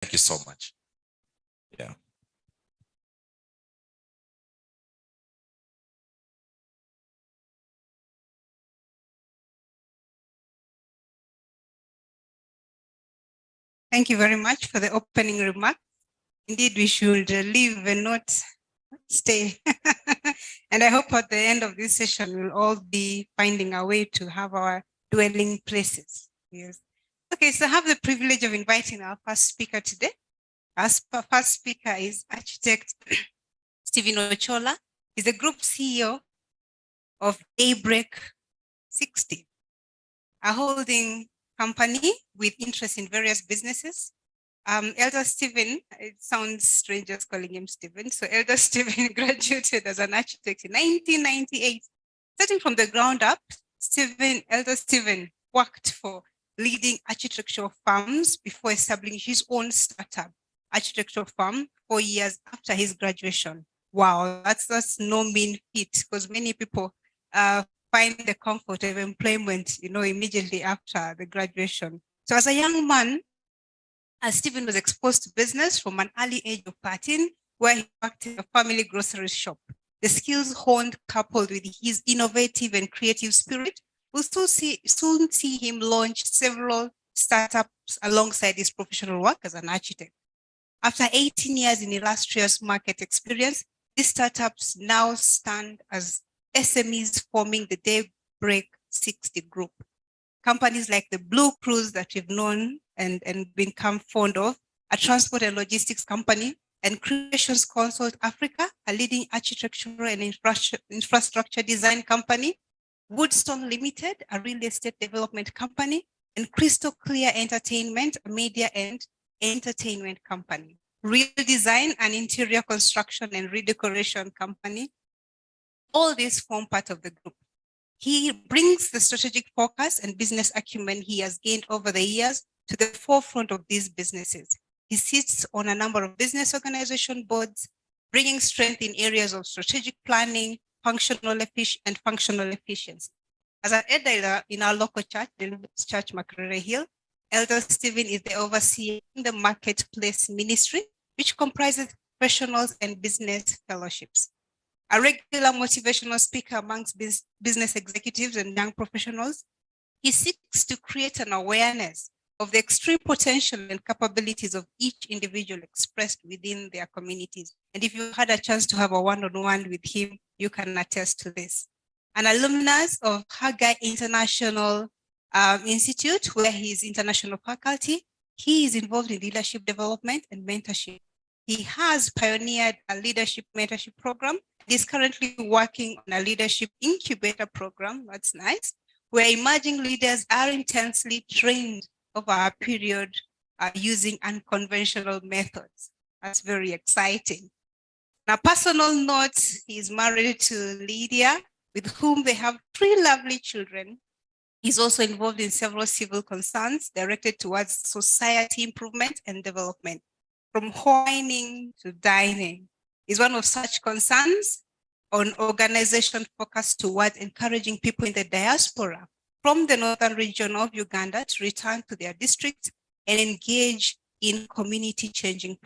Thank you so much. Yeah. Thank you very much for the opening remark. Indeed, we should leave and not stay. And I hope at the end of this session, we'll all be finding a way to have our dwelling places. Yes. Okay, so I have the privilege of inviting our first speaker today. Our first speaker is architect Stephen Ochola. He's the group CEO of Daybreak 60, a holding company with interest in various businesses. Elder Stephen, it sounds strange just calling him Stephen. So Elder Stephen graduated as an architect in 1998. Starting from the ground up, Elder Stephen worked for leading architectural firms before establishing his own startup architectural firm 4 years after his graduation. Wow, that's no mean feat, because many people find the comfort of employment, immediately after the graduation. So as a young man, Stephen was exposed to business from an early age of 13, where he worked in a family grocery shop. The skills honed, coupled with his innovative and creative spirit, will soon see him launch several startups alongside his professional work as an architect. After 18 years in illustrious market experience, these startups now stand as SMEs forming the Daybreak 60 group. Companies like the Blue Cruise that we've known and become fond of, a transport and logistics company, and Creations Consult Africa, a leading architectural and infrastructure design company, Woodstone Limited, a real estate development company, and Crystal Clear Entertainment, a media and entertainment company. Real Design, an interior construction and redecoration company. All these form part of the group. He brings the strategic focus and business acumen he has gained over the years to the forefront of these businesses. He sits on a number of business organization boards, bringing strength in areas of strategic planning, functional efficiency. As an elder in our local church, the Church Makerere Hill, Elder Stephen is the overseer in the Marketplace Ministry, which comprises professionals and business fellowships. A regular motivational speaker amongst business executives and young professionals, he seeks to create an awareness of the extreme potential and capabilities of each individual expressed within their communities. And if you had a chance to have a one-on-one with him, you can attest to this. An alumnus of Hagai International Institute, where he is international faculty, he is involved in leadership development and mentorship. He has pioneered a leadership mentorship program. He's currently working on a leadership incubator program, that's nice, where emerging leaders are intensely trained over a period using unconventional methods. That's very exciting. On a personal note, he's married to Lydia, with whom they have 3 lovely children. He's also involved in several civil concerns directed towards society improvement and development, from whining to dining. Is one of such concerns on organization focused towards encouraging people in the diaspora from the northern region of Uganda to return to their districts and engage in community changing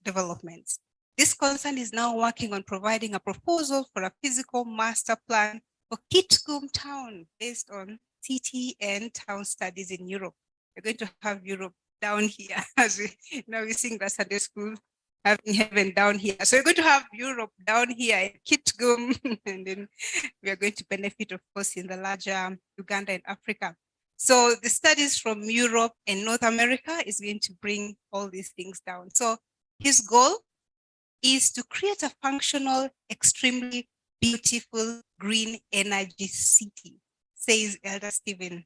developments. This concern is now working on providing a proposal for a physical master plan for Kitgum town based on city and town studies in Europe. We're going to have Europe down here as we sing the Sunday school, having heaven down here. So we're going to have Europe down here in Kitgum, and then we are going to benefit, of course, in the larger Uganda and Africa. So the studies from Europe and North America is going to bring all these things down. So his goal is to create a functional, extremely beautiful green energy city, says Elder Stephen,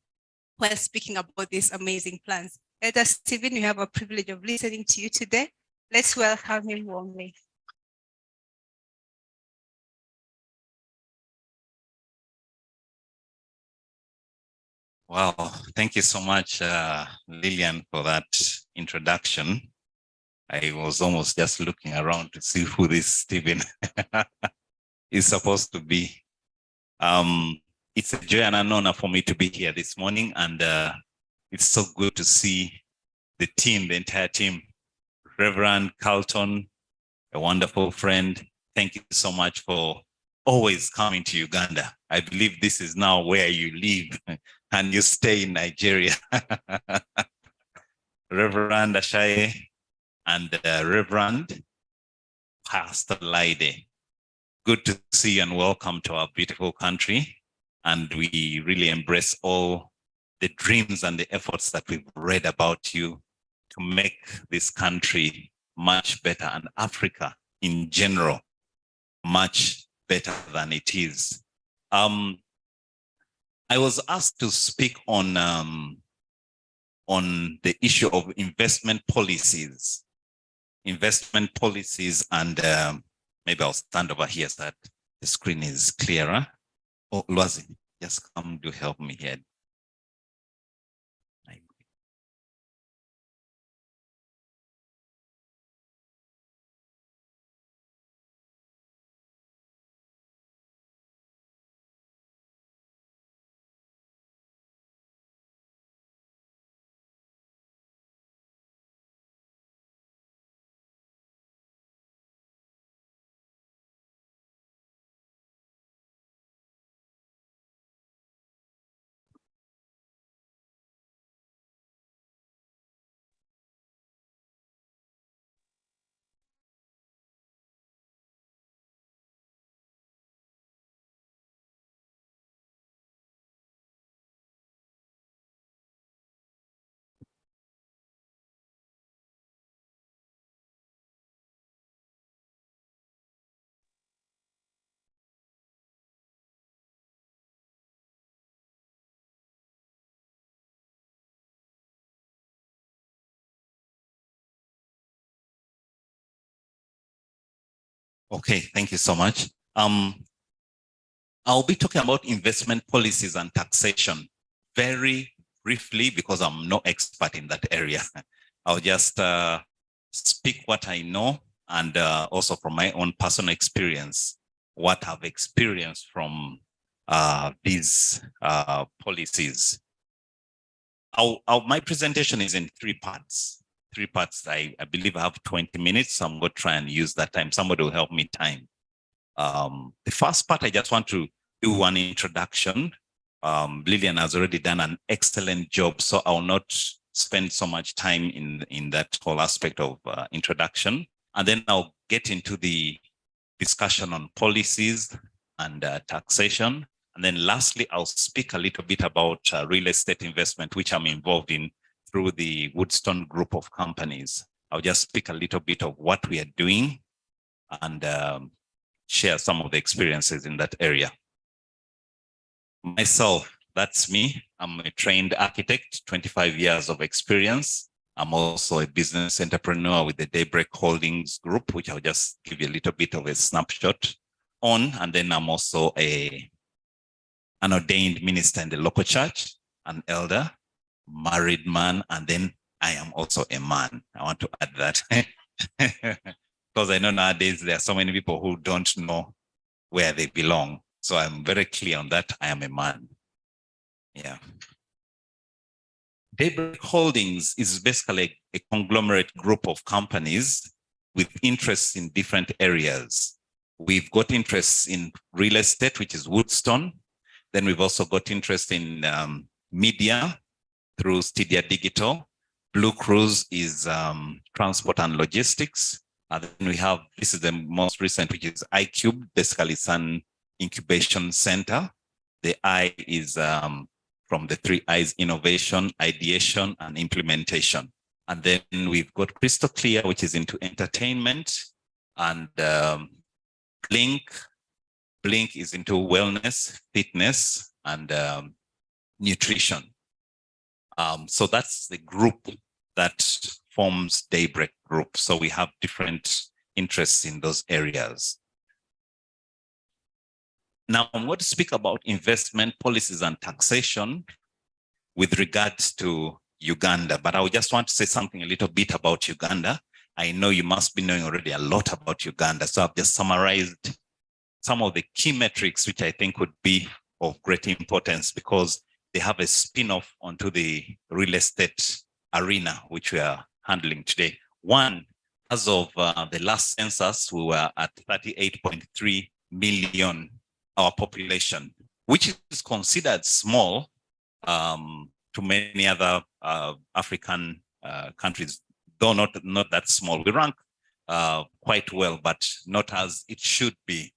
while speaking about these amazing plans. Elder Stephen, we have a privilege of listening to you today. Let's welcome him warmly. Wow, thank you so much, Lillian, for that introduction. I was almost just looking around to see who this Stephen is supposed to be. It's a joy and an honor for me to be here this morning, and it's so good to see the entire team Reverend Carlton, a wonderful friend. Thank you so much for always coming to Uganda. I believe this is now where you live and you stay in Nigeria. Reverend Ashaye and Reverend Pastor Laide. Good to see you and welcome to our beautiful country. And we really embrace all the dreams and the efforts that we've read about you to make this country much better, and Africa in general much better than it is. I was asked to speak on the issue of investment policies, and maybe I'll stand over here so that the screen is clearer. Oh, Lwazi, just come to help me here. Okay, thank you so much. I'll be talking about investment policies and taxation very briefly because I'm no expert in that area. I'll just speak what I know, and also from my own personal experience, what I've experienced from these policies. My presentation is in three parts. I believe I have 20 minutes, so I'm going to try and use that time. Somebody will help me time. The first part, I just want to do an introduction. Lillian has already done an excellent job, so I'll not spend so much time in that whole aspect of introduction. And then I'll get into the discussion on policies and taxation. And then lastly, I'll speak a little bit about real estate investment, which I'm involved in through the Woodstone group of companies. I'll just speak a little bit of what we are doing and share some of the experiences in that area. Myself, that's me. I'm a trained architect, 25 years of experience. I'm also a business entrepreneur with the Daybreak Holdings Group, which I'll just give you a little bit of a snapshot on. And then I'm also an ordained minister in the local church, an elder, married man, and then I am also a man. I want to add that because I know nowadays there are so many people who don't know where they belong. So I'm very clear on that. I am a man. Yeah. Daybreak Holdings is basically a conglomerate group of companies with interests in different areas. We've got interests in real estate, which is Woodstone. Then we've also got interest in media through Stadia Digital. Blue Cruise is transport and logistics. And then we have, this is the most recent, which is iCube. Basically, it's an incubation center. The I is from the three I's: innovation, ideation, and implementation. And then we've got Crystal Clear, which is into entertainment, and Blink is into wellness, fitness, and nutrition. So that's the group that forms Daybreak Group. So we have different interests in those areas. Now I'm going to speak about investment policies and taxation with regards to Uganda, but I just want to say something a little bit about Uganda. I know you must be knowing already a lot about Uganda, so I've just summarized some of the key metrics which I think would be of great importance because they have a spin-off onto the real estate arena, which we are handling today. One, As of the last census, we were at 38.3 million, our population, which is considered small to many other African countries, though not that small. We rank quite well, but not as it should be.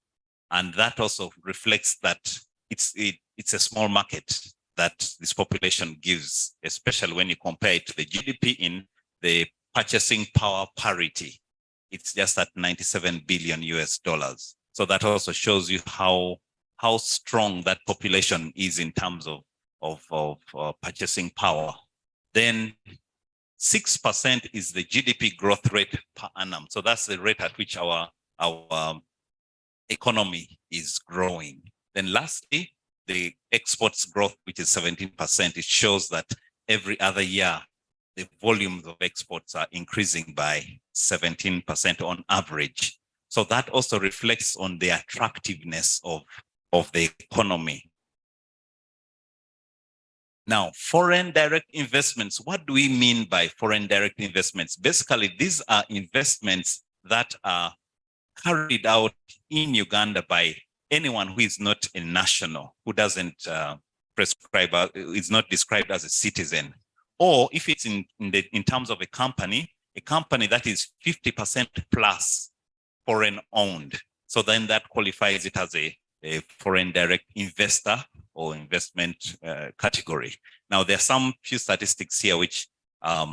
And that also reflects that it's a small market that this population gives, especially when you compare it to the GDP in the purchasing power parity. It's just at 97 billion US dollars. So that also shows you how strong that population is in terms of purchasing power. Then 6% is the GDP growth rate per annum. So that's the rate at which our economy is growing. Then lastly, the exports growth, which is 17%, it shows that every other year, the volumes of exports are increasing by 17% on average. So that also reflects on the attractiveness of the economy. Now, foreign direct investments, what do we mean by foreign direct investments? Basically, these are investments that are carried out in Uganda by anyone who is not a national, who doesn't prescribe, is not described as a citizen. Or if it's in terms of a company that is 50% plus foreign owned. So then that qualifies it as a foreign direct investor or investment category. Now, there are some few statistics here, which a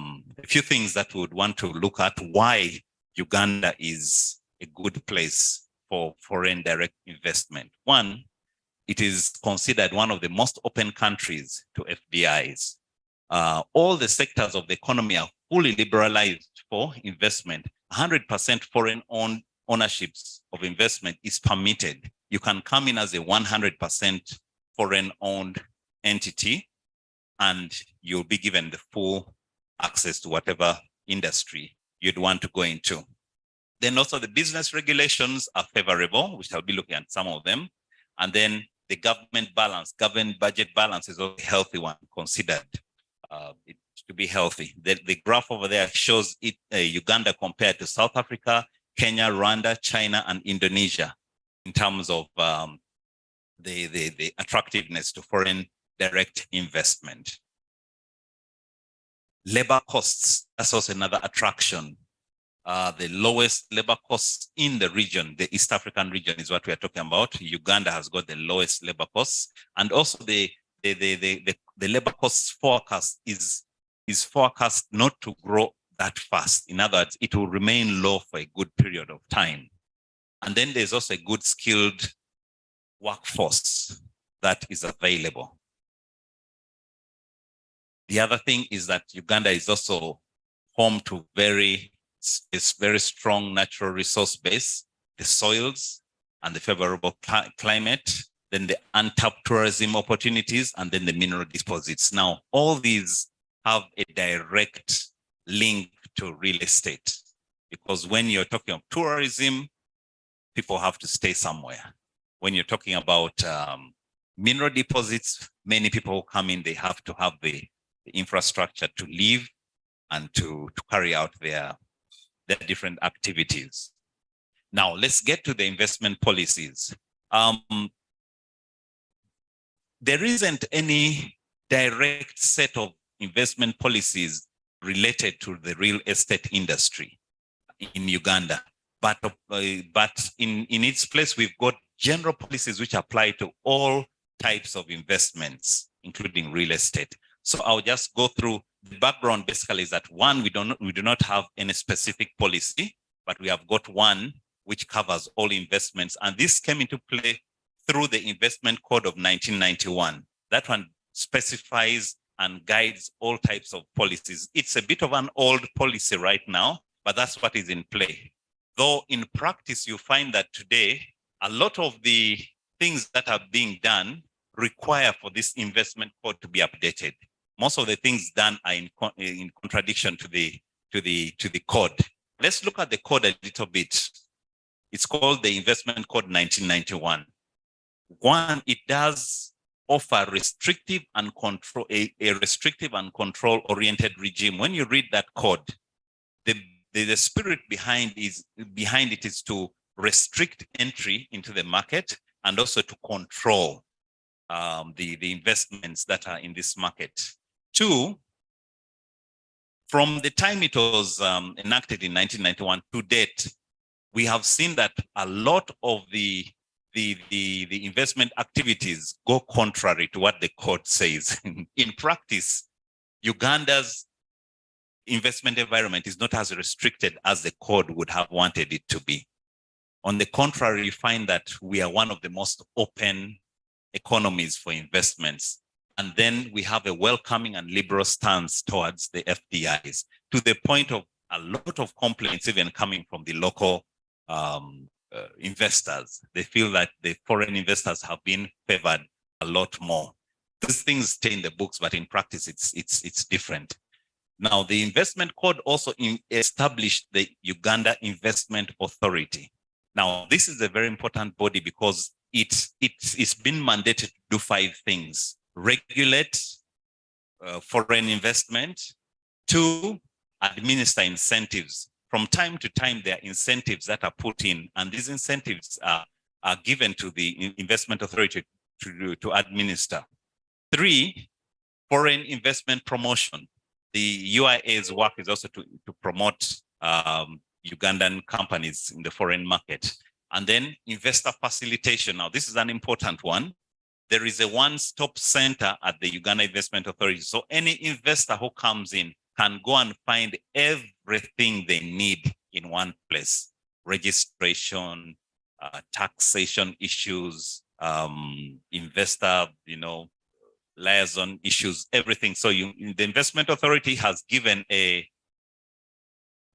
few things that we would want to look at why Uganda is a good place for foreign direct investment. One, it is considered one of the most open countries to FDIs. All the sectors of the economy are fully liberalized for investment. 100% foreign ownerships of investment is permitted. You can come in as a 100% foreign owned entity and you'll be given the full access to whatever industry you'd want to go into. Then also the business regulations are favorable, which I'll be looking at some of them. And then the government budget balance is a healthy one, considered it to be healthy. The graph over there shows it Uganda compared to South Africa, Kenya, Rwanda, China, and Indonesia in terms of the attractiveness to foreign direct investment. Labor costs, that's also another attraction. The lowest labor costs in the region, the East African region is what we are talking about. Uganda has got the lowest labor costs, and also the labor costs forecast is forecast not to grow that fast. In other words, it will remain low for a good period of time. And then there's also a good skilled workforce that is available. The other thing is that Uganda is also home to very strong natural resource base, the soils and the favorable climate, then the untapped tourism opportunities, and then the mineral deposits. Now, all these have a direct link to real estate, because when you're talking of tourism, people have to stay somewhere. When you're talking about mineral deposits, many people come in, they have to have the infrastructure to live and to carry out their different activities. Now, let's get to the investment policies. There isn't any direct set of investment policies related to the real estate industry in Uganda. But in its place, we've got general policies which apply to all types of investments, including real estate. So I'll just go through the background. Basically is that one, we do not have any specific policy, but we have got one which covers all investments. And this came into play through the Investment Code of 1991. That one specifies and guides all types of policies. It's a bit of an old policy right now, but that's what is in play. Though in practice, you find that today, a lot of the things that are being done require for this investment code to be updated. Most of the things done are in contradiction to the code. Let's look at the code a little bit. It's called the Investment Code 1991. One, it does offer restrictive and control, a restrictive and control-oriented regime. When you read that code, the the spirit behind it is to restrict entry into the market and also to control the investments that are in this market. Two, from the time it was enacted in 1991 to date, we have seen that a lot of the investment activities go contrary to what the code says. In practice, Uganda's investment environment is not as restricted as the code would have wanted it to be. On the contrary, you find that we are one of the most open economies for investments. And then we have a welcoming and liberal stance towards the FDIs, to the point of a lot of complaints even coming from the local investors. They feel that the foreign investors have been favored a lot more. These things stay in the books, but in practice, it's different. Now, the investment code also established the Uganda Investment Authority. Now, this is a very important body because it's been mandated to do 5 things: regulate foreign investment, 2, administer incentives. From time to time, there are incentives that are put in, and these incentives are given to the investment authority to administer. 3, foreign investment promotion. The UIA's work is also to promote Ugandan companies in the foreign market. And then investor facilitation. Now, this is an important one. There is a one-stop center at the Uganda Investment Authority. So any investor who comes in can go and find everything they need in one place: registration, taxation issues, investor, liaison issues, everything. So the Investment Authority has given a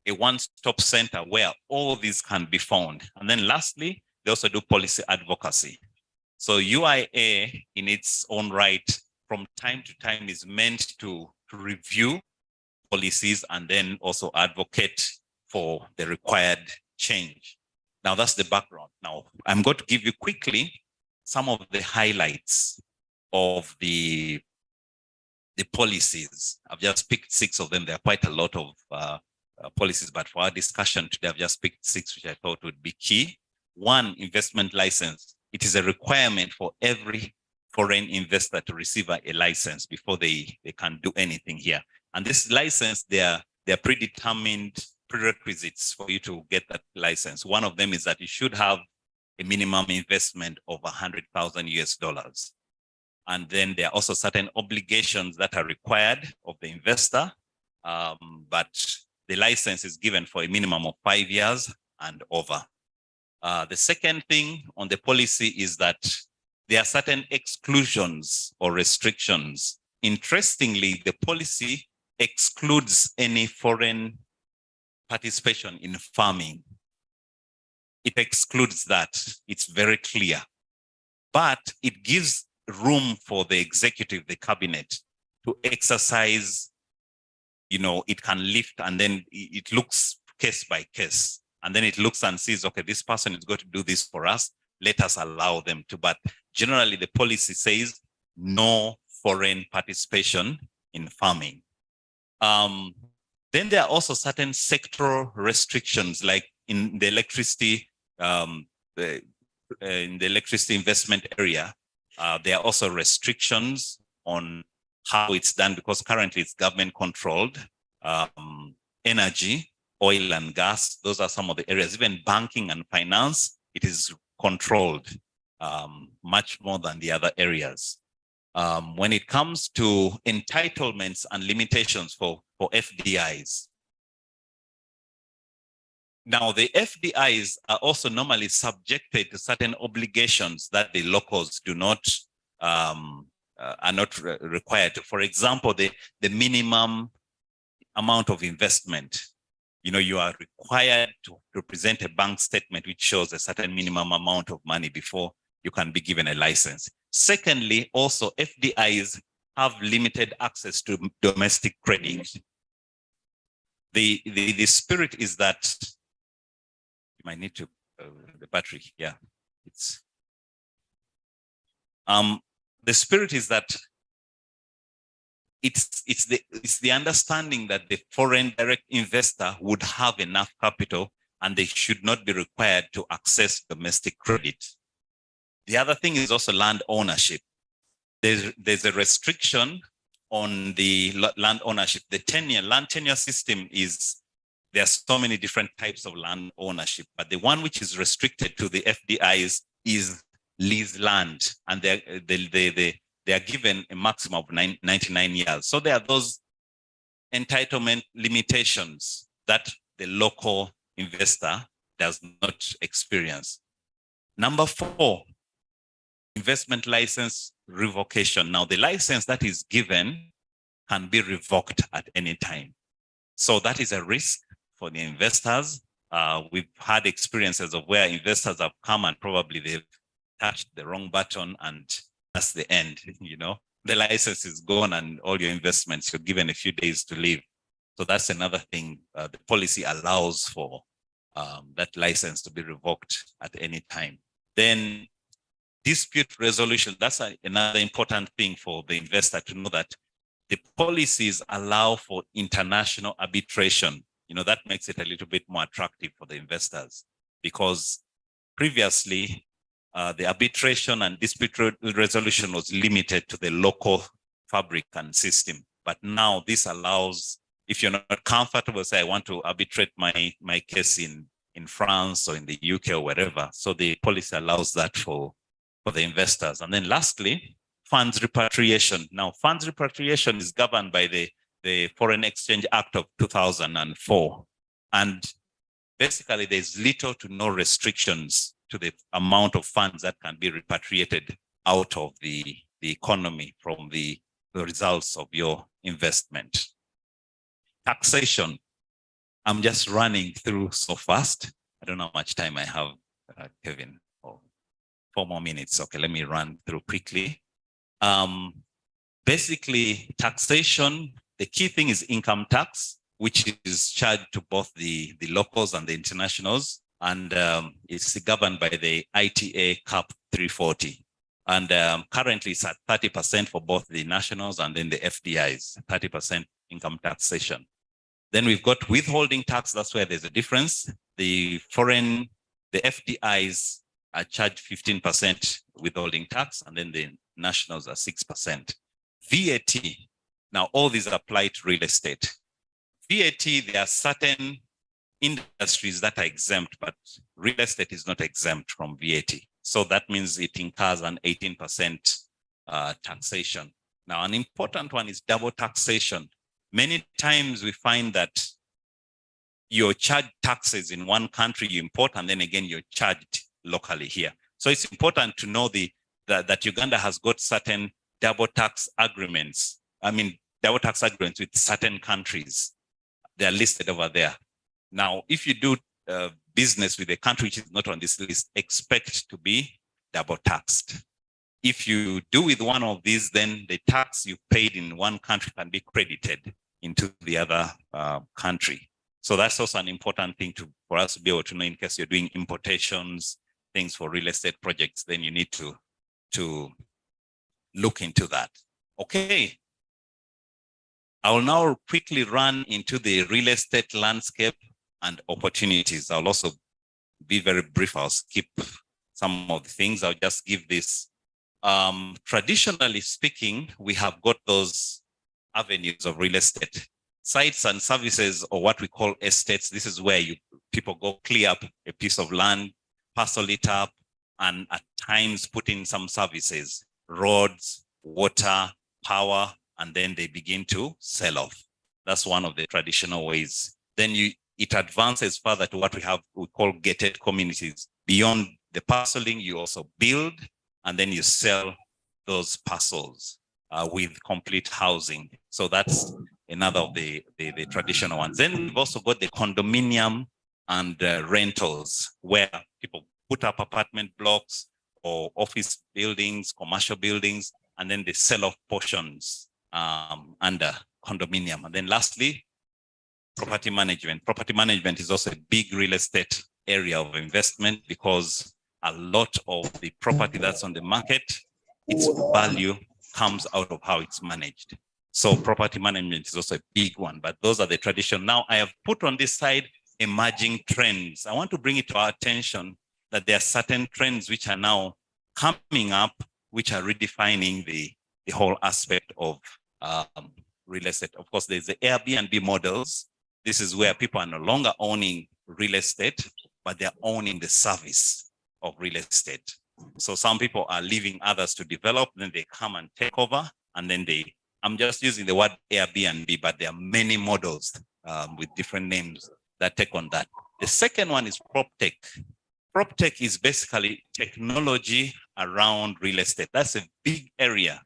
one-stop center where all these can be found. And then lastly, they also do policy advocacy. So UIA in its own right, from time to time, is meant to review policies and then also advocate for the required change. Now, that's the background. Now, I'm going to give you quickly some of the highlights of the policies. I've just picked 6 of them. There are quite a lot of policies, but for our discussion today, I've just picked 6 which I thought would be key. 1, investment license. It is a requirement for every foreign investor to receive a license before they can do anything here. And this license, there are predetermined prerequisites for you to get that license. One of them is that you should have a minimum investment of $100,000. And then there are also certain obligations that are required of the investor, but the license is given for a minimum of 5 years and over. The second thing on the policy is that there are certain exclusions or restrictions. Interestingly, the policy excludes any foreign participation in farming. It excludes that. It's very clear. But it gives room for the executive, the cabinet, to exercise, it can lift, and then it looks case by case. And then it looks and sees, okay, this person is going to do this for us. Let us allow them to. But generally, the policy says no foreign participation in farming. Then there are also certain sectoral restrictions, like in the electricity, investment area. There are also restrictions on how it's done, because currently it's government controlled. Energy, oil and gas, those are some of the areas. Even banking and finance, it is controlled much more than the other areas. When it comes to entitlements and limitations for FDIs. Now, the FDIs are also normally subjected to certain obligations that the locals do not, are not required to. For example, the minimum amount of investment. You are required to present a bank statement which shows a certain minimum amount of money before you can be given a license. Secondly, also FDIs have limited access to domestic credit. The spirit is that you might need to the battery. Yeah, it's the spirit is that it's the understanding that the foreign direct investor would have enough capital and they should not be required to access domestic credit. The other thing is also land ownership. There's a restriction on the land ownership. The land tenure system is, there are so many different types of land ownership, but the one which is restricted to the FDIs is lease land, and they are given a maximum of 99 years. So there are those entitlement limitations that the local investor does not experience. Number 4, investment license revocation. Now, the license that is given can be revoked at any time. So that is a risk for the investors. We've had experiences of where investors have come and probably they've touched the wrong button and that's the end. The license is gone and all your investments, you're given a few days to leave. So that's another thing. The policy allows for that license to be revoked at any time. Then dispute resolution, that's another important thing for the investor to know, that the policies allow for international arbitration. That makes it a little bit more attractive for the investors, because previously the arbitration and dispute resolution was limited to the local fabric and system. But now this allows, if you're not comfortable, say I want to arbitrate my case in France or in the UK or wherever. So the policy allows that for the investors. And then lastly, funds repatriation. Now, funds repatriation is governed by the Foreign Exchange Act of 2004. And basically, there's little to no restrictions to the amount of funds that can be repatriated out of the economy from the results of your investment. Taxation. I'm just running through so fast. I don't know how much time I have, Kevin. 4 more minutes. Okay, let me run through quickly. Basically, taxation, the key thing is income tax, which is charged to both the locals and the internationals. And it's governed by the ITA Cap 340. And currently it's at 30% for both the nationals and then the FDIs, 30% income taxation. Then we've got withholding tax. That's where there's a difference. The FDIs are charged 15% withholding tax, and then the nationals are 6%. VAT, now all these apply to real estate. VAT, there are certain industries that are exempt, but real estate is not exempt from VAT. So that means it incurs an 18% taxation. Now, an important one is double taxation. Many times we find that you're charged taxes in one country, you import, and then again, you're charged locally here. So it's important to know that Uganda has got certain double tax agreements. Double tax agreements with certain countries. They're listed over there. Now, if you do business with a country which is not on this list, expect to be double taxed. If you do with one of these, then the tax you paid in one country can be credited into the other country. So that's also an important thing for us to be able to know in case you're doing importations, things for real estate projects, then you need to look into that. Okay. I will now quickly run into the real estate landscape and opportunities. I'll also be very brief. I'll skip some of the things. I'll just give this. Traditionally speaking, we have got those avenues of real estate. Sites and services, or what we call estates. This is where people go clear up a piece of land, parcel it up, and at times put in some services, roads, water, power, and then they begin to sell off. That's one of the traditional ways. Then it advances further to what we call gated communities. Beyond the parceling, you also build, and then you sell those parcels with complete housing. So that's another of the traditional ones. Then we've also got the condominium and rentals, where people put up apartment blocks or office buildings, commercial buildings, and then they sell off portions under condominium. And then lastly, property management. Property management is also a big real estate area of investment, because a lot of the property that's on the market, its value comes out of how it's managed. So property management is also a big one, but those are the traditional. Now I have put on this side emerging trends. I want to bring it to our attention that there are certain trends which are now coming up, which are redefining the whole aspect of real estate. Of course, there's the Airbnb models. This is where people are no longer owning real estate, but they're owning the service of real estate. So some people are leaving others to develop, then they come and take over, and then I'm just using the word Airbnb, but there are many models with different names that take on that. The second one is prop tech. Prop tech is basically technology around real estate. That's a big area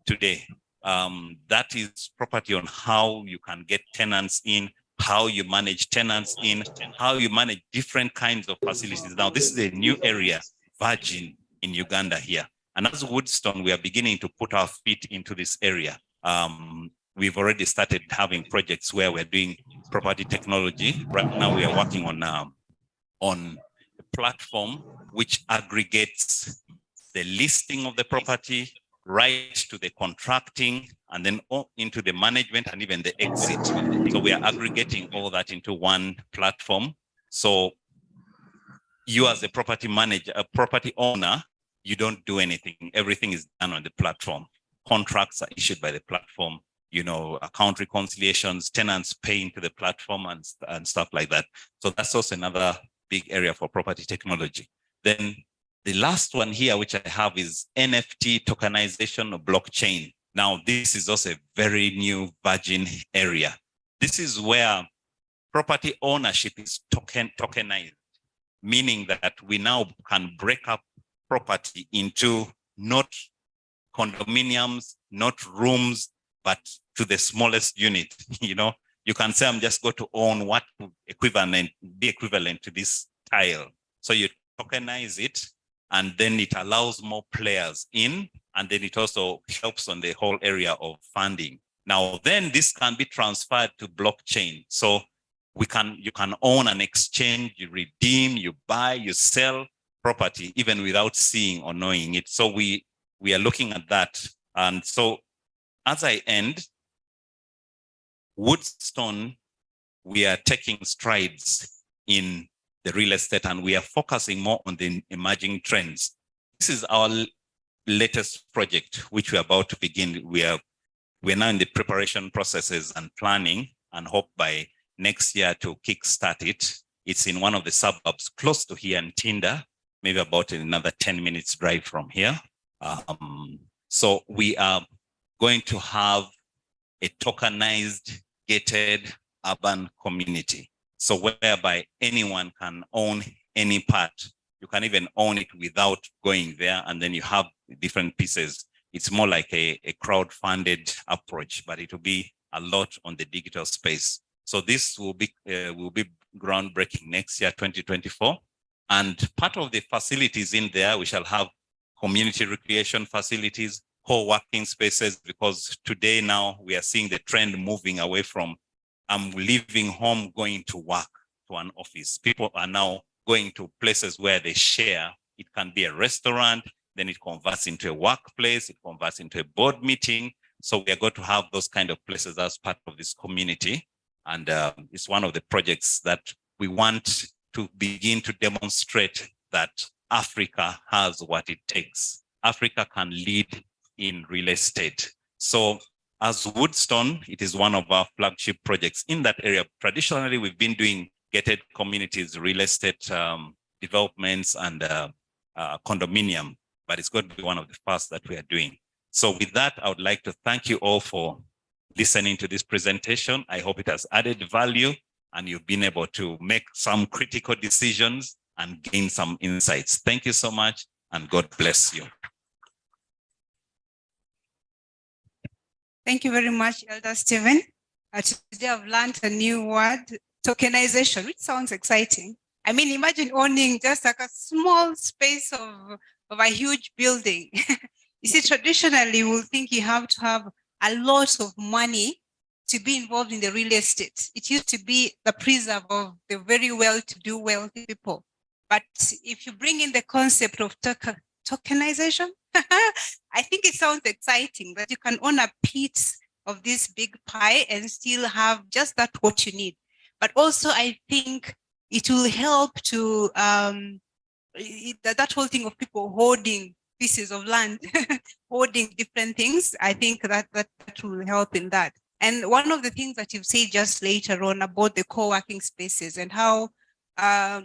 today. That is property on how you can get tenants in, how you manage tenants in, how you manage different kinds of facilities. Now, this is a new area, virgin in Uganda here. And as Woodstone, we are beginning to put our feet into this area. We've already started having projects where we're doing property technology. Right now, we are working on a platform which aggregates the listing of the property, right to the contracting, and then into the management and even the exit. So we are aggregating all that into one platform. So you as a property manager, a property owner, you don't do anything. Everything is done on the platform. Contracts are issued by the platform, account reconciliations, tenants pay into the platform and stuff like that. So that's also another big area for property technology. Then the last one here, which I have, is NFT tokenization or blockchain. Now, this is also a very new virgin area. This is where property ownership is tokenized, meaning that we now can break up property into not condominiums, not rooms, but to the smallest unit. You can say, I'm just going to own what would be equivalent to this tile. So you tokenize it, and then it allows more players in, and then it also helps on the whole area of funding. Now, then this can be transferred to blockchain. So you can own an exchange, you redeem, you buy, you sell property, even without seeing or knowing it. So we are looking at that. And so as I end, Woodstone, we are taking strides in the real estate, and we are focusing more on the emerging trends. This is our latest project, which we're about to begin. We're now in the preparation processes and planning, and hope by next year to kickstart it. It's in one of the suburbs close to here in Tinda, maybe about another 10 minutes drive from here. So we are going to have a tokenized, gated urban community. So whereby anyone can own any part. You can even own it without going there, and then you have different pieces. It's more like a crowd-funded approach, but it will be a lot on the digital space. So this will be groundbreaking next year, 2024. And part of the facilities in there, we shall have community recreation facilities, co-working spaces, because today now we are seeing the trend moving away from I'm leaving home, going to work to an office. People are now going to places where they share. It can be a restaurant, then it converts into a workplace, it converts into a board meeting. So we are going to have those kind of places as part of this community. And it's one of the projects that we want to begin to demonstrate that Africa has what it takes. Africa can lead in real estate. So as Woodstone, it is one of our flagship projects in that area. Traditionally, we've been doing gated communities, real estate developments, and condominium, but it's going to be one of the first that we are doing. So with that, I would like to thank you all for listening to this presentation. I hope it has added value and you've been able to make some critical decisions and gain some insights. Thank you so much, and God bless you. Thank you very much, Elder Stephen. Today I've learned a new word, tokenization, which sounds exciting. I mean, imagine owning just like a small space of a huge building. You see, traditionally, we'll think you have to have a lot of money to be involved in the real estate. It used to be the preserve of the very well-to-do wealthy people. But if you bring in the concept of tokenization, I think it sounds exciting that you can own a piece of this big pie and still have just that what you need. But also, I think it will help to that whole thing of people hoarding pieces of land, hoarding different things. I think that will help in that. And one of the things that you've said just later on about the co-working spaces and how I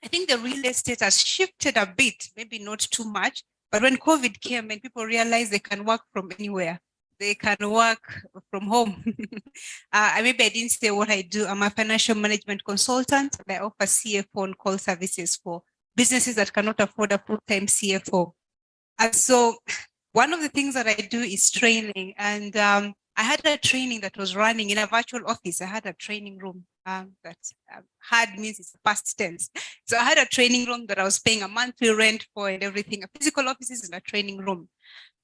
think the real estate has shifted a bit, maybe not too much, but when COVID came and people realized they can work from anywhere, they can work from home. Maybe I didn't say what I do. I'm a financial management consultant, and I offer CFO and call services for businesses that cannot afford a full-time CFO. And so one of the things that I do is training. And I had a training that was running in a virtual office. I had a training room that had means it's past tense. So I had a training room that I was paying a monthly rent for and everything. A physical office is in a training room.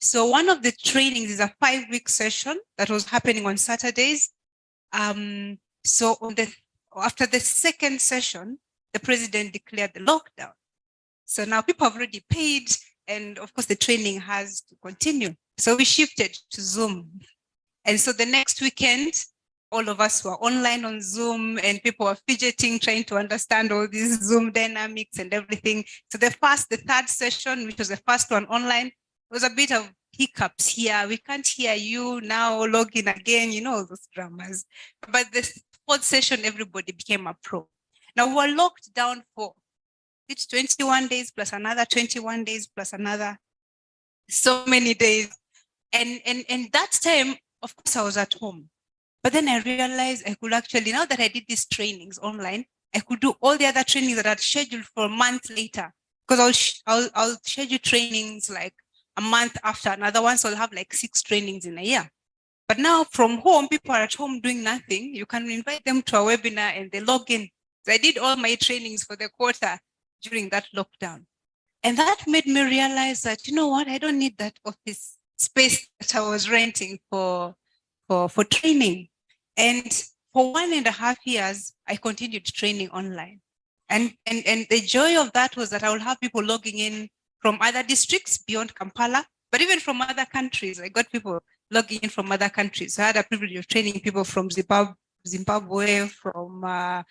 So one of the trainings is a 5-week session that was happening on Saturdays. So after the second session, the president declared the lockdown. So now people have already paid, and of course the training has to continue. So we shifted to Zoom. And so the next weekend, all of us were online on Zoom and people were fidgeting, trying to understand all these Zoom dynamics and everything. So the third session, which was the first one online, was a bit of hiccups here. We can't hear you now, log in again, all those dramas. But the fourth session, everybody became a pro. Now we were locked down for 21 days plus another 21 days plus another so many days. And that time, of course, I was at home. But then I realized I could actually, now that I did these trainings online, I could do all the other trainings that I'd scheduled for a month later. Because I'll schedule trainings like a month after another one. So I'll have like 6 trainings in a year. But now from home, people are at home doing nothing. You can invite them to a webinar and they log in. So I did all my trainings for the quarter during that lockdown. And that made me realize that, you know what, I don't need that office space that I was renting for training. And for 1.5 years, I continued training online. And the joy of that was that I would have people logging in from other districts beyond Kampala, but even from other countries. I got people logging in from other countries. So I had a privilege of training people from Zimbabwe, from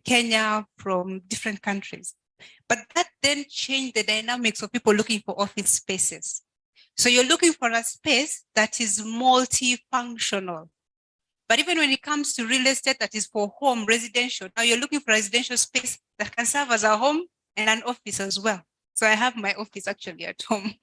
Kenya, from different countries. But that then changed the dynamics of people looking for office spaces. So you're looking for a space that is multifunctional. But even when it comes to real estate that is for home, residential, now you're looking for a residential space that can serve as a home and an office as well. So I have my office actually at home.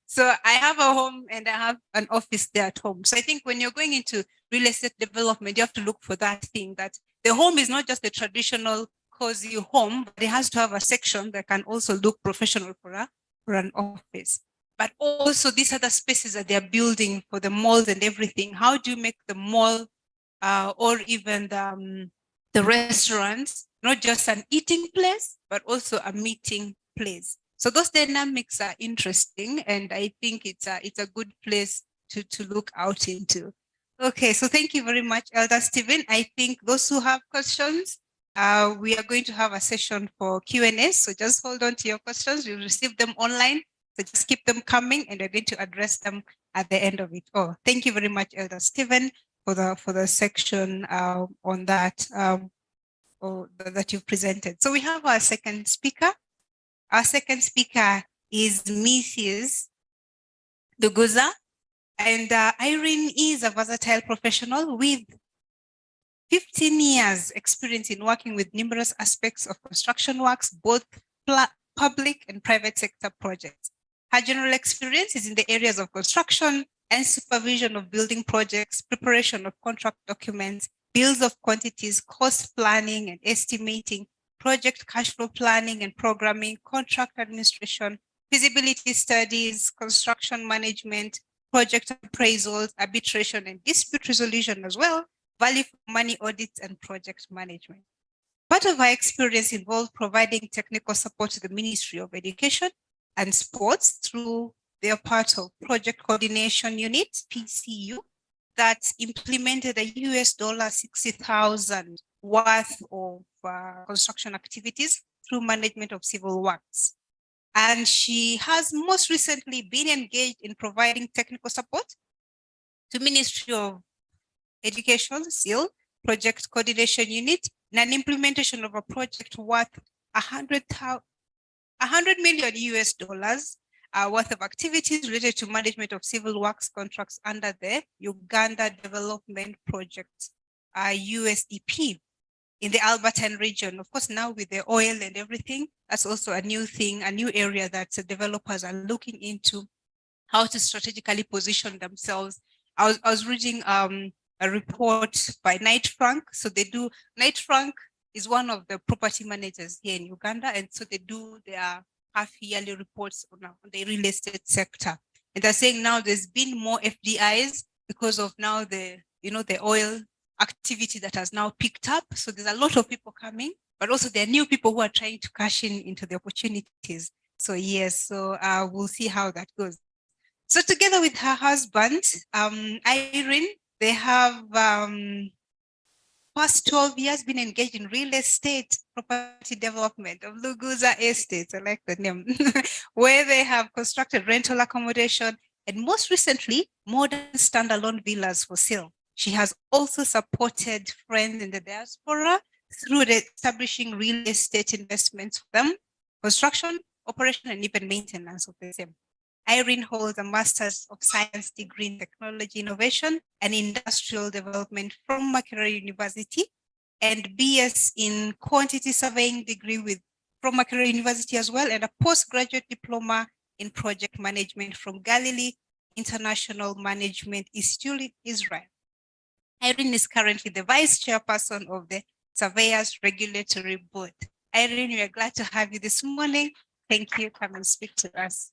So I have a home and I have an office there at home. So I think when you're going into real estate development, you have to look for that thing, that the home is not just the traditional cozy home, but it has to have a section that can also look professional for an office. But also these other spaces that they're building for the malls and everything. How do you make the mall or even the restaurants not just an eating place, but also a meeting place? So those dynamics are interesting, and I think it's a good place to look out into. Okay, so thank you very much, Elder Stephen. I think those who have questions, we are going to have a session for Q&A. So just hold on to your questions. You'll receive them online. So just keep them coming, and we're going to address them at the end of it. Oh, thank you very much, Elder Stephen, for the section on that that you've presented. So we have our second speaker. Our second speaker is Mrs. Duguza, and Irene is a versatile professional with 15 years experience in working with numerous aspects of construction works, both public and private sector projects. Her general experience is in the areas of construction and supervision of building projects, preparation of contract documents, bills of quantities, cost planning and estimating, project cash flow planning and programming, contract administration, feasibility studies, construction management, project appraisals, arbitration and dispute resolution as well, value for money audits and project management. Part of our experience involved providing technical support to the Ministry of Education and Sports through their part of Project Coordination Unit, PCU, that implemented a US $60,000 worth of construction activities through management of civil works. And she has most recently been engaged in providing technical support to Ministry of Education, SEAL, Project Coordination Unit, and an implementation of a project worth 100 million US dollars worth of activities related to management of civil works contracts under the Uganda Development Project, USDP, in the Albertine region. Of course, now with the oil and everything, that's also a new thing, a new area that developers are looking into, how to strategically position themselves. I was reading a report by Knight Frank. So Knight Frank is one of the property managers here in Uganda. And so they do their half-yearly reports on the real estate sector. And they're saying now there's been more FDIs because of now the oil activity that has now picked up. So there's a lot of people coming, but also there are new people who are trying to cash in into the opportunities. So yes, so we'll see how that goes. So together with her husband, Irene, they have past 12 years been engaged in real estate property development of Luguza Estates, I like the name, where they have constructed rental accommodation and most recently, modern standalone villas for sale. She has also supported friends in the diaspora through establishing real estate investments for them, construction, operation, and even maintenance of the same. Irene holds a Master's of Science degree in Technology Innovation and Industrial Development from Makerere University and BS in Quantity Surveying degree from Makerere University as well, and a postgraduate diploma in Project Management from Galilee International Management Institute in Israel. Irene is currently the Vice Chairperson of the Surveyors Regulatory Board. Irene, we are glad to have you this morning. Thank you. Come and speak to us.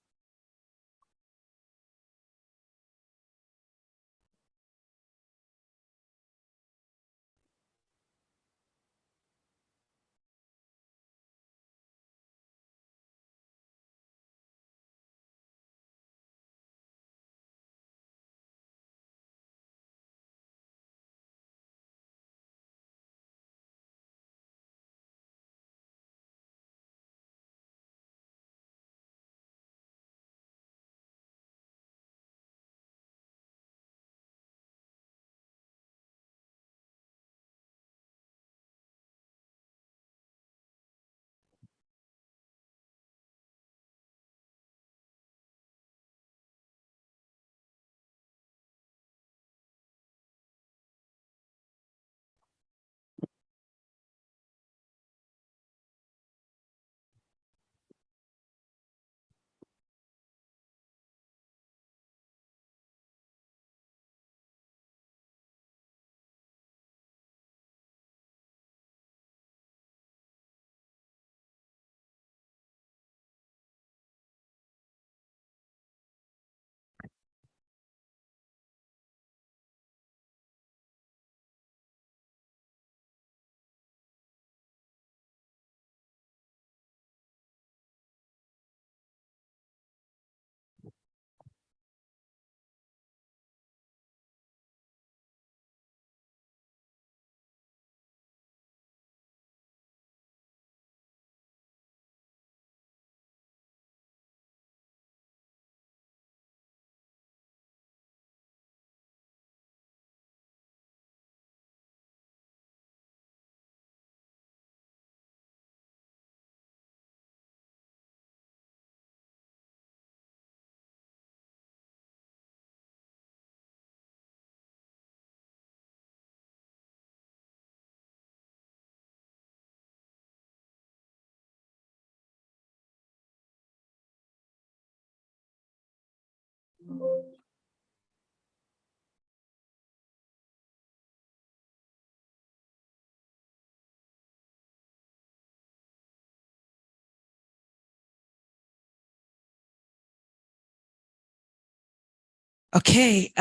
Okay,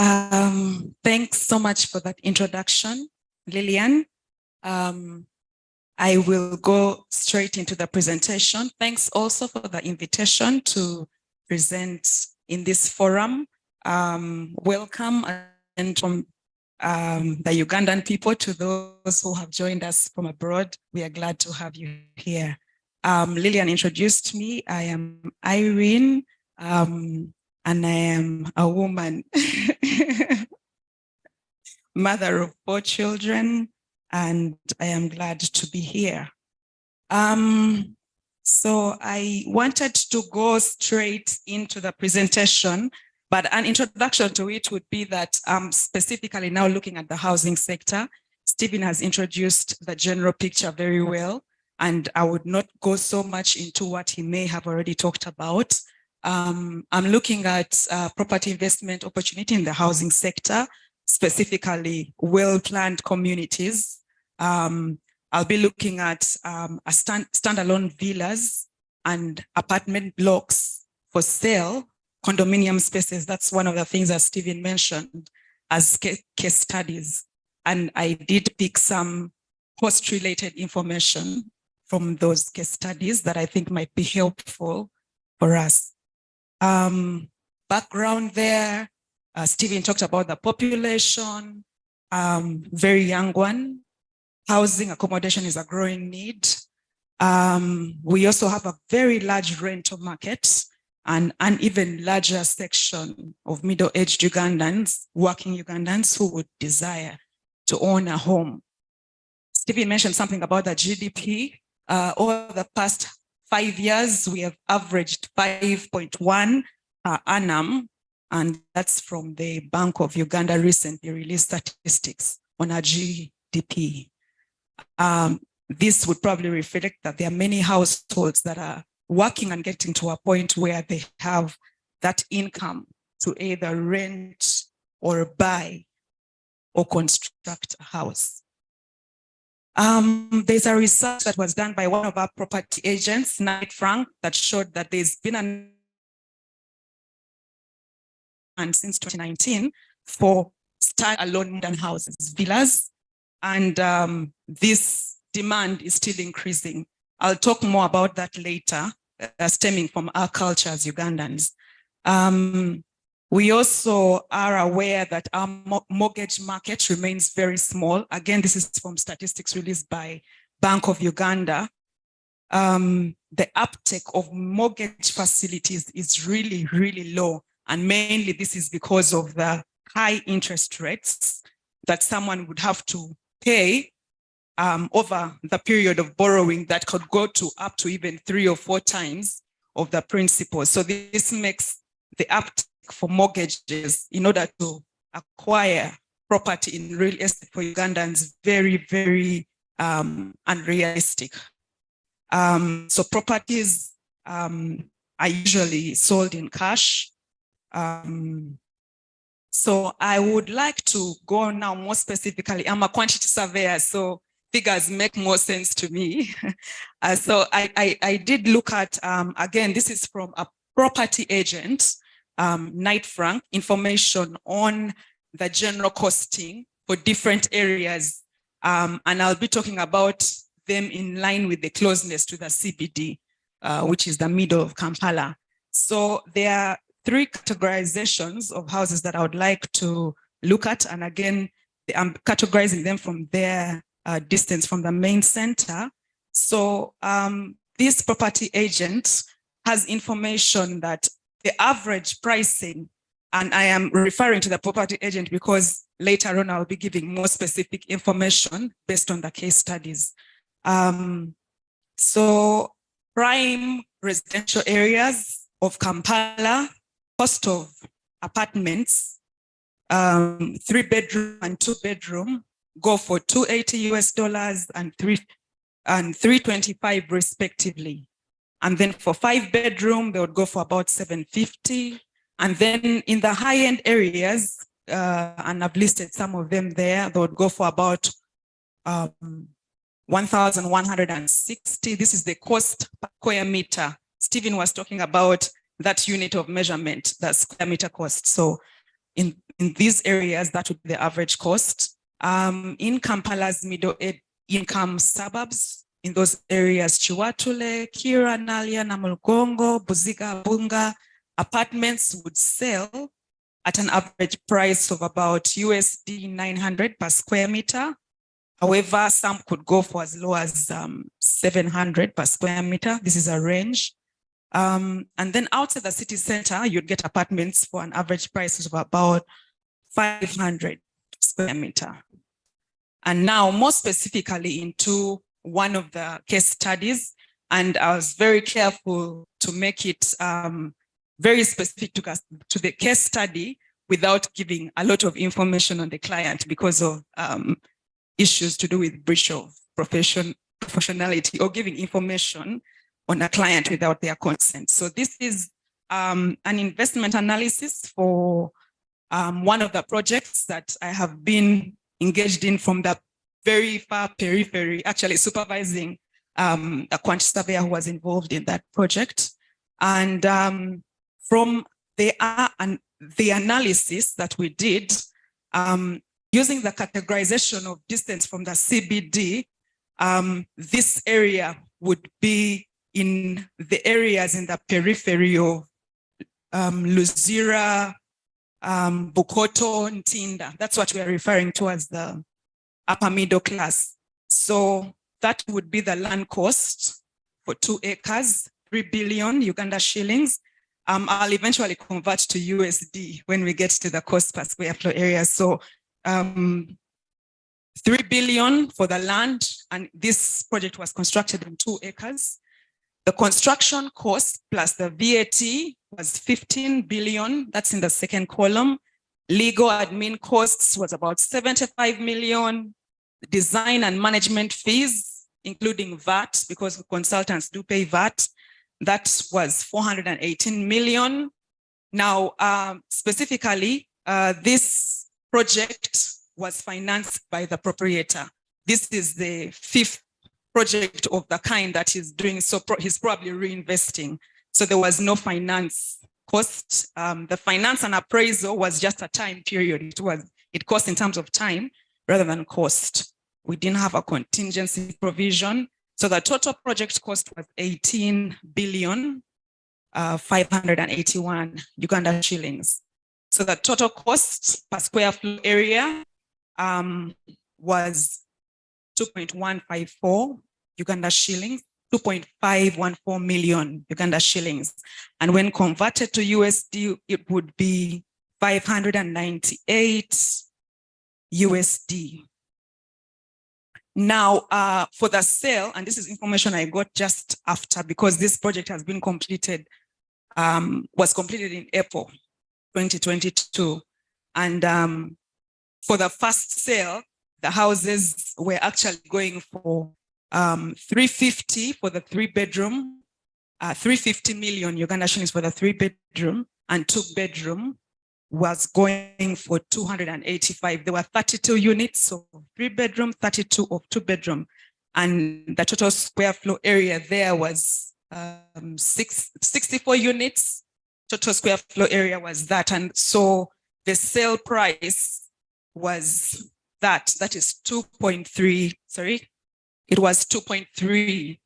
thanks so much for that introduction, Lillian. I will go straight into the presentation. Thanks also for the invitation to present in this forum. Welcome and from the Ugandan people to those who have joined us from abroad. We are glad to have you here. Lillian introduced me. I am Irene. And I am a woman. mother of 4 children, and I am glad to be here. So I wanted to go straight into the presentation, but an introduction to it would be that specifically now looking at the housing sector, Stephen has introduced the general picture very well, and I would not go so much into what he may have already talked about. I'm looking at property investment opportunity in the housing sector, specifically well-planned communities. I'll be looking at standalone villas and apartment blocks for sale, condominium spaces. That's one of the things that Stephen mentioned as case studies. And I did pick some cost-related information from those case studies that I think might be helpful for us. Background there, Stephen talked about the population, very young one. Housing accommodation is a growing need. We also have a very large rental market and an even larger section of middle-aged Ugandans, working Ugandans who would desire to own a home. Stephen mentioned something about the GDP. Over the past 5 years, we have averaged 5.1 per annum, and that's from the Bank of Uganda recently released statistics on our GDP. This would probably reflect that there are many households that are working and getting to a point where they have that income to either rent or buy or construct a house. There's a research that was done by one of our property agents, Knight Frank, that showed that there's been and since 2019 for standalone modern houses, villas, and this demand is still increasing. I'll talk more about that later, stemming from our culture as Ugandans. We also are aware that our mortgage market remains very small. Again, this is from statistics released by Bank of Uganda. The uptake of mortgage facilities is really, really low. And mainly this is because of the high interest rates that someone would have to pay over the period of borrowing that could go to up to even 3 or 4 times of the principal. So this makes the uptake for mortgages in order to acquire property in real estate for Ugandans very, very unrealistic. So properties are usually sold in cash. So I would like to go now more specifically. I'm a quantity surveyor, so figures make more sense to me. So I did look at, again, this is from a property agent, Knight Frank, information on the general costing for different areas. And I'll be talking about them in line with the closeness to the CBD, which is the middle of Kampala. So there are 3 categorizations of houses that I would like to look at. And again, I'm categorizing them from their distance from the main center. So this property agent has information that the average pricing, and I am referring to the property agent because later on I'll be giving more specific information based on the case studies. So prime residential areas of Kampala, cost of apartments, 3-bedroom and 2-bedroom go for $280 and $325 respectively. And then for 5-bedroom, they would go for about $750. And then in the high-end areas, and I've listed some of them there, they would go for about $1,160. This is the cost per square meter. Stephen was talking about that unit of measurement, that square meter cost. So in these areas, that would be the average cost. In Kampala's middle income suburbs, in those areas, Chiwatule, Kira, Nalia, Namulgongo, Buziga, Bunga, apartments would sell at an average price of about USD 900 per square meter. However, some could go for as low as 700 per square meter. This is a range. And then outside the city center, you'd get apartments for an average price of about 500 square meter. And now more specifically into one of the case studies, and I was very careful to make it very specific to the case study without giving a lot of information on the client because of issues to do with breach of professionality or giving information on a client without their consent. So this is an investment analysis for one of the projects that I have been engaged in from the very far periphery, actually supervising a quantity surveyor who was involved in that project. And from the analysis that we did, using the categorization of distance from the CBD, this area would be in the areas in the periphery of Luzira, Bukoto, Ntinda. That's what we are referring to as the upper middle class. So that would be the land cost for 2 acres, 3 billion Uganda shillings. I'll eventually convert to USD when we get to the cost per square floor area. So 3 billion for the land, and this project was constructed in 2 acres. The construction cost plus the VAT was 15 billion. That's in the second column. Legal admin costs was about 75 million. Design and management fees, including VAT, because consultants do pay VAT, that was 418 million. Now, specifically, this project was financed by the proprietor. This is the 5th project of the kind that he's doing, so he's probably reinvesting. So there was no finance cost. The finance and appraisal was just a time period. It cost in terms of time rather than cost. We didn't have a contingency provision. So the total project cost was 18 billion 581 Uganda shillings. So the total cost per square floor area was 2.154 Uganda shillings, 2.514 million Uganda shillings. And when converted to USD, it would be 598 USD. Now, for the sale, and this is information I got just after because this project has been completed, was completed in April 2022. And for the first sale, the houses were actually going for 350 for the 3-bedroom, 350 million Uganda shillings for the 3-bedroom, and 2-bedroom was going for 285. There were 32 units of 3-bedroom, 32 of 2-bedroom. And the total square floor area there was 64 units. Total square floor area was that. And so the sale price was that is 2.3, sorry, it was 2.3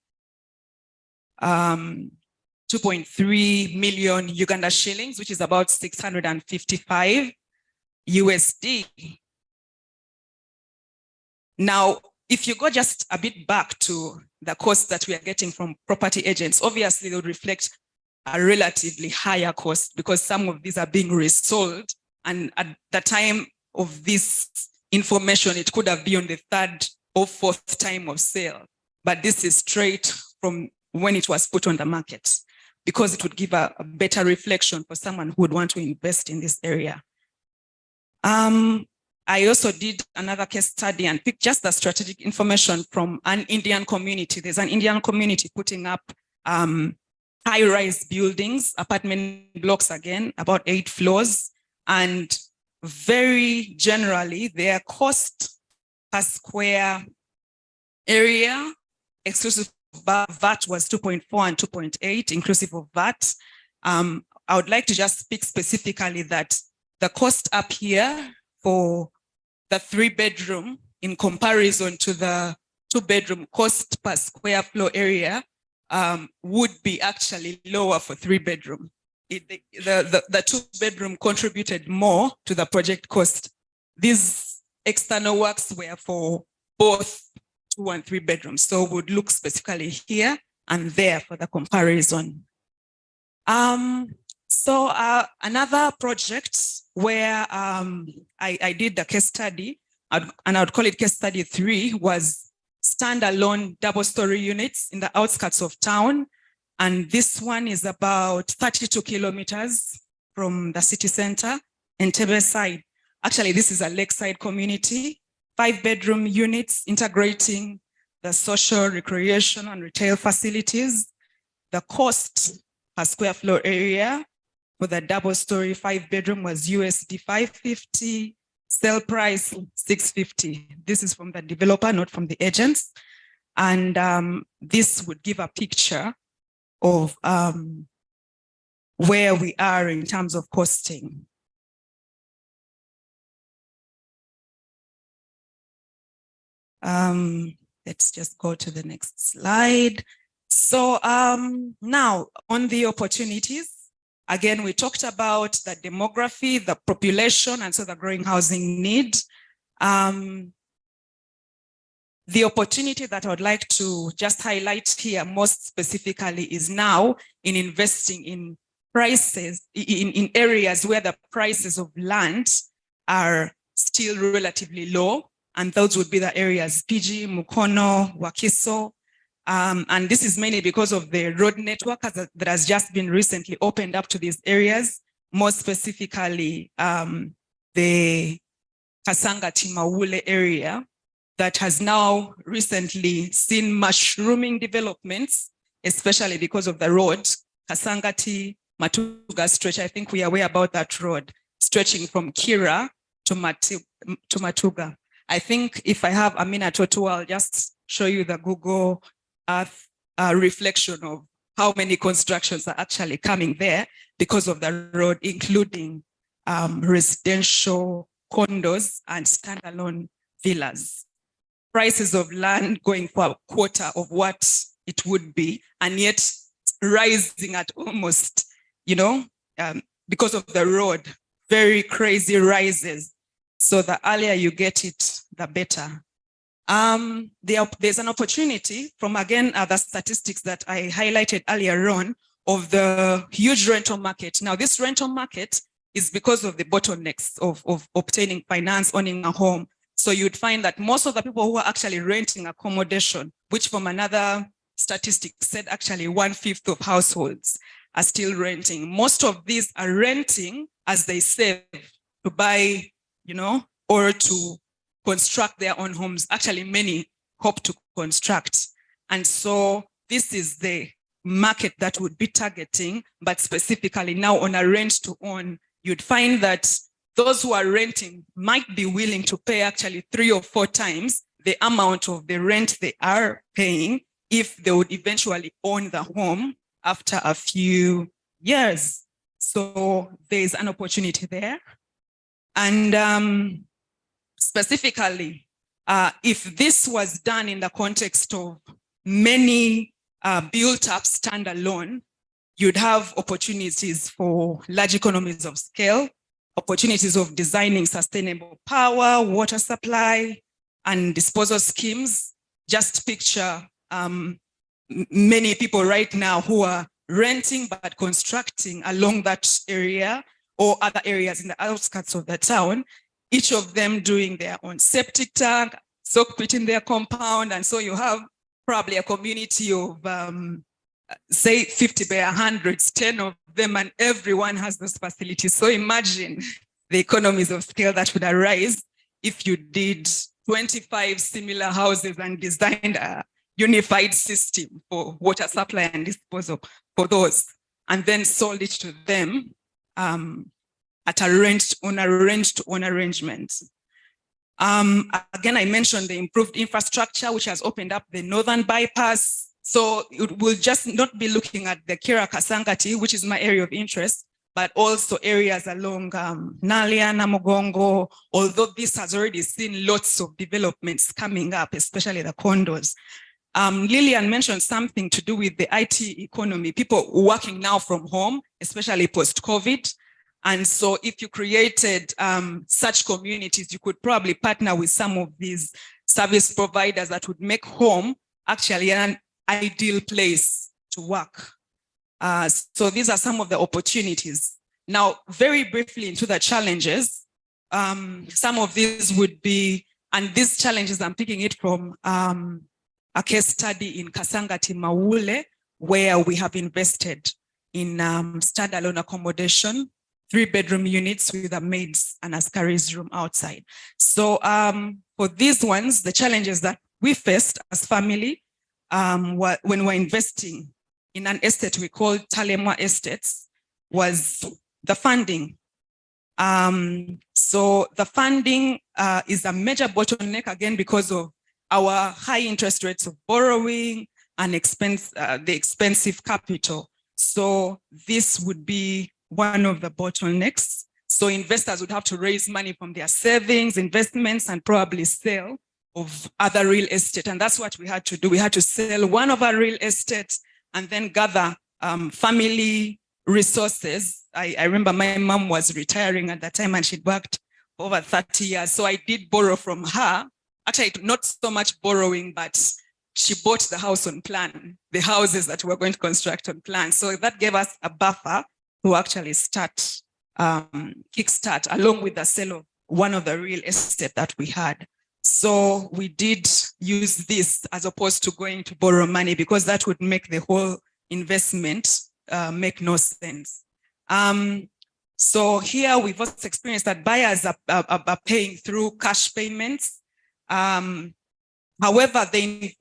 million Uganda shillings, which is about 655 USD. Now, if you go just a bit back to the cost that we are getting from property agents, obviously they'll reflect a relatively higher cost because some of these are being resold. And at the time of this information, it could have been on the 3rd or 4th time of sale. But this is straight from when it was put on the market, because it would give a better reflection for someone who would want to invest in this area. I also did another case study and picked just the strategic information from an Indian community. There's an Indian community putting up high-rise buildings, apartment blocks again, about 8 floors. And very generally, their cost per square area, exclusive VAT, was 2.4 and 2.8, inclusive of VAT. I would like to just speak specifically that the cost up here for the 3-bedroom in comparison to the 2-bedroom cost per square floor area would be actually lower for 3-bedroom. The 2-bedroom contributed more to the project cost. These external works were for both 2 and 3 bedrooms. So we would look specifically here and there for the comparison. So another project where I did the case study, and I would call it case study 3, was standalone double-story units in the outskirts of town. And this one is about 32 kilometers from the city center, Entebbe side. Actually, this is a lakeside community, 5-bedroom units integrating the social, recreation, and retail facilities. The cost per square floor area for the double-story 5-bedroom was USD 550, sale price 650. This is from the developer, not from the agents. And this would give a picture of where we are in terms of costing. Let's just go to the next slide. So now on the opportunities, again, we talked about the demography, the population, and so the growing housing need. The opportunity that I would like to just highlight here most specifically is now in investing in prices, in areas where the prices of land are still relatively low. And those would be the areas PG, Mukono, Wakiso. And this is mainly because of the road network that has just been recently opened up to these areas, more specifically the Kasangati-Mawule area that has now recently seen mushrooming developments, especially because of the road, Kasangati-Matuga stretch. I think we are aware about that road, stretching from Kira to Matuga. I think if I have a minute or two, I'll just show you the Google Earth reflection of how many constructions are actually coming there because of the road, including residential condos and standalone villas. Prices of land going for a quarter of what it would be, and yet rising at almost, because of the road, very crazy rises. So the earlier you get it, the better. There's an opportunity from, again, the statistics that I highlighted earlier on of the huge rental market. Now, this rental market is because of the bottlenecks of obtaining finance, owning a home. So you'd find that most of the people who are actually renting accommodation, which from another statistic said actually 1/5 of households are still renting. Most of these are renting as they save to buy, or to construct their own homes. Actually, many hope to construct. And so this is the market that would be targeting, but specifically now on a rent to own, you'd find that those who are renting might be willing to pay actually 3 or 4 times the amount of the rent they are paying if they would eventually own the home after a few years. So there's an opportunity there. And specifically, if this was done in the context of many built-up standalone, you'd have opportunities for large economies of scale, opportunities of designing sustainable power, water supply, and disposal schemes. Just picture many people right now who are renting but constructing along that area or other areas in the outskirts of the town, each of them doing their own septic tank, soak pit in their compound. And so you have probably a community of, say, 50 by 100s, 10 of them, and everyone has those facilities. So imagine the economies of scale that would arise if you did 25 similar houses and designed a unified system for water supply and disposal for those, and then sold it to them at a rent-to-own arrangement. Again, I mentioned the improved infrastructure, which has opened up the northern bypass. So it will just not be looking at the Kira Kasangati, which is my area of interest, but also areas along Nalia, Namugongo, although this has already seen lots of developments coming up, especially the condos. Lillian mentioned something to do with the IT economy, people working now from home, especially post-COVID. And so if you created such communities, you could probably partner with some of these service providers that would make home actually an ideal place to work. So these are some of the opportunities. Now, very briefly into the challenges, some of these would be, and these challenges, I'm picking it from a case study in Kasangati Maule, where we have invested in standalone accommodation, 3-bedroom units with a maid's and askari's room outside. So for these ones, the challenges that we faced as family when we're investing in an estate we call Talemwa Estates was the funding. So the funding is a major bottleneck, again, because of our high interest rates of borrowing and the expensive capital. So this would be one of the bottlenecks. So investors would have to raise money from their savings, investments, and probably sell of other real estate. And that's what we had to do. We had to sell one of our real estate and then gather family resources. I remember my mom was retiring at that time and she'd worked for over 30 years. So I did borrow from her. Actually, not so much borrowing, but she bought the house on plan, the houses that we're going to construct on plan. So that gave us a buffer to actually start, kickstart, along with the sale of one of the real estate that we had. So we did use this as opposed to going to borrow money, because that would make the whole investment make no sense. So here we've also experienced that buyers are paying through cash payments. However, the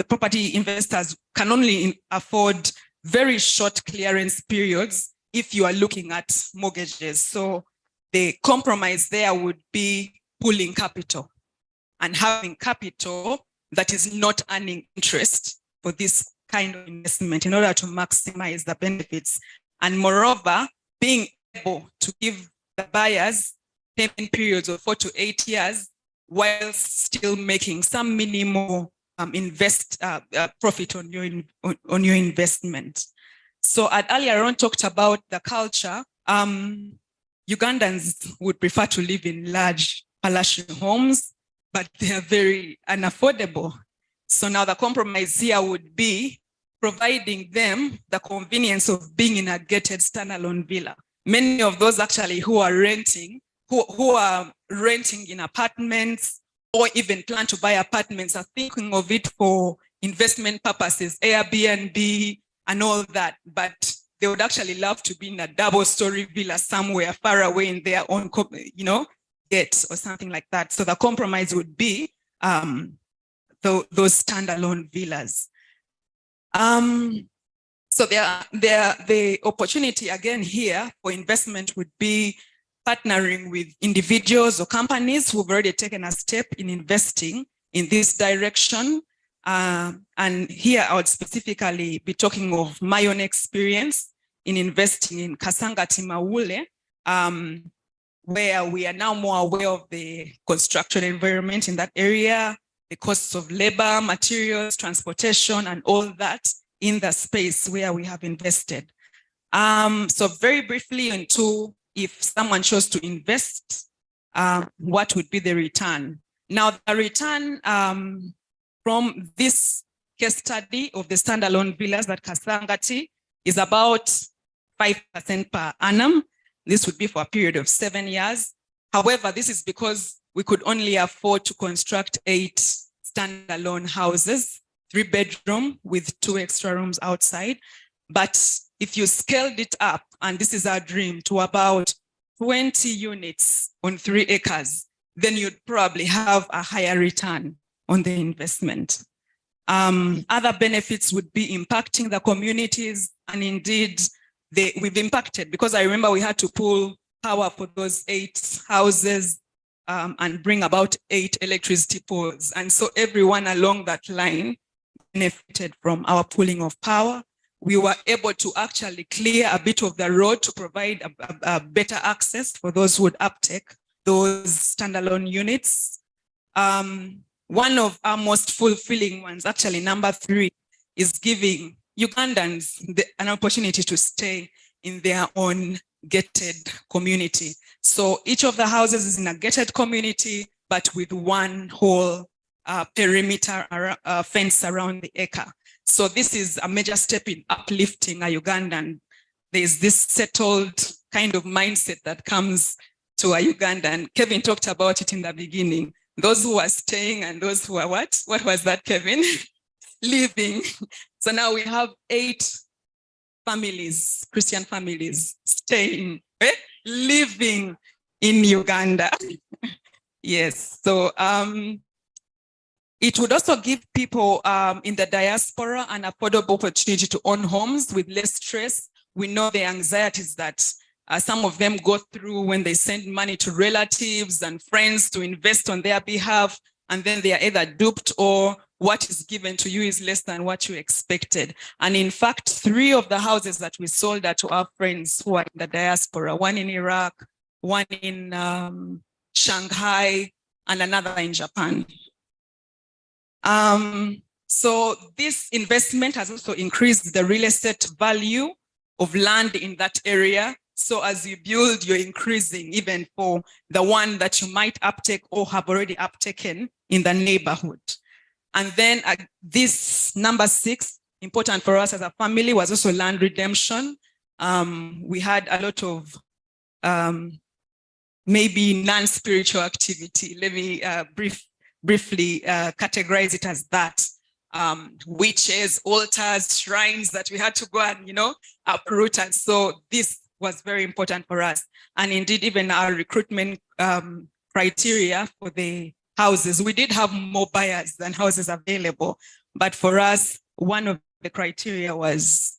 property investors can only afford very short clearance periods if you are looking at mortgages. So the compromise there would be pooling capital and having capital that is not earning interest for this kind of investment in order to maximize the benefits. And moreover, being able to give the buyers payment periods of 4 to 8 years while still making some minimal profit on your investment. So I earlier on talked about the culture. Ugandans would prefer to live in large palatial homes, but they are very unaffordable. So now the compromise here would be providing them the convenience of being in a gated standalone villa. Many of those actually who are renting in apartments or even plan to buy apartments are thinking of it for investment purposes, Airbnb and all that, but they would actually love to be in a double-story villa somewhere far away in their own, gate or something like that. So the compromise would be those standalone villas. So the opportunity again here for investment would be partnering with individuals or companies who've already taken a step in investing in this direction. And here I would specifically be talking of my own experience in investing in Kasangati Maule, where we are now more aware of the construction environment in that area, the costs of labor, materials, transportation, and all that in the space where we have invested. So very briefly into if someone chose to invest, what would be the return? Now the return from this case study of the standalone villas at Kasangati is about 5% per annum. This would be for a period of 7 years. However, this is because we could only afford to construct 8 standalone houses, 3-bedroom with 2 extra rooms outside. But if you scaled it up, and this is our dream, to about 20 units on 3 acres, then you'd probably have a higher return on the investment. Other benefits would be impacting the communities, and indeed we've impacted, because I remember we had to pull power for those 8 houses and bring about 8 electricity poles. And so everyone along that line benefited from our pulling of power. We were able to actually clear a bit of the road to provide a better access for those who would uptake those standalone units. One of our most fulfilling ones, actually number 3, is giving Ugandans an opportunity to stay in their own gated community. So each of the houses is in a gated community, but with one whole perimeter fence around the acre. So this is a major step in uplifting a Ugandan. There's this settled kind of mindset that comes to a Ugandan. Kevin talked about it in the beginning. Those who are staying and those who are what? What was that, Kevin? Living. So now we have 8 families, Christian families, staying, living in Uganda. Yes. So it would also give people in the diaspora an affordable opportunity to own homes with less stress. We know the anxieties that some of them go through when they send money to relatives and friends to invest on their behalf, and then they are either duped or what is given to you is less than what you expected. And in fact, 3 of the houses that we sold are to our friends who are in the diaspora, one in Iraq, one in Shanghai, and another in Japan. So this investment has also increased the real estate value of land in that area. So as you build, you're increasing even for the one that you might uptake or have already uptaken in the neighborhood. And then this number 6, important for us as a family, was also land redemption. We had a lot of maybe non-spiritual activity. Let me briefly categorize it as that. Witches, altars, shrines that we had to go and, uproot. And so this was very important for us. And indeed, even our recruitment criteria for the houses, we did have more buyers than houses available. But for us, one of the criteria was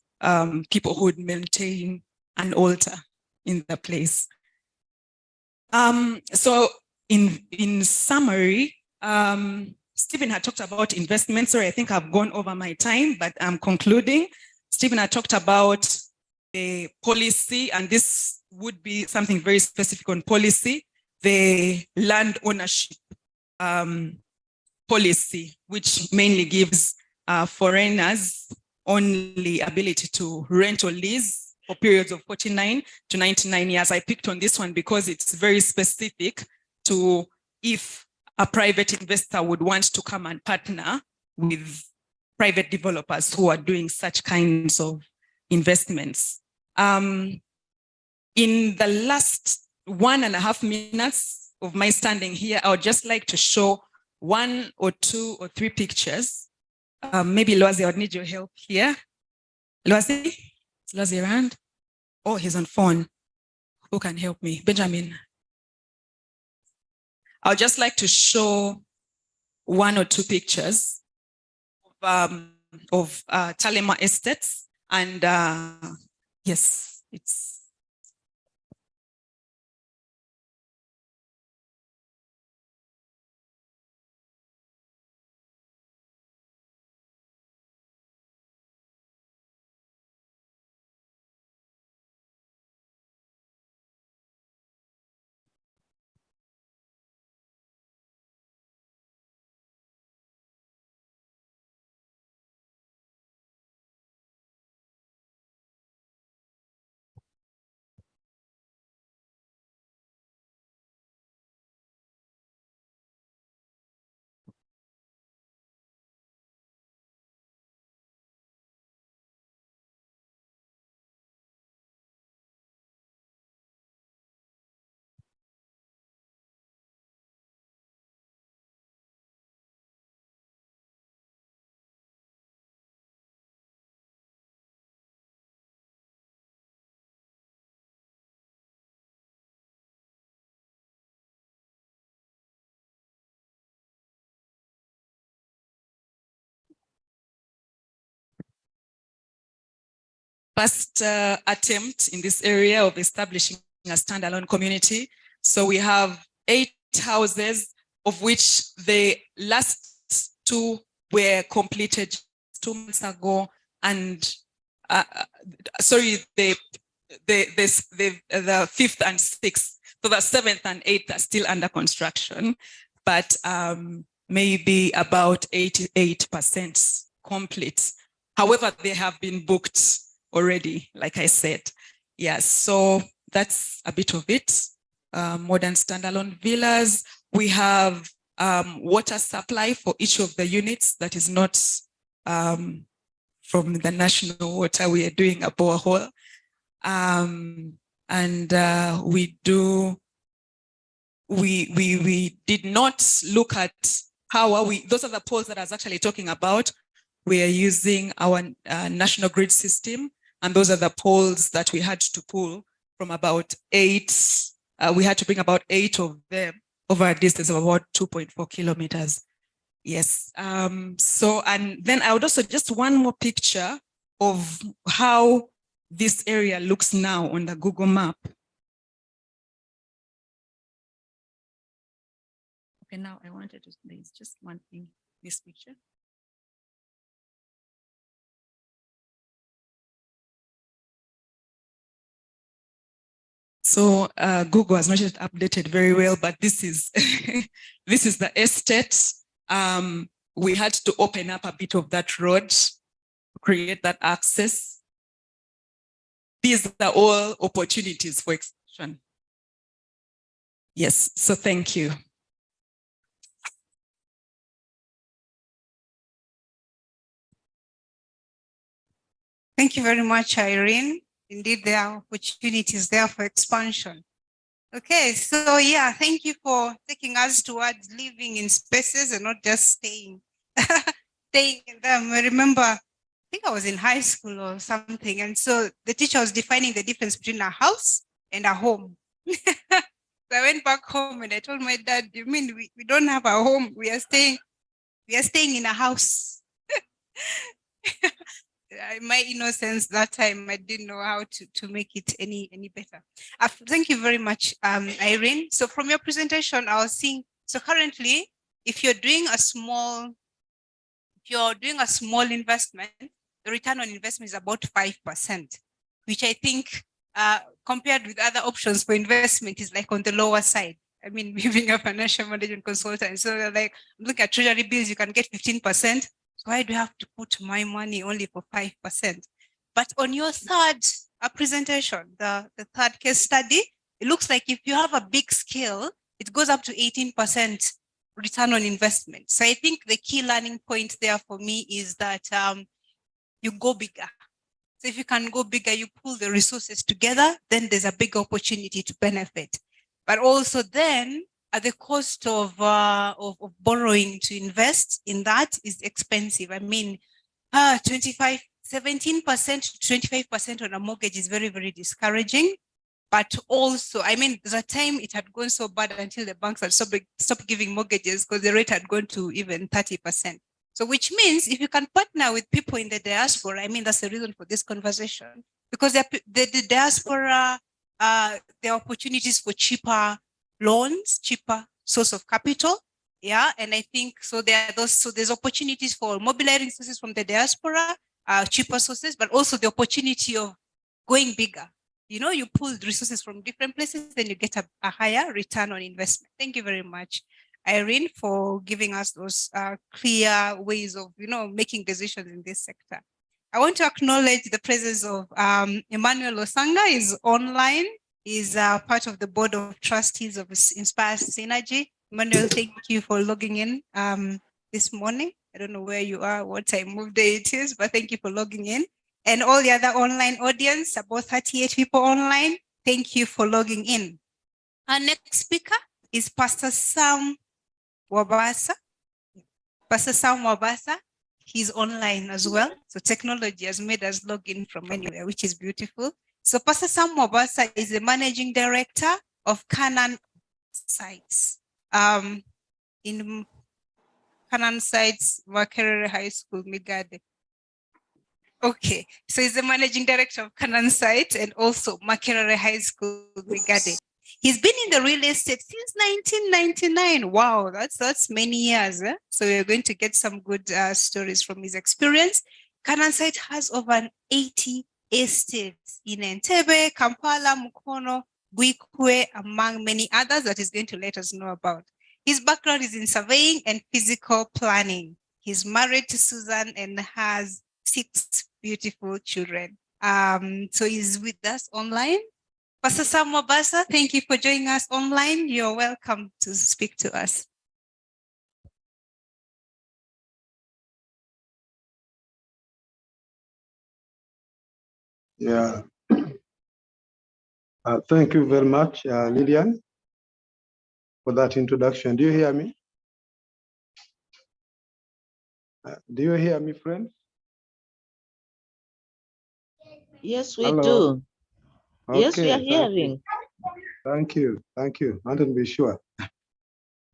people who would maintain an altar in the place. So in summary, Stephen had talked about investments. Sorry, I think I've gone over my time, but I'm concluding. Stephen had talked about the policy, and this would be something very specific on policy, the land ownership policy, which mainly gives foreigners only ability to rent or lease for periods of 49 to 99 years. I picked on this one because it's very specific to if a private investor would want to come and partner with private developers who are doing such kinds of investments. In the last 1.5 minutes of my standing here, I would just like to show 1 or 2 or 3 pictures. Maybe Loazi, I would need your help here. Loazi? Is Loazi around? Oh, he's on phone. Who can help me? Benjamin. I would just like to show 1 or 2 pictures of Talema Estates. And yes, it's. First attempt in this area of establishing a standalone community. So we have 8 houses, of which the last 2 were completed 2 months ago, and sorry, the 5th and 6th. So the 7th and 8th are still under construction, but maybe about 88% complete. However, they have been booked already, like I said. Yes, so that's a bit of it. Modern standalone villas. We have water supply for each of the units that is not from the national water. We are doing a borehole. We did not look at how are we, those are the poles that I was actually talking about. We are using our national grid system, and those are the poles that we had to pull from about 8. We had to bring about 8 of them over a distance of about 2.4 kilometers. Yes. So, and then I would also just one more picture of how this area looks now on the Google map. Okay, now I wanted to, there's just one thing, this picture. So Google has not yet updated very well, but this is this is the estate. We had to open up a bit of that road, create that access. These are all opportunities for expansion. Yes, so thank you. Thank you very much, Irene. Indeed, there are opportunities there for expansion. Okay, so yeah, thank you for taking us towards living in spaces and not just staying, staying in them. I remember, I think I was in high school or something, and so the teacher was defining the difference between a house and a home. So I went back home and I told my dad, "You mean we don't have a home? We are staying in a house." In my innocence that time, I didn't know how to make it any better. Thank you very much, Irene. So from your presentation, I was seeing, so currently, if you're doing a small investment, the return on investment is about 5%, which I think compared with other options for investment is like on the lower side. I mean, being a financial management consultant, so like look at treasury bills, you can get 15%. So why do I have to put my money only for 5%? But on your third presentation, the third case study, it looks like if you have a big scale, it goes up to 18% return on investment. So I think the key learning point there for me is that you go bigger. So if you can go bigger, you pull the resources together, then there's a big opportunity to benefit. But also then at the cost of borrowing to invest in that is expensive. I mean, 17% to 25% on a mortgage is very, very discouraging. But also, I mean, there's a time it had gone so bad until the banks had stopped giving mortgages because the rate had gone to even 30%. So which means if you can partner with people in the diaspora, I mean, that's the reason for this conversation, because the diaspora, there are opportunities for cheaper loans, cheaper source of capital. Yeah, and I think so there's opportunities for mobilizing resources from the diaspora, cheaper sources, but also the opportunity of going bigger. You know, you pull resources from different places, then you get a higher return on investment. Thank you very much, Irene, for giving us those clear ways of, making decisions in this sector. I want to acknowledge the presence of Emmanuel Osanga is online. He's part of the board of trustees of Inspire Synergy. Emmanuel, thank you for logging in this morning. I don't know where you are, what time of day it is, but thank you for logging in. And all the other online audience, about 38 people online, thank you for logging in. Our next speaker is Pastor Sam Wabasa. Pastor Sam Wabasa, he's online as well. So technology has made us log in from anywhere, which is beautiful. So Pastor Sam Wabasa is the managing director of Canaan Sites. In Canaan Sites, Makerere High School, Migade. Okay, so he's the managing director of Canaan Site and also Makerere High School, Migade. He's been in the real estate since 1999. Wow, that's many years. Eh? So we're going to get some good stories from his experience. Canaan Site has over 80 estates in Entebbe, Kampala, Mukono, Buikwe, among many others that he's going to let us know about. His background is in surveying and physical planning. He's married to Susan and has 6 beautiful children. So he's with us online. Pastor Sam Wabasa, thank you for joining us online. You're welcome to speak to us. Yeah. Thank you very much, Lillian, for that introduction. Do you hear me? Do you hear me, friends? Yes, we Hello. do. Okay, Yes, we are hearing. Thank you. Thank you. I want to be sure.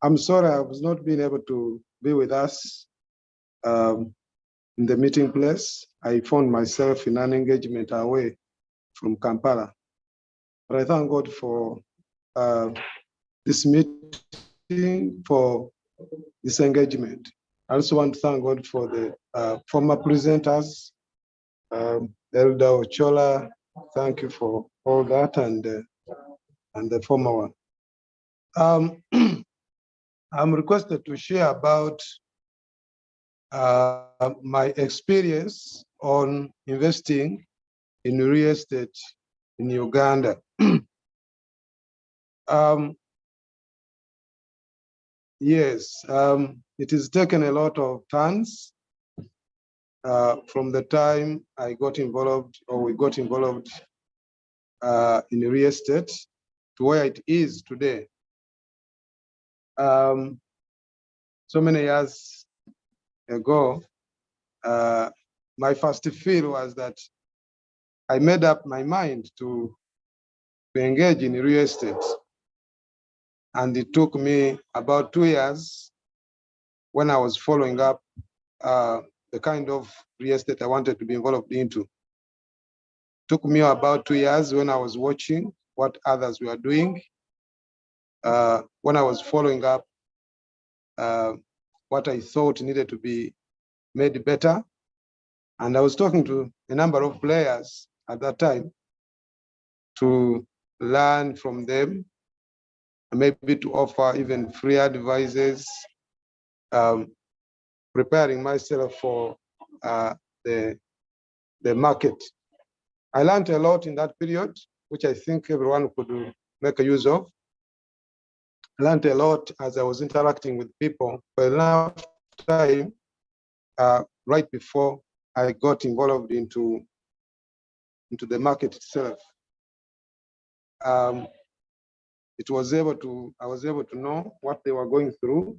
I'm sorry I was not being able to be with us in the meeting place. I found myself in an engagement away from Kampala. But I thank God for this meeting, for this engagement. I also want to thank God for the former presenters, Elder Ochola. Thank you for all that, and the former one. I'm requested to share about my experience on investing in real estate in Uganda. Yes, it has taken a lot of turns from the time I got involved, or we got involved in real estate to where it is today. So many years ago, my first feel was that I made up my mind to engage in real estate. And it took me about 2 years when I was following up the kind of real estate I wanted to be involved into. It took me about 2 years when I was watching what others were doing, when I was following up what I thought needed to be made better. And I was talking to a number of players at that time to learn from them, maybe to offer even free advices, preparing myself for the market. I learned a lot in that period, which I think everyone could make a use of. I learned a lot as I was interacting with people for enough time right before I got involved into the market itself. I was able to know what they were going through.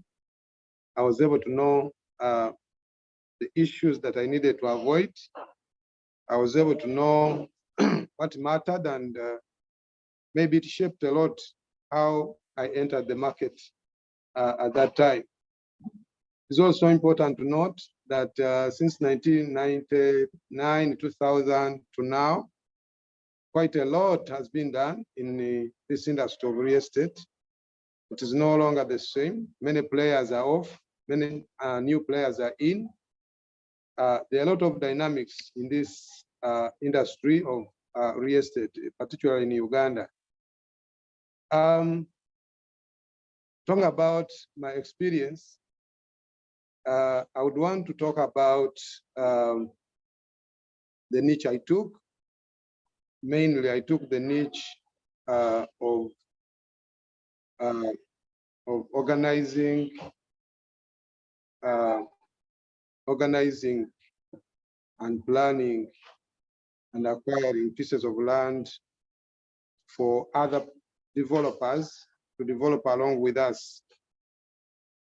I was able to know the issues that I needed to avoid. I was able to know what mattered, and maybe it shaped a lot how I entered the market at that time. It's also important to note that since 1999, 2000 to now, quite a lot has been done in this industry of real estate. It is no longer the same. Many players are off, many new players are in. There are a lot of dynamics in this industry of real estate, particularly in Uganda. Talking about my experience, I would want to talk about the niche I took. Mainly, I took the niche of organizing and planning and acquiring pieces of land for other developers to develop along with us.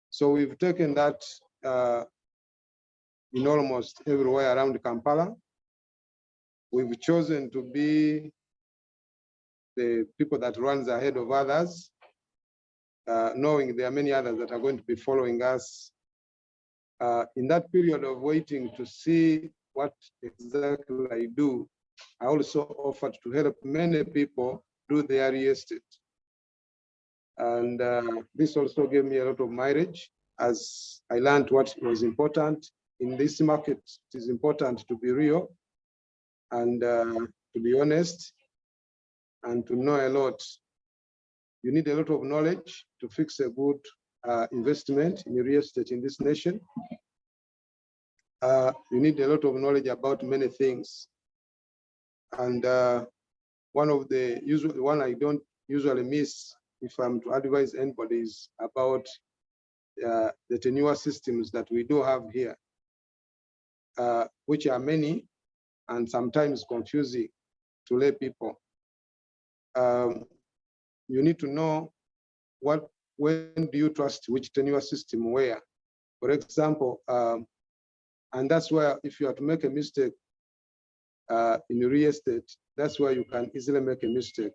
So we've taken that in almost everywhere around Kampala. We've chosen to be the people that runs ahead of others, knowing there are many others that are going to be following us. In that period of waiting to see what exactly I do, I also offered to help many people do their real estate. And this also gave me a lot of mileage as I learned what was important in this market. It is important to be real and to be honest and to know a lot. You need a lot of knowledge to fix a good investment in real estate in this nation. You need a lot of knowledge about many things. And one I don't usually miss if I'm to advise anybody is about the tenure systems that we do have here, which are many and sometimes confusing. to lay people. You need to know when do you trust which tenure system where. For example, and that's where if you are to make a mistake in real estate, that's where you can easily make a mistake,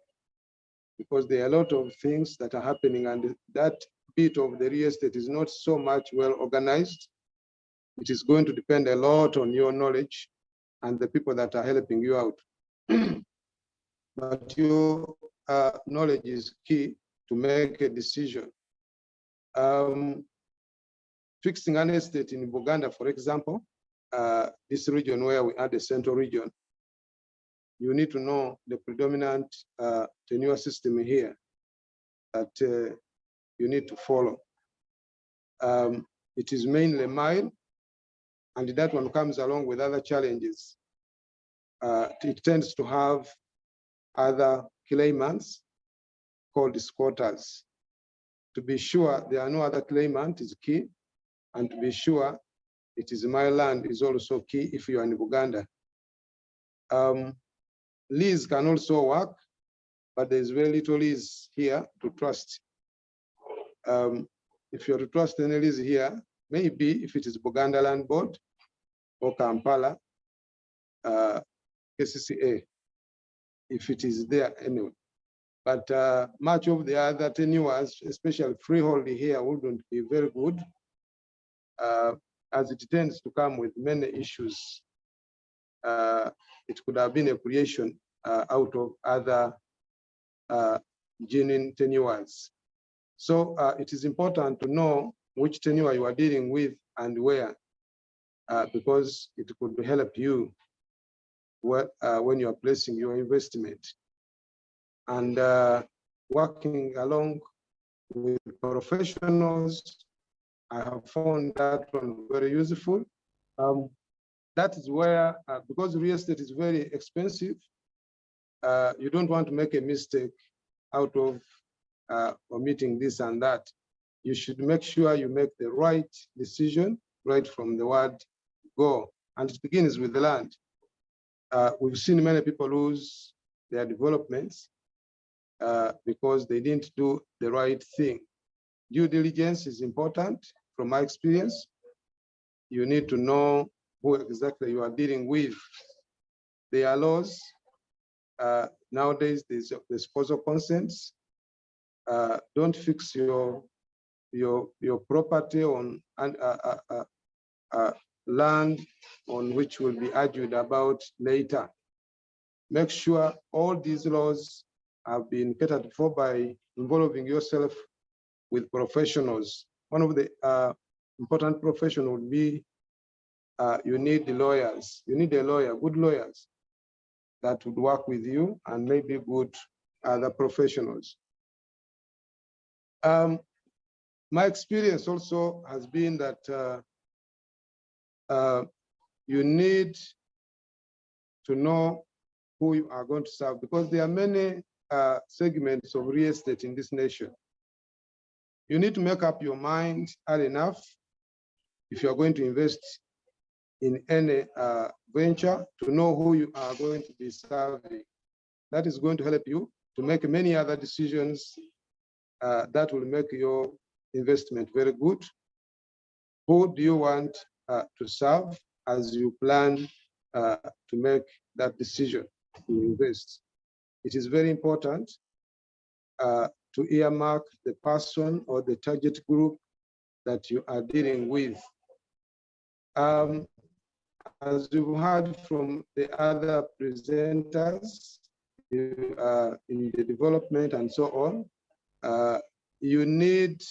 because there are a lot of things that are happening, and that bit of the real estate is not so much well organized. It is going to depend a lot on your knowledge and the people that are helping you out. But your knowledge is key to make a decision. Fixing an estate in Buganda, for example, this region where we are the central region, you need to know the predominant tenure system here that you need to follow. It is mainly mine, and that one comes along with other challenges. It tends to have other claimants called squatters. To be sure there are no other claimant is key, and to be sure it is my land is also key if you are in Buganda. Lease can also work, but there's very little lease here to trust. If you're to trust any lease here, maybe if it is Buganda Land Board or Kampala, KCCA, if it is there anyway. But much of the other tenures, especially freehold here, wouldn't be very good, as it tends to come with many issues. It could have been a creation out of other genuine tenures. So it is important to know which tenure you are dealing with and where, because it could help you when you are placing your investment. And working along with professionals, I have found that one very useful. That is where, because real estate is very expensive, you don't want to make a mistake out of omitting this and that. You should make sure you make the right decision right from the word go. And it begins with the land. We've seen many people lose their developments because they didn't do the right thing. Due diligence is important from my experience. You need to know who exactly you are dealing with. There are laws. Nowadays, there's disposal consents. Don't fix your property on land on which will be argued about later. Make sure all these laws have been catered for by involving yourself with professionals. One of the important profession would be you need the lawyers. You need a lawyer, good lawyers that would work with you, and maybe good other professionals. My experience also has been that you need to know who you are going to serve, because there are many segments of real estate in this nation. You need to make up your mind early enough if you are going to invest in any venture, to know who you are going to be serving. That is going to help you to make many other decisions that will make your investment very good. Who do you want to serve as you plan to make that decision to invest? It is very important to earmark the person or the target group that you are dealing with. As you've heard from the other presenters in the development and so on, you need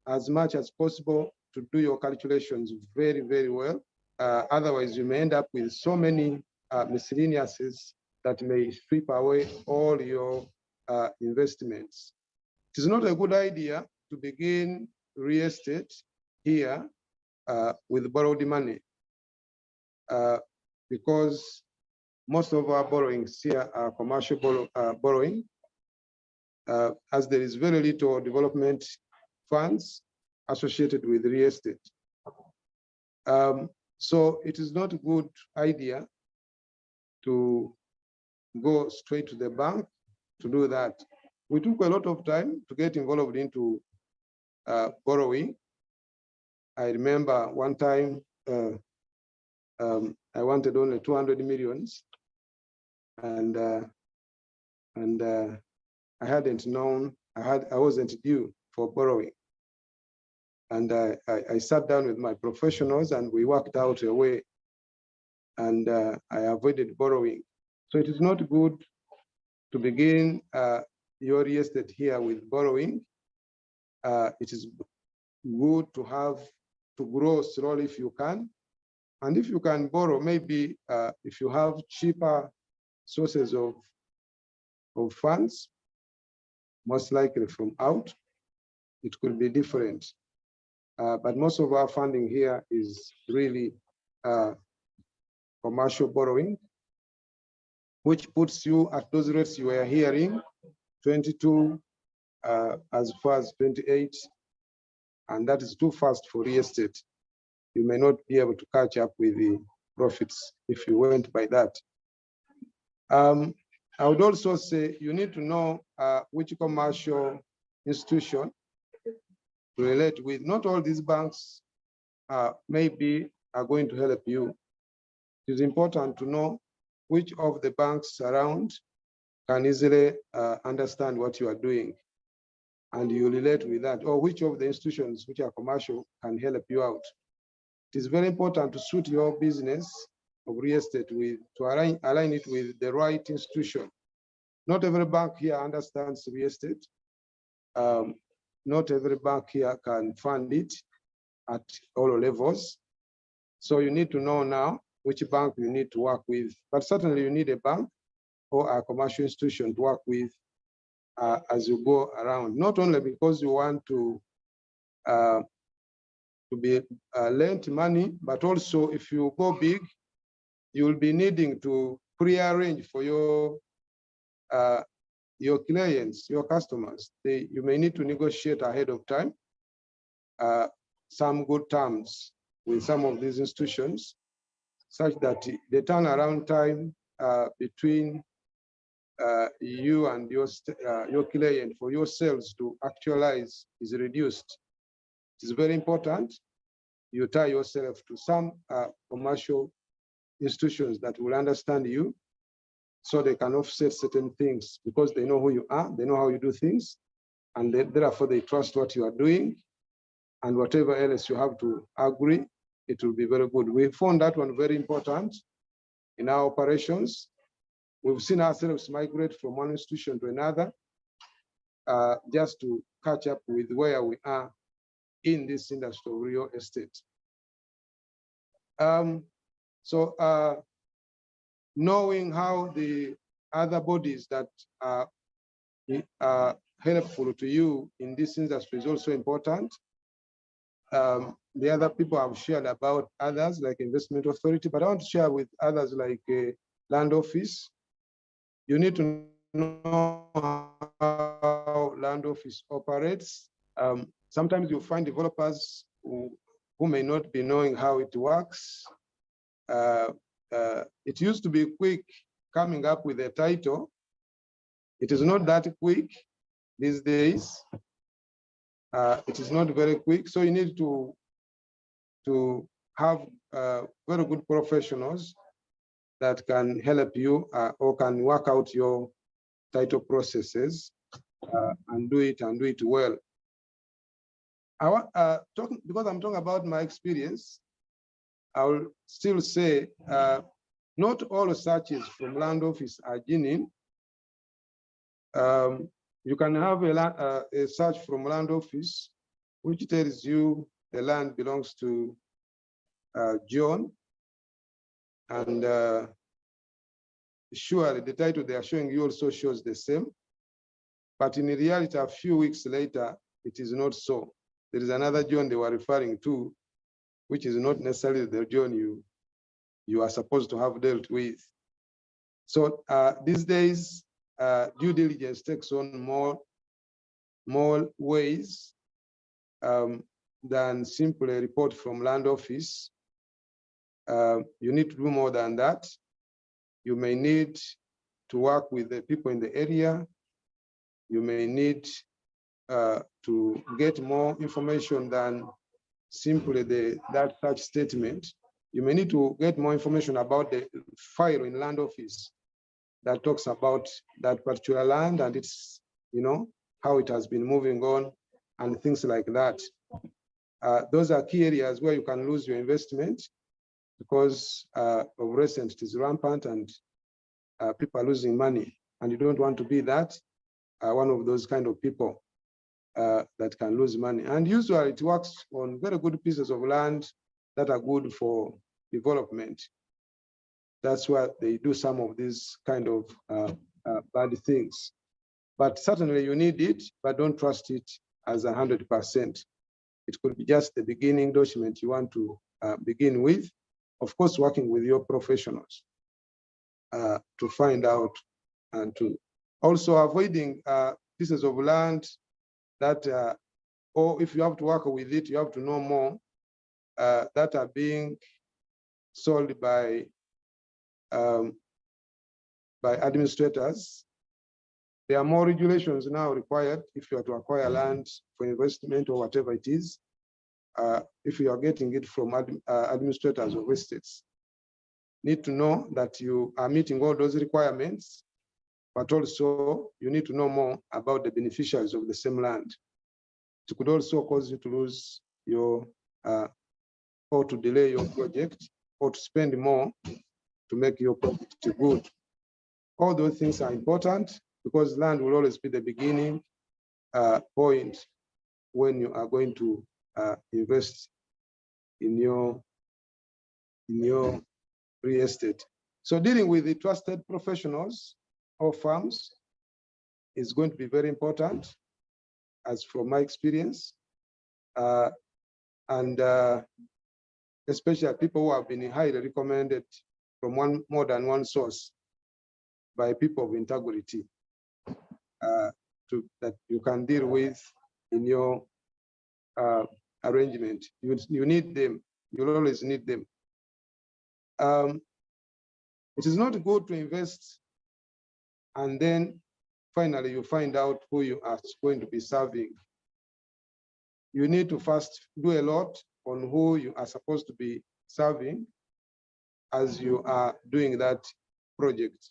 as much as possible to do your calculations very, very well. Otherwise, you may end up with so many miscellaneouses that may sweep away all your investments. It is not a good idea to begin real estate here with borrowed money, because most of our borrowings here are commercial borrowing, as there is very little development funds associated with real estate. So it is not a good idea to go straight to the bank to do that. We took a lot of time to get involved into borrowing. I remember one time I wanted only 200 millions, and I hadn't known, I wasn't due for borrowing. And I sat down with my professionals and we worked out a way, and I avoided borrowing. So it is not good to begin your real estate here with borrowing. It is good to grow slowly if you can. And if you can borrow, maybe if you have cheaper sources of funds, most likely from out, it could be different. But most of our funding here is really commercial borrowing, which puts you at those rates you were hearing, 22 as far as 28, and that is too fast for real estate. You may not be able to catch up with the profits if you went by that. I would also say you need to know which commercial institution to relate with. Not all these banks maybe are going to help you. It is important to know which of the banks around can easily understand what you are doing, and you relate with that, or which of the institutions which are commercial can help you out. It is very important to suit your business of real estate to align it with the right institution. Not every bank here understands real estate. Not every bank here can fund it at all levels. So you need to know now which bank you need to work with. But certainly you need a bank or a commercial institution to work with as you go around. Not only because you want to be lent money, but also if you go big, you will be needing to pre-arrange for your clients, your customers. You may need to negotiate ahead of time some good terms with some of these institutions, such that the turnaround time between you and your client for your sales to actualize is reduced. It is very important you tie yourself to some commercial institutions that will understand you, so they can offset certain things because they know who you are, they know how you do things, and therefore they trust what you are doing, and whatever else you have to agree, it will be very good. We found that one very important in our operations. We've seen ourselves migrate from one institution to another just to catch up with where we are in this industry of real estate. Knowing how the other bodies that are helpful to you in this industry is also important. The other people have shared about others like investment authority, but I want to share with others like land office. You need to know how land office operates. Sometimes you find developers who may not be knowing how it works. It used to be quick coming up with a title. It is not that quick these days. It is not very quick. So you need to have very good professionals that can help you or can work out your title processes and do it well. Because I'm talking about my experience, I will still say not all searches from land office are genuine. You can have a search from land office which tells you the land belongs to John, and surely the title they are showing you also shows the same. But in reality, a few weeks later, it is not so. There is another John they were referring to, which is not necessarily the John you are supposed to have dealt with. So these days, due diligence takes on more ways than simply a report from land office. You need to do more than that. You may need to work with the people in the area. You may need to get more information than simply that such statement. You may need to get more information about the file in land office that talks about that particular land and its, how it has been moving on and things like that. Those are key areas where you can lose your investment because of recent it is rampant and people are losing money, and you don't want to be that one of those kind of people that can lose money. And usually it works on very good pieces of land that are good for development. That's why they do some of these kind of bad things. But certainly you need it, but don't trust it as 100%. It could be just the beginning document you want to begin with. Of course, working with your professionals to find out and to also avoiding pieces of land that, or if you have to work with it, you have to know more that are being sold by administrators. There are more regulations now required if you are to acquire land for investment or whatever it is. If you are getting it from administrators of estates, need to know that you are meeting all those requirements, but also you need to know more about the beneficiaries of the same land. It could also cause you to lose your, or to delay your project, or to spend more to make your project good. All those things are important because land will always be the beginning point when you are going to invest in your real estate. So dealing with the trusted professionals or firms is going to be very important, as from my experience, and especially people who have been highly recommended from more than one source by people of integrity that you can deal with in your arrangement. You need them. You'll always need them. It is not good to invest and then finally you find out who you are going to be serving. You need to first do a lot on who you are supposed to be serving as you are doing that project.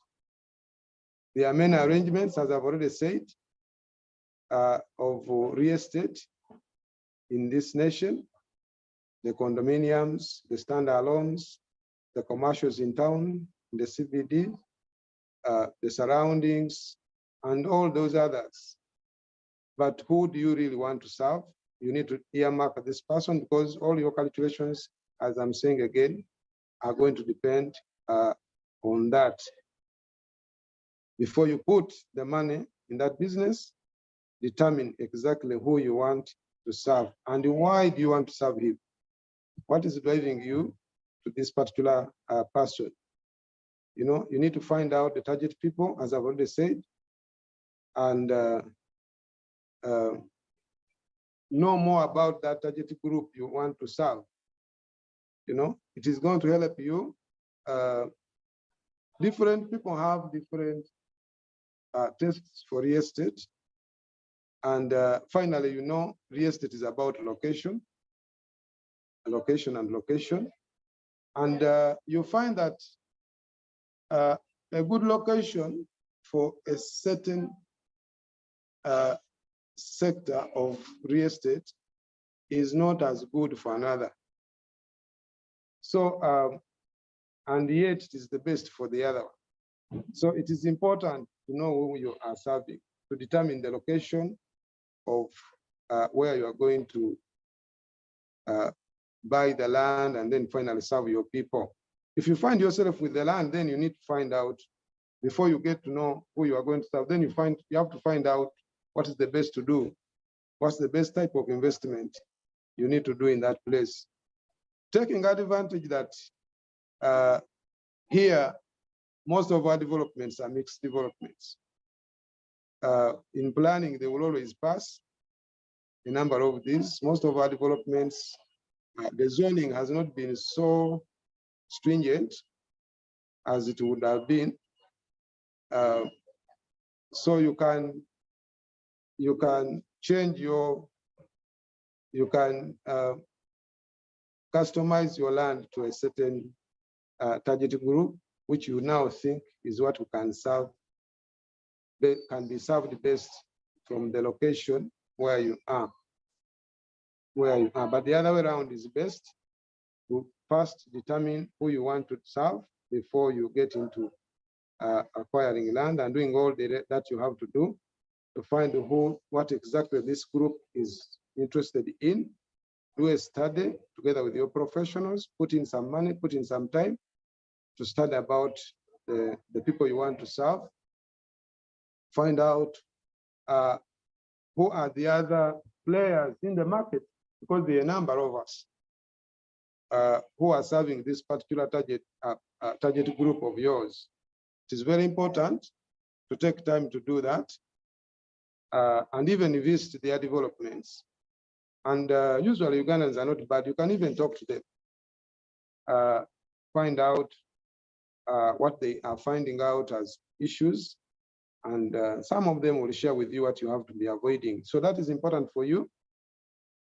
There are many arrangements, as I've already said, of real estate in this nation: the condominiums, the standalones, the commercials in town, the CBD, the surroundings, and all those others. But who do you really want to serve? You need to earmark this person because all your calculations, as I'm saying again, are going to depend on that. Before you put the money in that business, determine exactly who you want to serve and why do you want to serve him. What is driving you to this particular person? You need to find out the target people, as I've already said, and know more about that target group you want to serve. It is going to help you. Different people have different tastes for real estate. And finally, real estate is about location. And you find that a good location for a certain sector of real estate is not as good for another. So, and yet it is the best for the other one. So it is important to know who you are serving to determine the location of where you are going to buy the land and then finally serve your people. If you find yourself with the land, then you need to find out, before you get to know who you are going to serve, then you have to find out what is the best to do. What's the best type of investment you need to do in that place? Taking advantage that here, most of our developments are mixed developments. In planning, they will always pass a number of these. Most of our developments, the zoning has not been so stringent as it would have been. So you can change you can customize your land to a certain target group, which you now think is what you can serve, can be served best from the location where you are. But the other way around is best to first determine who you want to serve before you get into acquiring land and doing all that you have to do to find what exactly this group is interested in. Do a study together with your professionals, put in some money, put in some time to study about the people you want to serve. Find out who are the other players in the market, because there are a number of us who are serving this particular target group of yours. It is very important to take time to do that and even visit their developments. And usually Ugandans are not bad. You can even talk to them, find out what they are finding out as issues. And some of them will share with you what you have to be avoiding. So that is important for you.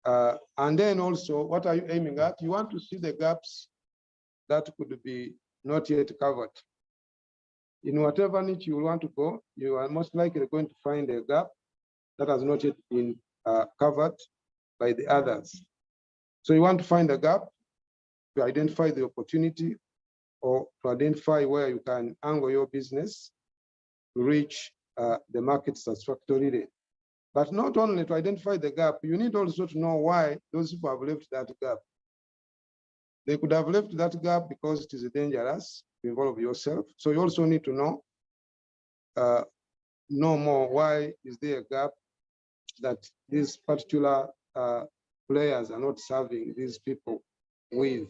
And then also, what are you aiming at? You want to see the gaps that could be not yet covered. In whatever niche you want to go, you are most likely going to find a gap that has not yet been covered by the others. So you want to find a gap to identify the opportunity or to identify where you can angle your business to reach the market satisfactorily. But not only to identify the gap, you need also to know why those people have left that gap. They could have left that gap because it is dangerous to involve yourself. So you also need to know more why is there a gap that these particular players are not serving these people with.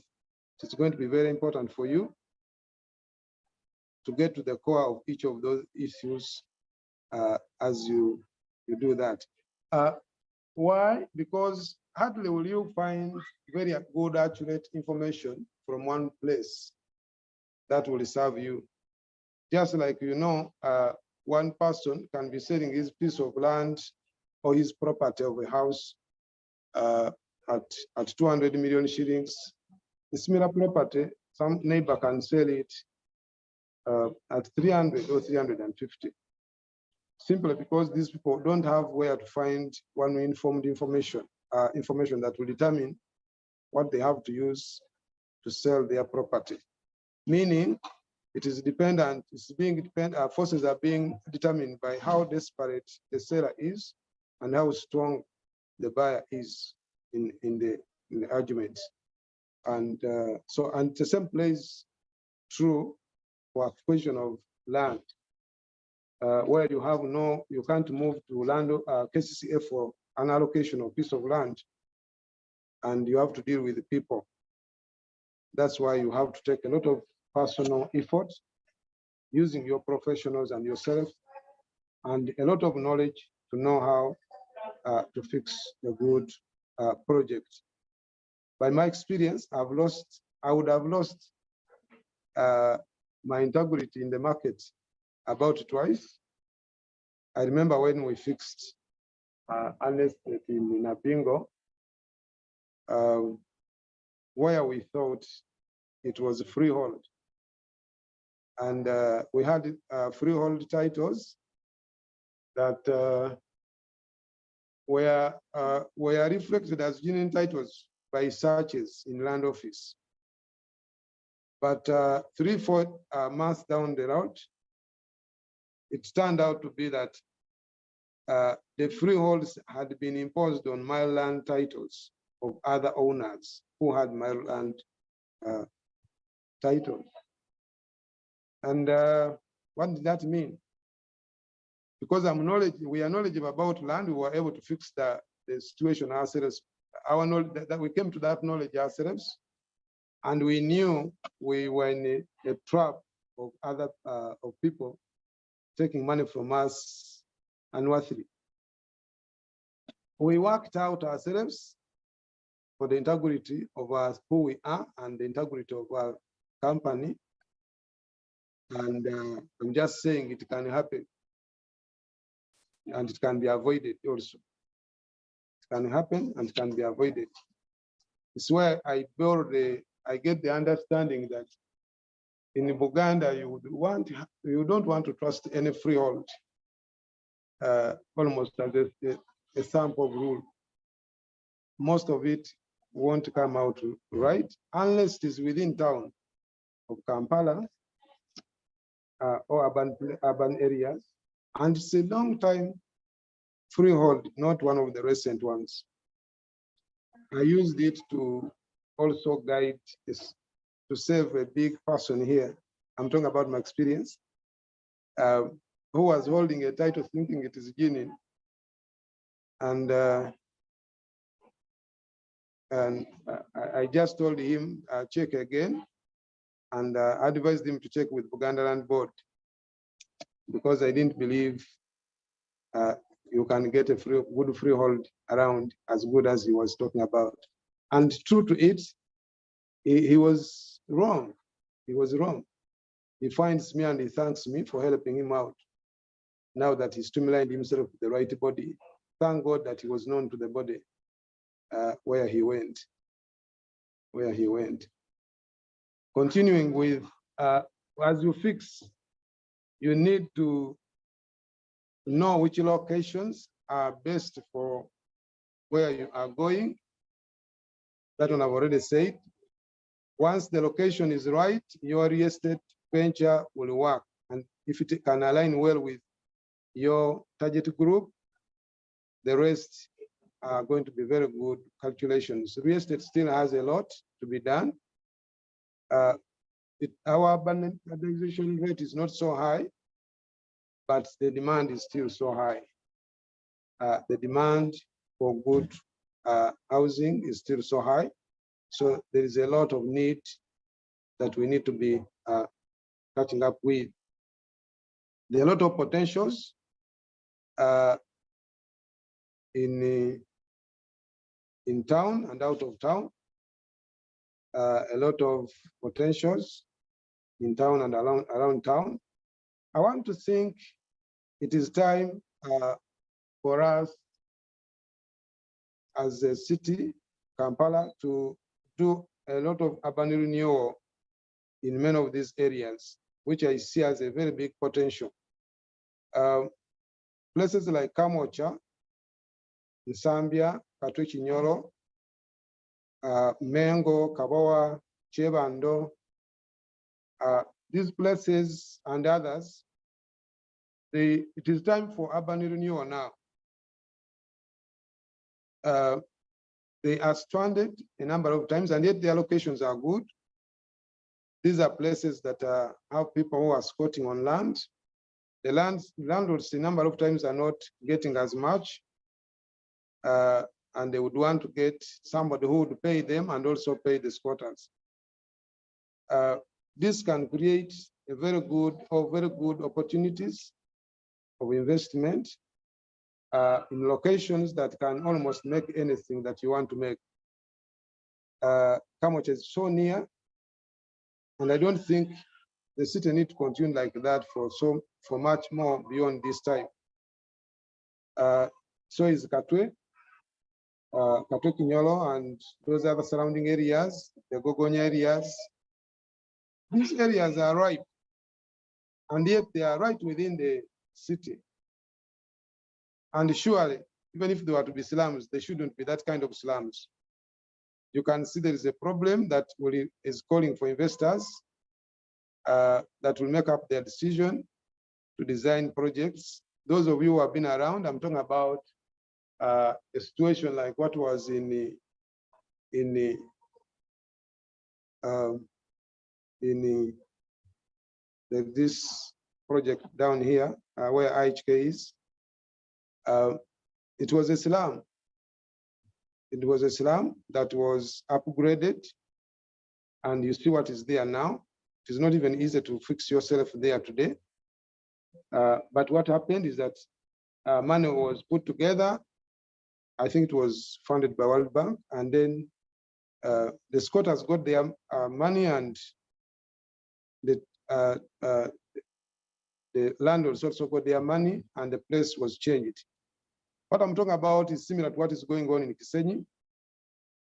It's going to be very important for you to get to the core of each of those issues as you do that. Why? Because hardly will you find very good, accurate information from one place that will serve you. Just like, one person can be selling his piece of land or his property of a house at 200 million shillings. The similar property, some neighbor can sell it at 300 or 350. Simply because these people don't have where to find one informed information that will determine what they have to use to sell their property. Meaning, it is dependent, forces are being determined by how desperate the seller is and how strong the buyer is in the arguments. And and the same plays true for acquisition of land, where you can't move to land KCCA for an allocation of piece of land, and you have to deal with the people. That's why you have to take a lot of personal effort using your professionals and yourself, and a lot of knowledge to know how to fix a good project. By my experience, I would have lost my integrity in the market about twice. I remember when we fixed an estate in Nabingo, where we thought it was freehold. And we had freehold titles that were reflected as genuine titles by searches in land office. But 3-4 months down the road, it turned out to be that the freeholds had been imposed on my land titles of other owners who had my land titles. And what did that mean? Because we are knowledgeable about land, we were able to fix the situation ourselves. Our knowledge, that we came to that knowledge ourselves, and we knew we were in a trap of other of people taking money from us unworthily. We worked out ourselves for the integrity of us, who we are, and the integrity of our company, And I'm just saying it can happen, and it can be avoided also. It can happen and can be avoided. It's where I get the understanding that in Buganda you don't want to trust any freehold, almost as a sample rule. Most of it won't come out right unless it is within town of Kampala or urban areas, and it's a long time freehold, not one of the recent ones. I used it to also guide this, to save a big person here. I'm talking about my experience, who was holding a title thinking it is Guinea. And I just told him, check again, and advised him to check with Buganda Land Board, because I didn't believe you can get a good freehold around as good as he was talking about. And true to it, he was wrong. He was wrong. He finds me and he thanks me for helping him out. Now that he's streamlined himself with the right body, thank God that he was known to the body where he went. Continuing with, as you fix, you need to know which locations are best for where you are going. That one I've already said. Once the location is right, your real estate venture will work. And if it can align well with your target group, the rest are going to be very good calculations. Real estate still has a lot to be done. Our urbanization rate is not so high, but the demand is still so high. The demand for good housing is still so high. So there is a lot of need that we need to be catching up with. There are a lot of potentials in town and out of town. A lot of potentials in town and around town. I want to think it is time for us as a city, Kampala, to do a lot of urban renewal in many of these areas, which I see as a very big potential. Places like Kamocha, Nsambya, Katwe-Kinyolo, Mengo, Kabowa, Chebando, these places and others, it is time for urban renewal now. They are stranded a number of times, and yet their locations are good. These are places that have people who are squatting on land. The landlords a number of times are not getting as much, and they would want to get somebody who would pay them and also pay the squatters. This can create a very good opportunities of investment in locations that can almost make anything that you want to make. Kamocha is so near, and I don't think the city need to continue like that for much more beyond this time. So is Katwe, Katwe-Kinyolo, and those other surrounding areas, the Gogonya areas. These areas are ripe, and yet they are right within the city. And surely, even if they were to be slums, they shouldn't be that kind of slums. You can see there is a problem that is calling for investors that will make up their decision to design projects. Those of you who have been around, I'm talking about a situation like what was in this project down here where IHK is. It was a slum. It was a slum that was upgraded, and you see what is there now. It is not even easy to fix yourself there today. But what happened is that money was put together. I think it was funded by World Bank, and then the squatters got their money, and the landlords also got their money and the place was changed. What I'm talking about is similar to what is going on in Kisenyi.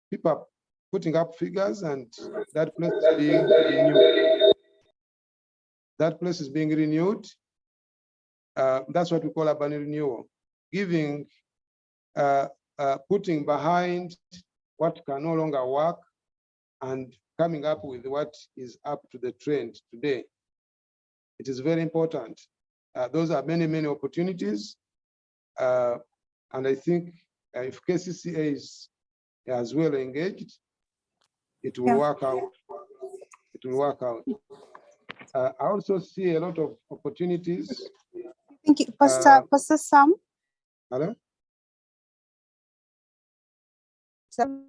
People are putting up figures and that place is being renewed. That place is being renewed. That's what we call urban renewal, giving, putting behind what can no longer work and coming up with what is up to the trend today. It is very important. Those are many, many opportunities. And I think if KCCA is as well engaged, it will work out. It will work out. I also see a lot of opportunities. Thank you, Pastor Sam. Hello?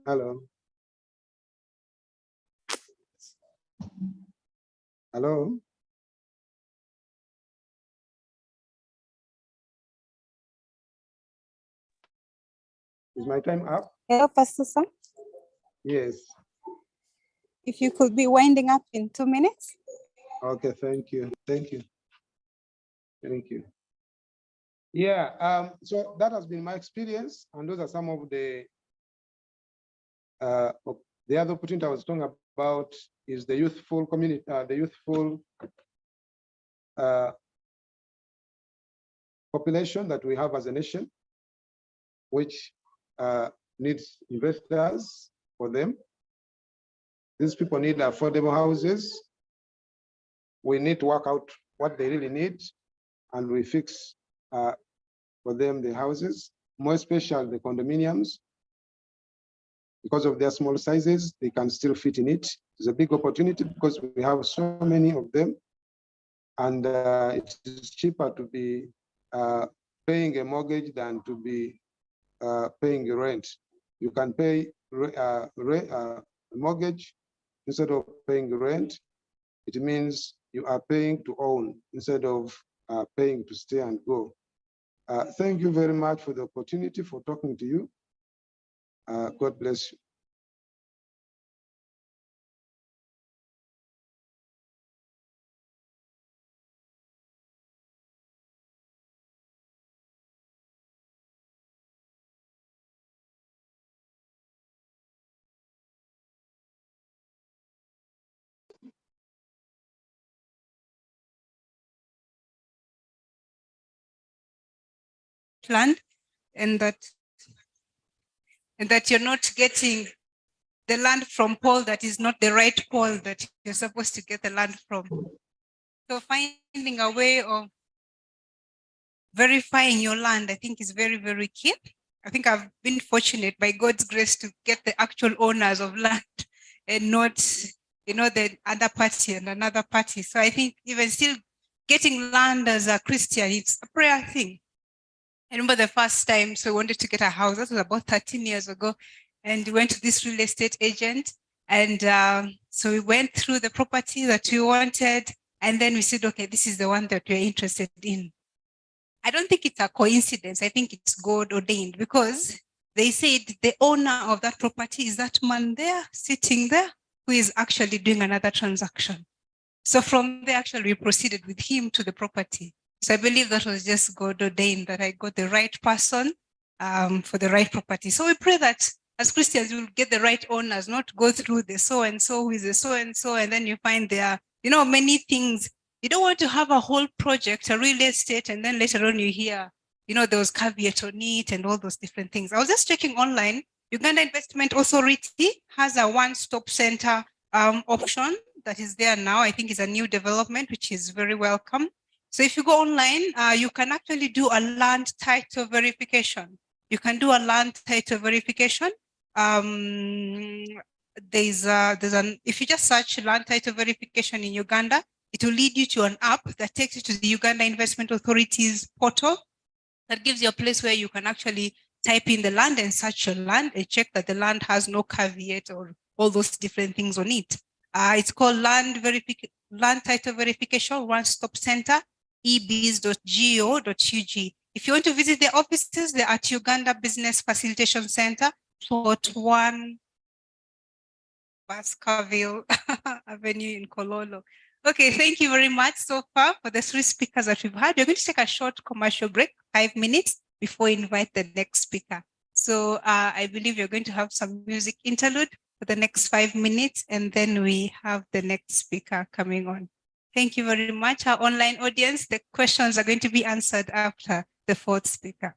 Hello? Hello? Is my time up? Hello, Pastor Sam. Yes. If you could be winding up in 2 minutes. Okay, thank you. Thank you. Thank you. Yeah, so that has been my experience, and those are some of the other opportunity I was talking about is the youthful community, the youthful population that we have as a nation, which needs investors for them. These people need affordable houses. We need to work out what they really need, and we fix for them the houses, more especially the condominiums. Because of their small sizes, they can still fit in it. It's a big opportunity because we have so many of them, and it is cheaper to be paying a mortgage than to be paying rent. You can pay a mortgage instead of paying rent. It means you are paying to own instead of paying to stay and go. Thank you very much for the opportunity for talking to you. God bless you. Land, and that you're not getting the land from Paul that is not the right Paul that you're supposed to get the land from. So finding a way of verifying your land, I think, is very, very key. I think I've been fortunate by God's grace to get the actual owners of land and not, the other party and another party. So I think even still getting land as a Christian, it's a prayer thing. I remember the first time, so we wanted to get a house. That was about 13 years ago. And we went to this real estate agent. And so we went through the property that we wanted. And then we said, okay, this is the one that we're interested in. I don't think it's a coincidence. I think it's God ordained, because they said the owner of that property is that man there, sitting there, who is actually doing another transaction. So from there, actually, we proceeded with him to the property. So I believe that was just God ordained, that I got the right person for the right property. So we pray that as Christians, we'll get the right owners, not go through the so-and-so who is the so-and-so, and then you find there are, many things. You don't want to have a whole project, a real estate, and then later on you hear, there was caveat on it and all those different things. I was just checking online. Uganda Investment Authority has a one-stop center option that is there now. I think it's a new development, which is very welcome. So if you go online, you can actually do a land title verification. You can do a land title verification. If you just search land title verification in Uganda, it will lead you to an app that takes you to the Uganda Investment Authority's portal that gives you a place where you can actually type in the land and search your land and check that the land has no caveat or all those different things on it. It's called land title verification one-stop center, ebis.go.ug. If you want to visit their offices, they're at Uganda Business Facilitation Center, Plot 1, Baskerville Avenue in Kololo. Okay, thank you very much so far for the three speakers that we've had. We're going to take a short commercial break, 5 minutes, before we invite the next speaker. So I believe you're going to have some music interlude for the next 5 minutes, and then we have the next speaker coming on. Thank you very much, our online audience. The questions are going to be answered after the fourth speaker.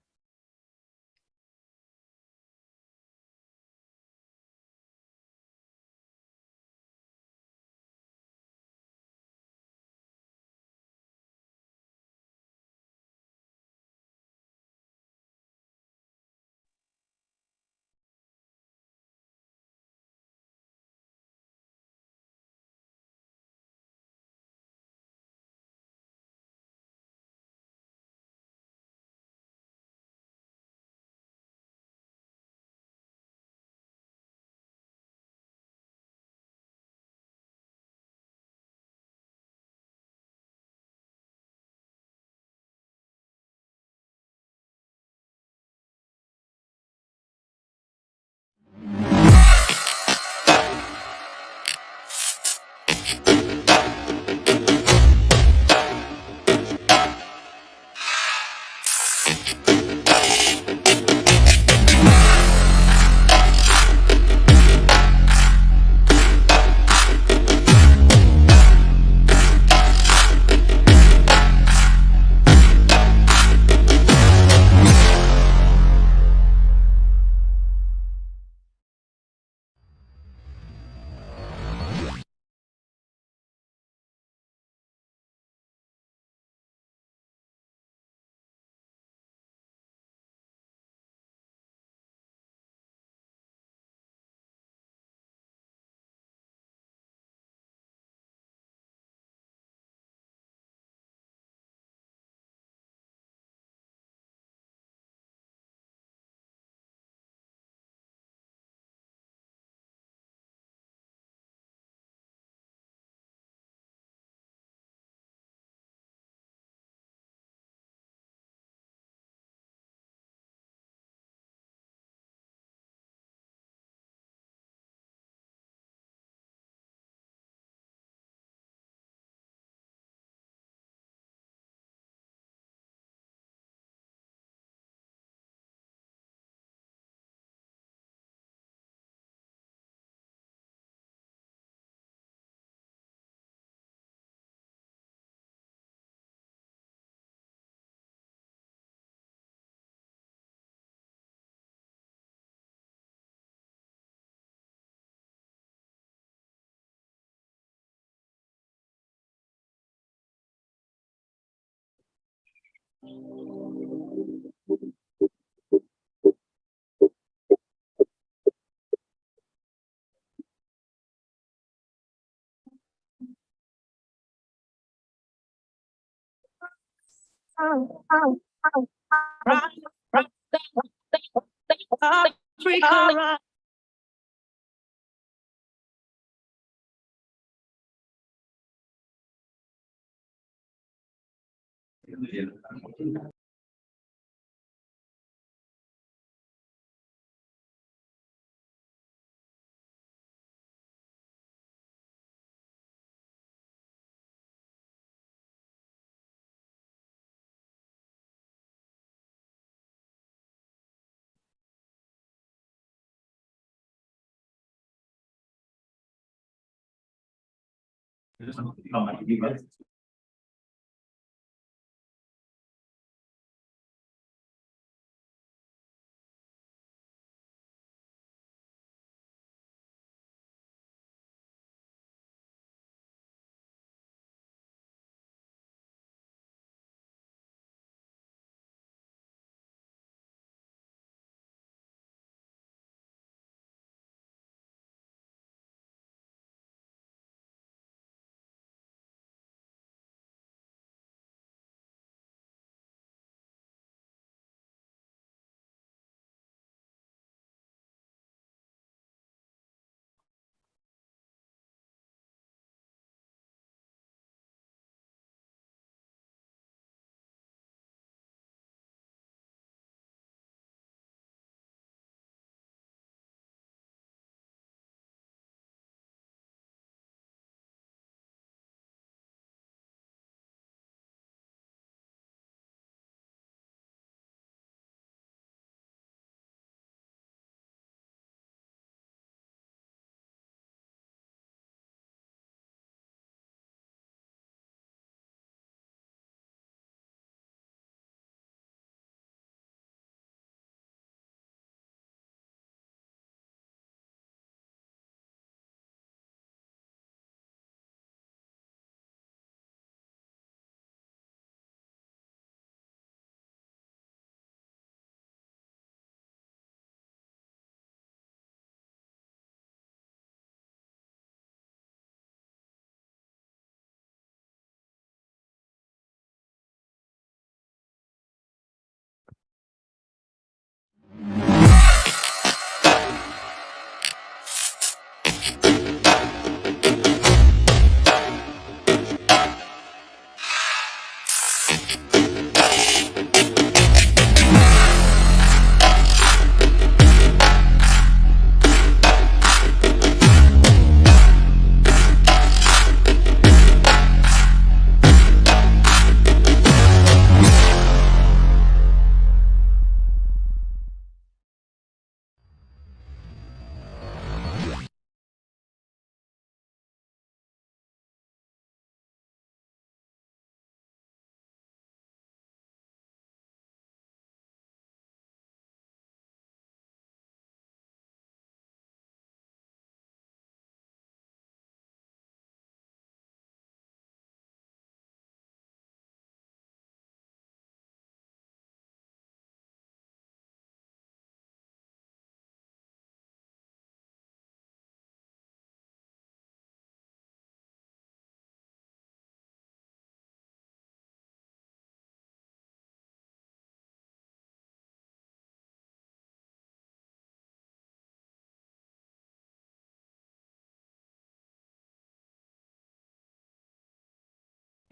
Africa,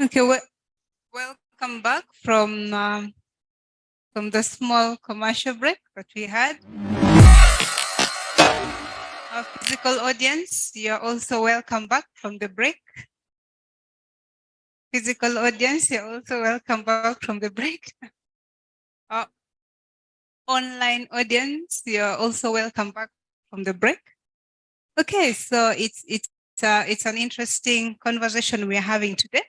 Okay, well, welcome back from the small commercial break that we had. Our physical audience, you're also welcome back from the break. Physical audience, you're also welcome back from the break. Our online audience, you're also welcome back from the break. Okay, so it's an interesting conversation we're having today,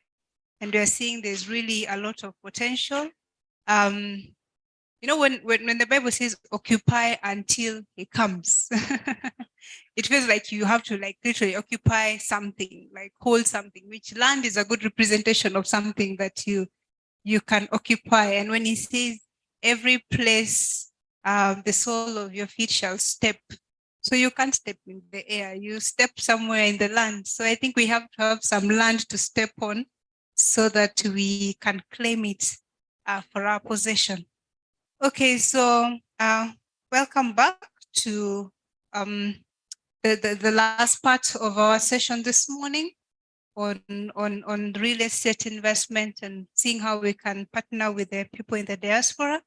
and we're seeing there's really a lot of potential. You know, when the Bible says occupy until he comes, it feels like you have to like literally occupy something, like hold something, which land is a good representation of something that you can occupy. And when he says every place the sole of your feet shall step, so you can't step in the air, you step somewhere in the land. So I think we have to have some land to step on so that we can claim it for our possession. Okay, so welcome back to the last part of our session this morning on real estate investment and seeing how we can partner with the people in the diaspora.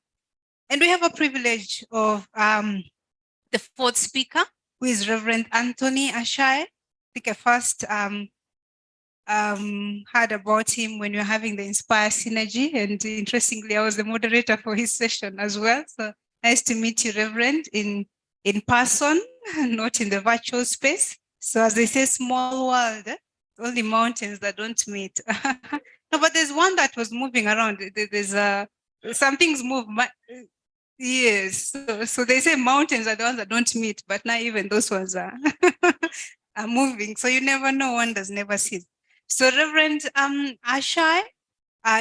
And we have a privilege of the fourth speaker, who is Reverend Anthony Ashai. I think I first heard about him when we were having the Inspire Synergy, and interestingly, I was the moderator for his session as well. So nice to meet you, Reverend, in person, not in the virtual space. So as they say, small world, only mountains that don't meet. No, but there's one that was moving around. There's some things move. Yes, so they say mountains are the ones that don't meet, but now even those ones are are moving. So you never know, one does never cease. So Reverend Ashai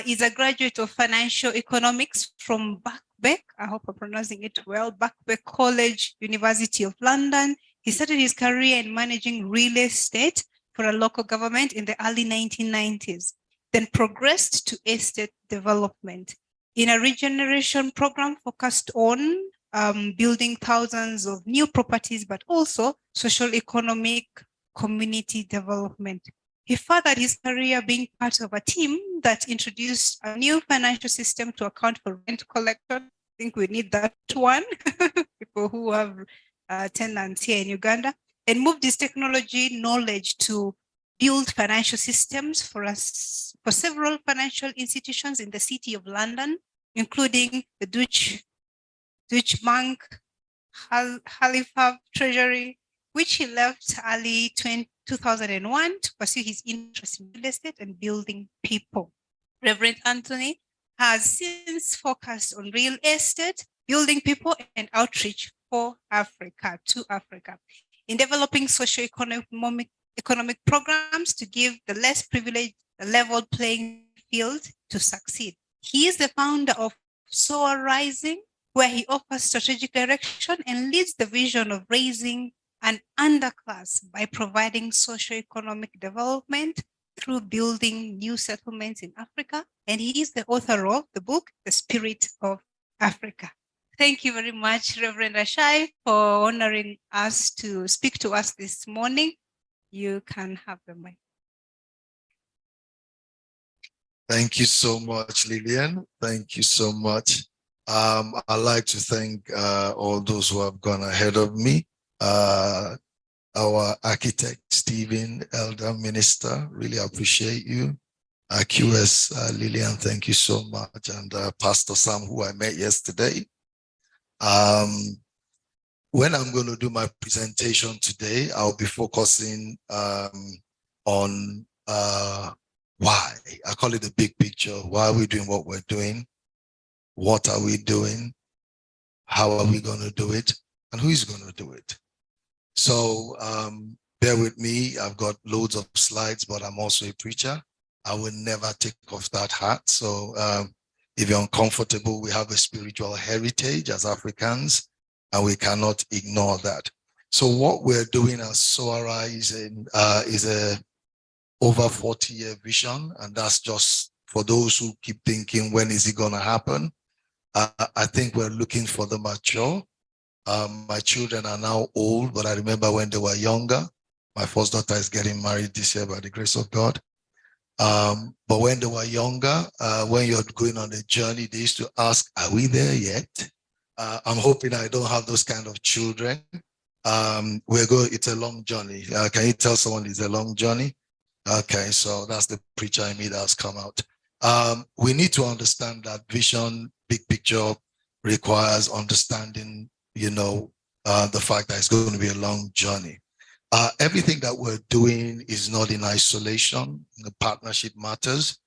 is a graduate of financial economics from Birkbeck. I hope I'm pronouncing it well. Birkbeck College, University of London. He started his career in managing real estate for a local government in the early 1990s, then progressed to estate development in a regeneration program focused on building thousands of new properties, but also social economic community development. He furthered his career being part of a team that introduced a new financial system to account for rent collection. I think we need that one, people who have tenants here in Uganda, and moved his technology knowledge to build financial systems for several financial institutions in the City of London, including the Deutsche Bank, Halifax Treasury, which he left early 2001 to pursue his interest in real estate and building people. Reverend Anthony has since focused on real estate, building people, and outreach for Africa, to Africa, in developing socio-economic programs to give the less privileged a level playing field to succeed. He is the founder of SOAR Rising, where he offers strategic direction and leads the vision of raising an underclass by providing socio-economic development through building new settlements in Africa. And he is the author of the book, The Spirit of Africa. Thank you very much, Reverend Ashai, for honoring us to speak to us this morning. You can have the mic. Thank you so much, Lillian. Thank you so much. I'd like to thank all those who have gone ahead of me. Our architect, Stephen, Elder Minister, really appreciate you. QS, Lillian, thank you so much. And Pastor Sam, who I met yesterday. When I'm going to do my presentation today, I'll be focusing on why. I call it the big picture. Why are we doing what we're doing? What are we doing? How are we going to do it? And who is going to do it? So bear with me. I've got loads of slides, but I'm also a preacher. I will never take off that hat. So if you're uncomfortable, we have a spiritual heritage as Africans, and we cannot ignore that. So what we're doing as SOARA is a over 40-year vision, and that's just for those who keep thinking, when is it going to happen? I think we're looking for the mature. My children are now old, but I remember when they were younger. My first daughter is getting married this year by the grace of God. But when they were younger, when you're going on a journey, they used to ask, are we there yet? I'm hoping I don't have those kind of children. It's a long journey. Can you tell someone it's a long journey? Okay, so that's the preacher in me that's come out. We need to understand that vision, big picture, requires understanding, the fact that it's going to be a long journey. Everything that we're doing is not in isolation. The partnership matters.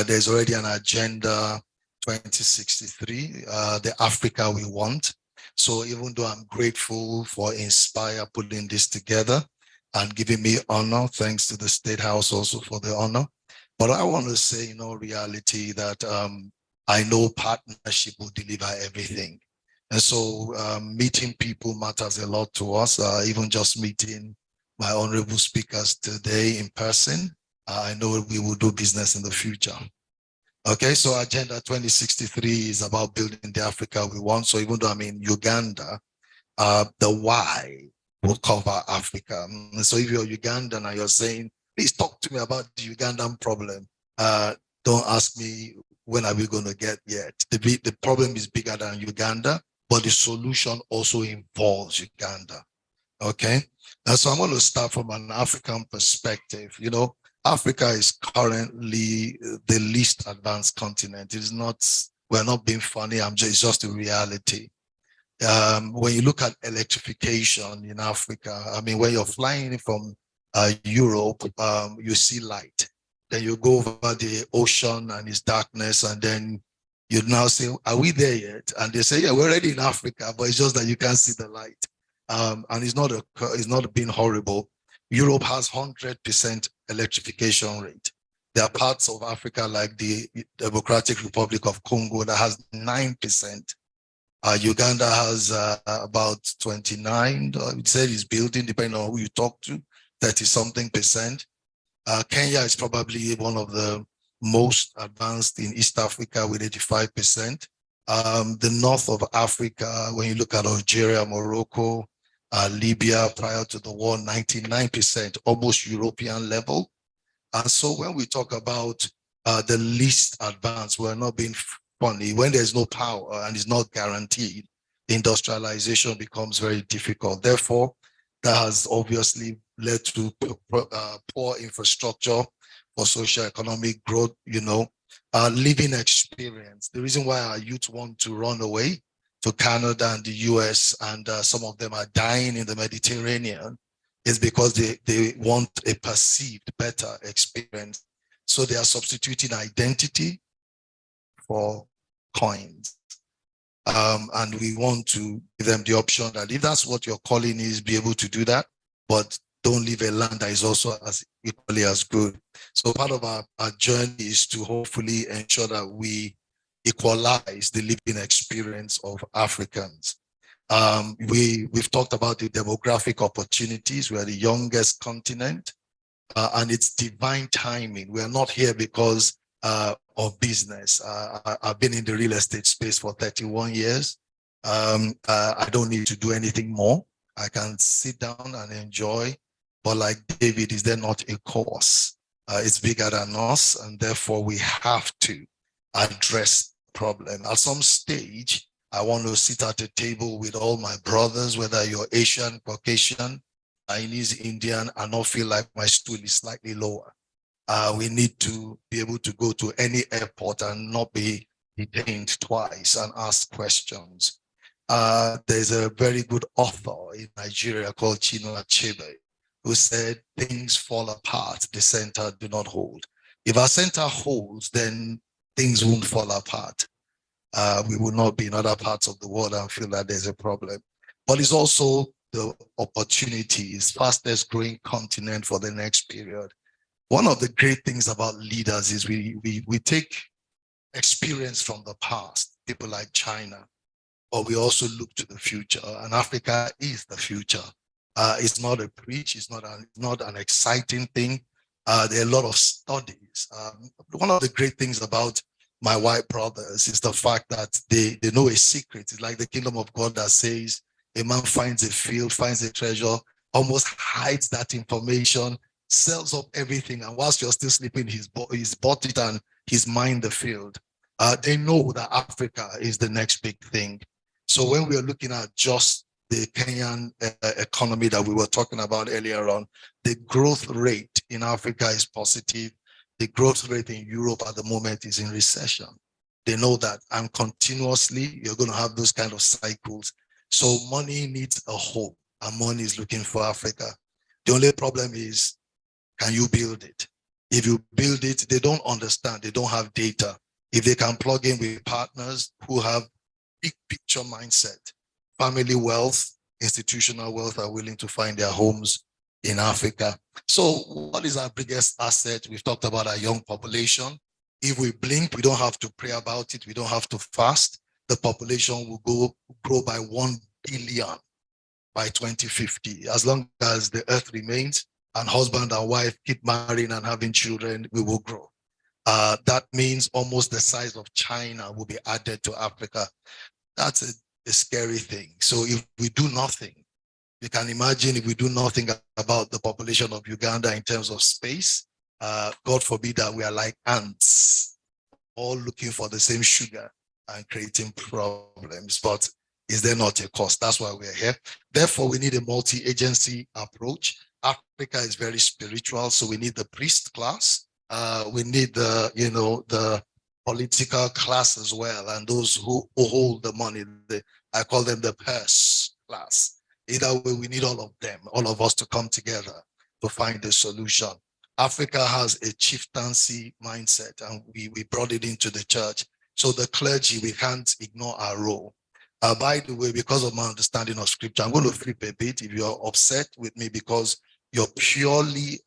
There's already an agenda 2063, the Africa we want. So even though I'm grateful for Inspire putting this together and giving me honor, thanks to the State House also for the honor. But I want to say in all reality that I know partnership will deliver everything. And so meeting people matters a lot to us, even just meeting my honorable speakers today in person. I know we will do business in the future. Okay, so Agenda 2063 is about building the Africa we want. So even though I'm in Uganda, the why will cover Africa. And so if you're Ugandan and you're saying, please talk to me about the Ugandan problem, don't ask me when are we going to get yet. The problem is bigger than Uganda, but the solution also involves Uganda. Okay, and so I'm going to start from an African perspective. Africa is currently the least advanced continent. It is not, we're not being funny, it's just a reality. When you look at electrification in Africa, when you're flying from Europe, you see light. Then you go over the ocean and it's darkness, and then you now say, are we there yet? And they say, yeah, we're already in Africa, but it's just that you can't see the light. And it's not being horrible. Europe has 100% electrification rate. There are parts of Africa like the Democratic Republic of Congo that has 9%. Uganda has about 29. It said it's building, depending on who you talk to, 30-something%. Kenya is probably one of the most advanced in East Africa with 85%. The north of Africa, when you look at Algeria, Morocco, Libya prior to the war, 99%, almost European level. And so when we talk about the least advanced, we're not being funny. When there's no power and it's not guaranteed, industrialization becomes very difficult. Therefore, that has obviously led to poor infrastructure for socio-economic growth, living experience. The reason why our youth want to run away to Canada and the US, and some of them are dying in the Mediterranean, is because they want a perceived better experience. So they are substituting identity for coins. And we want to give them the option that if that's what your calling is, be able to do that, but don't leave a land that is also as equally as good. So part of our journey is to hopefully ensure that we equalize the living experience of Africans. We've talked about the demographic opportunities. We are the youngest continent, and it's divine timing. We are not here because of business. I've been in the real estate space for 31 years. I don't need to do anything more. I can sit down and enjoy, but like David, is there not a course? It's bigger than us, and therefore we have to address the problem. At some stage, I want to sit at a table with all my brothers, whether you're Asian, Caucasian, Chinese, Indian, and not feel like my stool is slightly lower. We need to be able to go to any airport and not be detained twice and ask questions. There's a very good author in Nigeria called Chinua Achebe who said, things fall apart, the center do not hold. If our center holds, then things won't fall apart. We will not be in other parts of the world and feel that there's a problem. But it's also the opportunities, fastest growing continent for the next period. One of the great things about leaders is we take experience from the past, people like China, but we also look to the future, and Africa is the future. It's not a preach, it's not an exciting thing. There are a lot of studies. One of the great things about my white brothers is the fact that they know a secret. It's like the kingdom of God that says a man finds a field, finds a treasure, almost hides that information, sells up everything, and whilst you're still sleeping, he's bought it and he's mined the field. They know that Africa is the next big thing. So when we are looking at just the Kenyan economy that we were talking about earlier on, the growth rate in Africa is positive. The growth rate in Europe at the moment is in recession. They know that, and continuously you're going to have those kind of cycles. So money needs a hope, and money is looking for Africa. The only problem is, can you build it? If you build it, they don't understand, they don't have data. If they can plug in with partners who have big picture mindset, family wealth, institutional wealth, are willing to find their homes in Africa. So what is our biggest asset? We've talked about our young population. If we blink, we don't have to pray about it, we don't have to fast. The population will grow by 1 billion by 2050. As long as the earth remains and husband and wife keep marrying and having children, we will grow. That means almost the size of China will be added to Africa. That's a scary thing. So if we do nothing, you can imagine if we do nothing about the population of Uganda in terms of space, God forbid that we are like ants, all looking for the same sugar and creating problems. But is there not a cost? That's why we're here. Therefore, we need a multi-agency approach. Africa is very spiritual, so we need the priest class. We need the political class as well, and those who hold the money. I call them the purse class. Either way, we need all of them, all of us to come together to find a solution. Africa has a chieftaincy mindset, and we brought it into the church. So the clergy, we can't ignore our role. By the way, because of my understanding of scripture, I'm going to flip a bit if you're upset with me because you're purely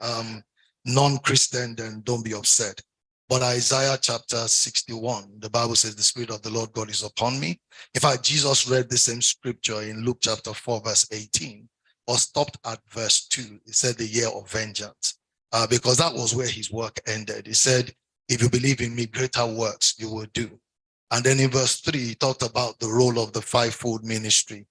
non-Christian, then don't be upset. But Isaiah chapter 61, the Bible says the Spirit of the Lord God is upon me. In fact, Jesus read the same scripture in Luke chapter 4, verse 18, or stopped at verse 2. He said the year of vengeance, because that was where his work ended. He said, if you believe in me, greater works you will do. And then in verse 3, he talked about the role of the fivefold ministry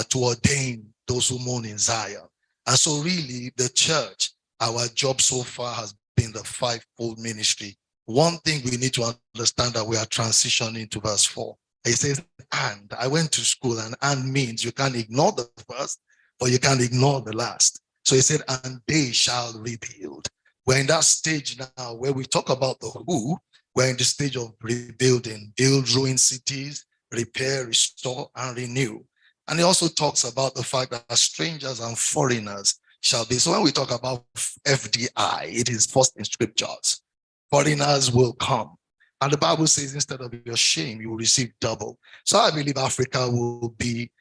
to ordain those who mourn in Zion. And so really the church, our job so far has been the fivefold ministry. One thing we need to understand that we are transitioning to verse 4. It says, and I went to school, and means you can't ignore the first, or you can't ignore the last. So he said, and they shall rebuild. We're in that stage now where we talk about the who, we're in the stage of rebuilding, build ruined cities, repair, restore, and renew. And he also talks about the fact that strangers and foreigners shall be. So when we talk about FDI, it is first in scriptures. Foreigners will come. And the Bible says instead of your shame, you will receive double. So I believe Africa will be,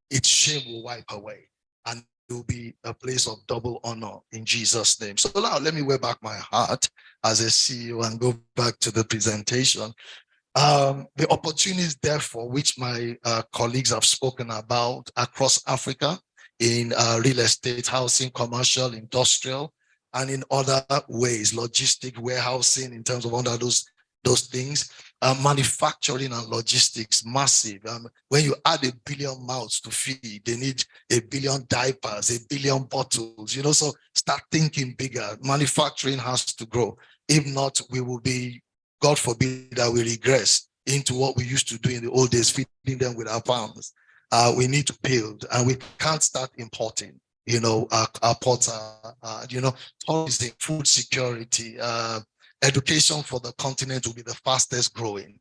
its shame will wipe away. And it will be a place of double honor in Jesus' name. So now let me wear back my heart as a CEO and go back to the presentation. The opportunities, therefore, which my colleagues have spoken about across Africa in real estate, housing, commercial, industrial, and in other ways, logistic, warehousing, in terms of under those things, manufacturing and logistics, massive. When you add 1 billion mouths to feed, they need 1 billion diapers, 1 billion bottles, so start thinking bigger. Manufacturing has to grow. If not, we will be, God forbid, that we regress into what we used to do in the old days, feeding them with our palms. We need to build, and we can't start importing. Our ports are, tourism, food security, education for the continent will be the fastest growing.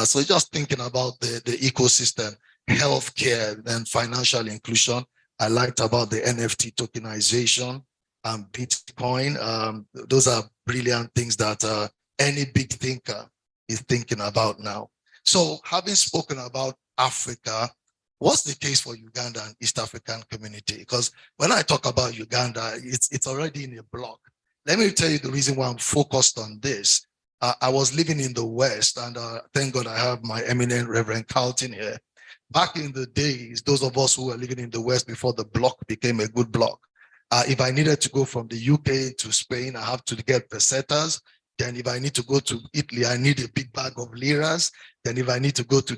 So just thinking about the ecosystem, healthcare, and financial inclusion. I liked about the NFT tokenization and Bitcoin. Those are brilliant things that any big thinker is thinking about now. So having spoken about Africa, what's the case for Uganda and East African community? Because when I talk about Uganda, it's already in a block. Let me tell you the reason why I'm focused on this. I was living in the West, and thank God I have my eminent Reverend Carlton here. Back in the days, those of us who were living in the West before the block became a good block, if I needed to go from the UK to Spain, I have to get pesetas. Then if I need to go to Italy, I need a big bag of liras. Then if I need to go to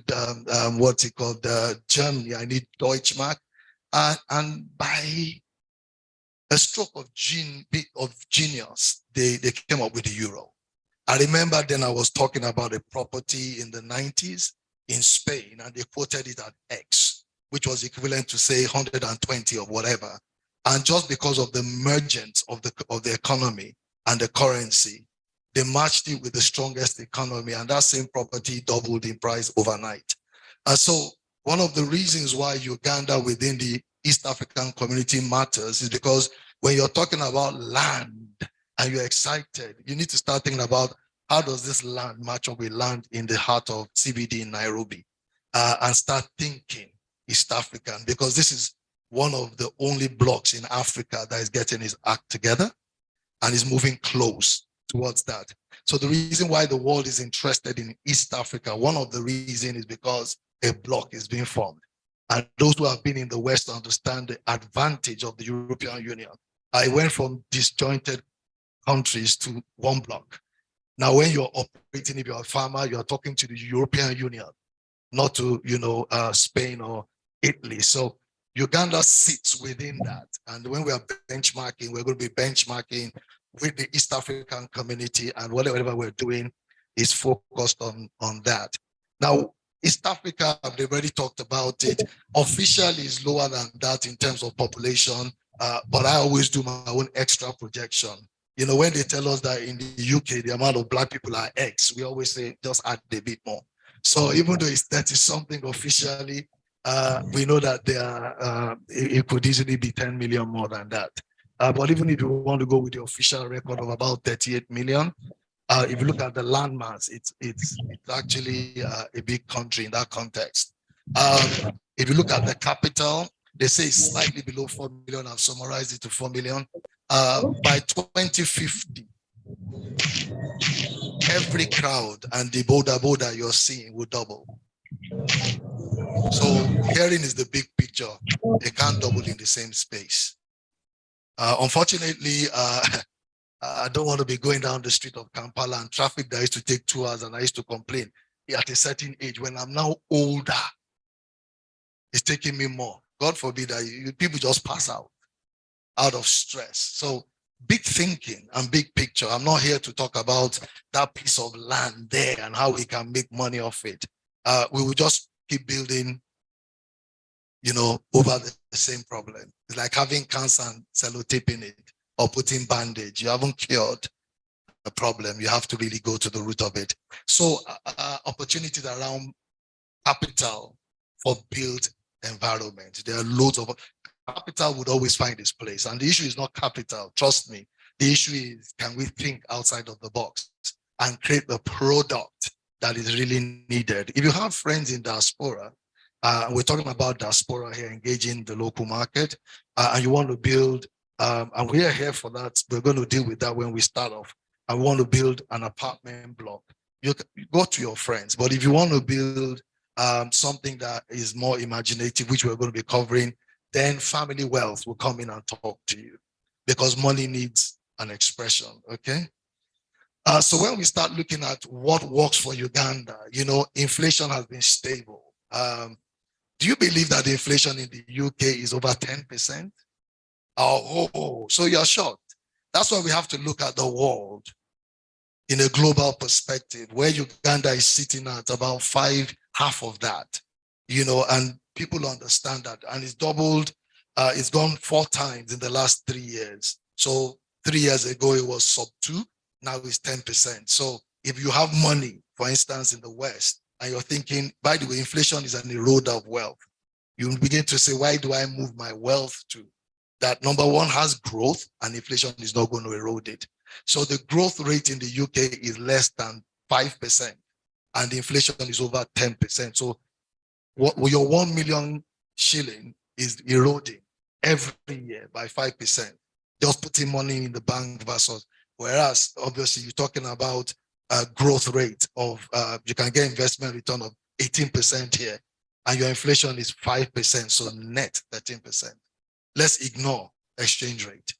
what's it called, Germany, I need Deutschmark. And by a stroke of genius, they came up with the euro. I remember then I was talking about a property in the 90s in Spain, and they quoted it at X, which was equivalent to say 120 or whatever. And just because of the emergence of the economy and the currency, they matched it with the strongest economy, and that same property doubled in price overnight. And so one of the reasons why Uganda within the East African community matters is because when you're talking about land and you're excited, you need to start thinking about how does this land match up with land in the heart of CBD in Nairobi, and start thinking East African, because this is one of the only blocks in Africa that is getting its act together and is moving close towards that. So the reason why the world is interested in East Africa, one of the reasons is because a block is being formed. And those who have been in the West understand the advantage of the European Union. I went from disjointed countries to one block. Now, when you're operating, if you're a farmer, you're talking to the European Union, not to, Spain or Italy. So Uganda sits within that. And when we are benchmarking, we're going to be benchmarking with the East African community, and whatever we're doing is focused on that. Now, East Africa, they've already talked about it. Officially is lower than that in terms of population, but I always do my own extra projection. When they tell us that in the UK, the amount of Black people are X, we always say, just add a bit more. So even though it's 30 something officially, we know that it could easily be 10 million more than that. But even if you want to go with the official record of about 38 million, if you look at the landmass, it's actually a big country in that context. If you look at the capital, they say it's slightly below 4 million. I've summarized it to 4 million. By 2050, every crowd and the boda you're seeing will double. So hearing is the big picture. They can't double in the same space. Unfortunately, I don't want to be going down the street of Kampala and traffic that used to take 2 hours, and I used to complain at a certain age. When I'm now older, it's taking me more. God forbid that people just pass out of stress. So big thinking and big picture. I'm not here to talk about that piece of land there and how we can make money off it. We will just keep building, over the same problem. It's like having cancer and sellotaping it or putting bandage. You haven't cured the problem. You have to really go to the root of it. So opportunities around capital for built environment. There are loads of capital would always find its place. And the issue is not capital, trust me. The issue is, can we think outside of the box and create the product that is really needed? If you have friends in diaspora, we're talking about diaspora here, engaging the local market, and you want to build, and we are here for that. We're going to deal with that when we start off. I want to build an apartment block. You go to your friends, but if you want to build something that is more imaginative, which we're going to be covering, then family wealth will come in and talk to you, because money needs an expression, okay? So when we start looking at what works for Uganda, inflation has been stable. Do you believe that the inflation in the UK is over 10%? Oh, so you're shocked. That's why we have to look at the world in a global perspective, where Uganda is sitting at about half of that, and people understand that. And it's doubled, it's gone 4 times in the last 3 years. So 3 years ago, it was sub 2, now it's 10%. So if you have money, for instance, in the West, and you're thinking, by the way, inflation is an eroder of wealth, you begin to say, why do I move my wealth to? That number one has growth, and inflation is not going to erode it. So the growth rate in the UK is less than 5%, and the inflation is over 10%. So your 1 million shilling is eroding every year by 5%, just putting money in the bank versus, whereas obviously you're talking about a growth rate of, you can get investment return of 18% here, and your inflation is 5%, so net 13%. Let's ignore exchange rate,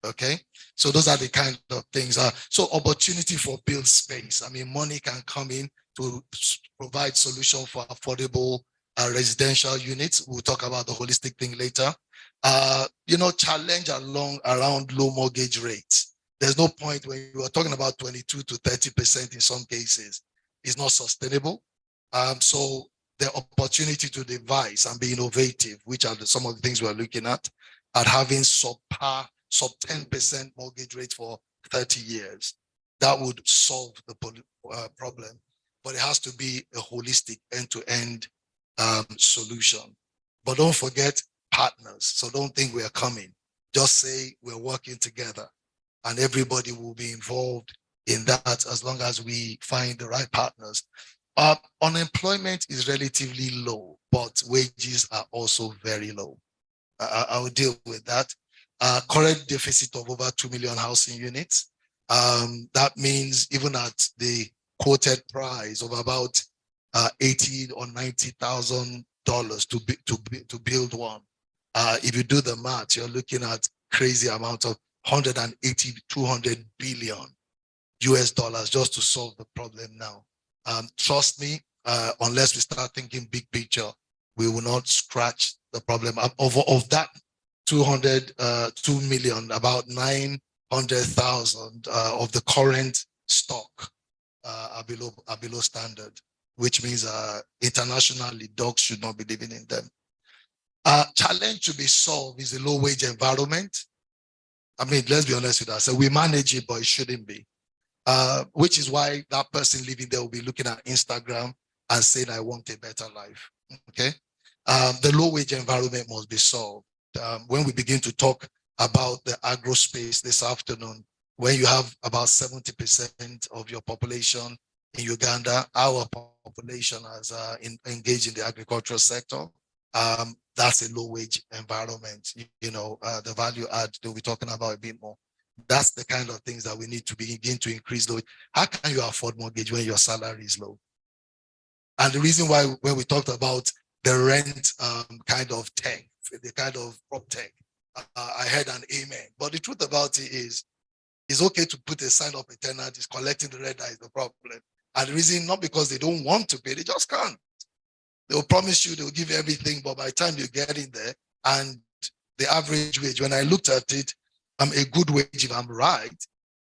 okay? So those are the kind of things. So opportunity for build space. I mean, money can come in to provide solution for affordable residential units. We'll talk about the holistic thing later. challenge around low mortgage rates. There's no point when you are talking about 22 to 30% in some cases. It's not sustainable. So the opportunity to devise and be innovative, which are some of the things we're looking at having sub 10% mortgage rate for 30 years. That would solve the problem, but it has to be a holistic end-to-end solution. But don't forget partners. So don't think we are coming. Just say we're working together and everybody will be involved in that as long as we find the right partners. Unemployment is relatively low, but wages are also very low. I will deal with that. Current deficit of over 2 million housing units. That means even at the quoted price of about $80,000 or $90,000 to build one. If you do the math, you're looking at crazy amount of 180, 200 billion US dollars just to solve the problem now. Trust me, unless we start thinking big picture, we will not scratch the problem. Of that 2 million, about 900,000 of the current stock are below standard, which means internationally dogs should not be living in them. Challenge to be solved is a low wage environment. I mean, let's be honest with ourselves. So we manage it, but it shouldn't be. Which is why that person living there will be looking at Instagram and saying, I want a better life. Okay. The low wage environment must be solved. When we begin to talk about the agro space this afternoon, when you have about 70% of your population in Uganda, our population has engaged in the agricultural sector. That's a low wage environment. The value add that we're talking about a bit more. That's the kind of things that we need to begin to increase. Though, how can you afford mortgage when your salary is low? And the reason why, when we talked about the rent kind of tech, the kind of prop tech, I heard an amen. But the truth about it is, it's okay to put a sign up a tenant is collecting the rent that is the problem. And the reason, not because they don't want to pay, they just can't. They'll promise you, they'll give you everything, but by the time you get in there, and the average wage, when I looked at it, a good wage, if I'm right,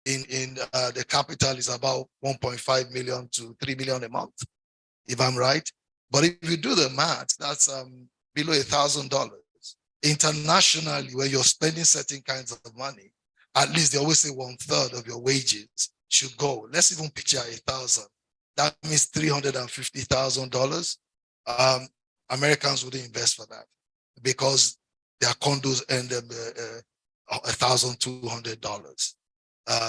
in the capital is about 1.5 million to 3 million a month, if I'm right. But if you do the math, that's below $1,000. Internationally, when you're spending certain kinds of money, at least they always say 1/3 of your wages should go. Let's even picture 1,000. That means $350,000. Americans wouldn't invest for that because their condos earn them $1,200.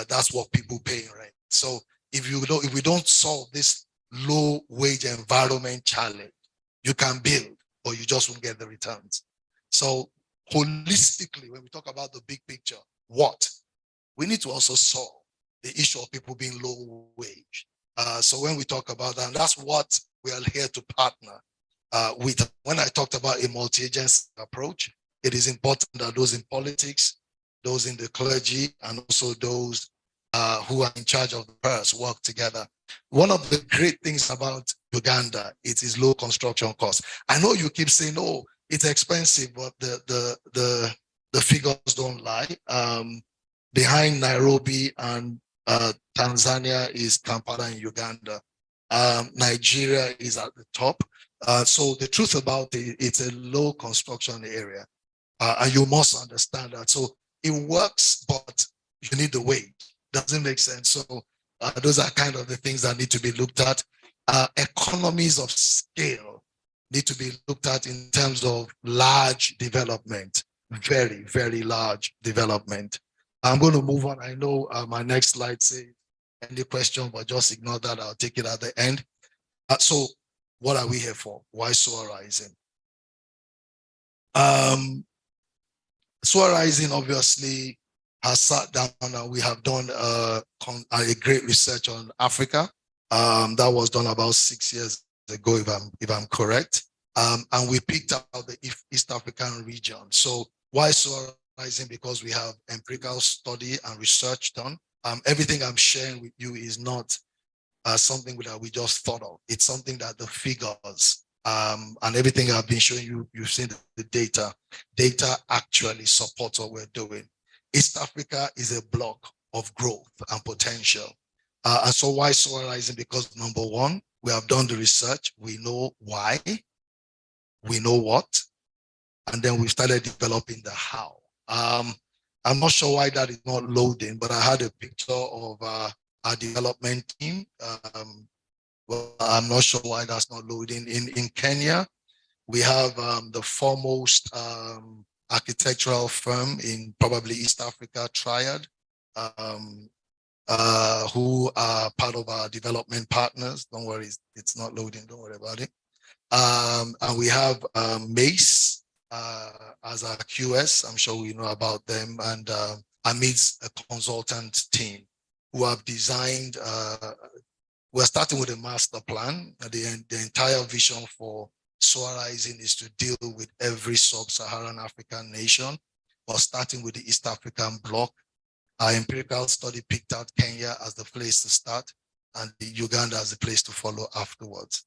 That's what people pay in rent. So if we don't solve this low wage environment challenge, you can build, or you just won't get the returns. So holistically, when we talk about the big picture, we need to also solve the issue of people being low wage. So when we talk about that, and that's what we are here to partner with. When I talked about a multi-agency approach, it is important that those in politics, those in the clergy, and also those who are in charge of the purse work together. One of the great things about Uganda, it is low construction costs. I know you keep saying, oh, it's expensive, but the figures don't lie. Behind Nairobi and Tanzania is Kampala in Uganda. Nigeria is at the top. So the truth about it, it's a low construction area. And you must understand that. So it works, but you need the wage. Doesn't make sense. So those are kind of the things that need to be looked at. Economies of scale need to be looked at in terms of large development, very, very large development. I'm going to move on. I know my next slide says any question, but just ignore that. I'll take it at the end. So what are we here for? Why SOA Rising? SOA Rising obviously has sat down and we have done a great research on Africa. That was done about 6 years ago, if I'm correct. And we picked out the East African region. So why SOA Rising? Because we have empirical study and research done. Everything I'm sharing with you is not something that we just thought of. It's something that the figures And everything I've been showing you, you've seen the data. Data actually supports what we're doing. East Africa is a block of growth and potential. And so why Solarizing? Because number one, we have done the research. We know why, we know what, and then we started developing the how. I'm not sure why that is not loading, but I had a picture of our development team. Well, I'm not sure why that's not loading. In Kenya, we have the foremost architectural firm in probably East Africa, Triad, who are part of our development partners. Don't worry, it's not loading. Don't worry about it. And we have Mace as our QS. I'm sure we know about them, and amidst a consultant team who have designed. We're starting with a master plan. The entire vision for Solarizing is to deal with every sub-Saharan African nation, but starting with the East African bloc. Our empirical study picked out Kenya as the place to start and Uganda as the place to follow afterwards.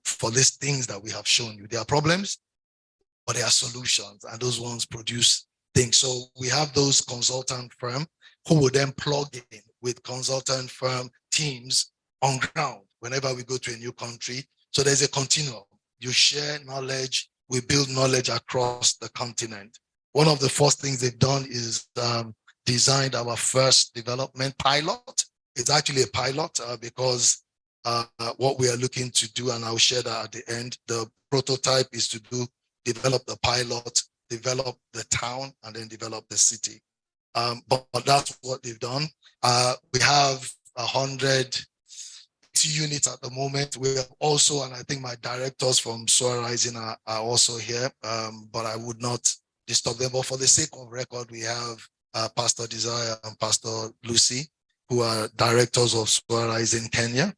For these things that we have shown you, there are problems, but there are solutions, and those ones produce things. So we have those consultant firms who will then plug in with consultant firm teams on ground whenever we go to a new country. So there's a continuum. You share knowledge, we build knowledge across the continent. One of the first things they've done is designed our first development pilot. It's actually a pilot because what we are looking to do, and I'll share that at the end, the prototype is to develop the pilot, develop the town, and then develop the city. But that's what they've done. We have 100 units at the moment. We have also, and I think my directors from Solarizing are also here, but I would not disturb them. But for the sake of record, we have Pastor Desire and Pastor Lucy, who are directors of Solarizing Kenya.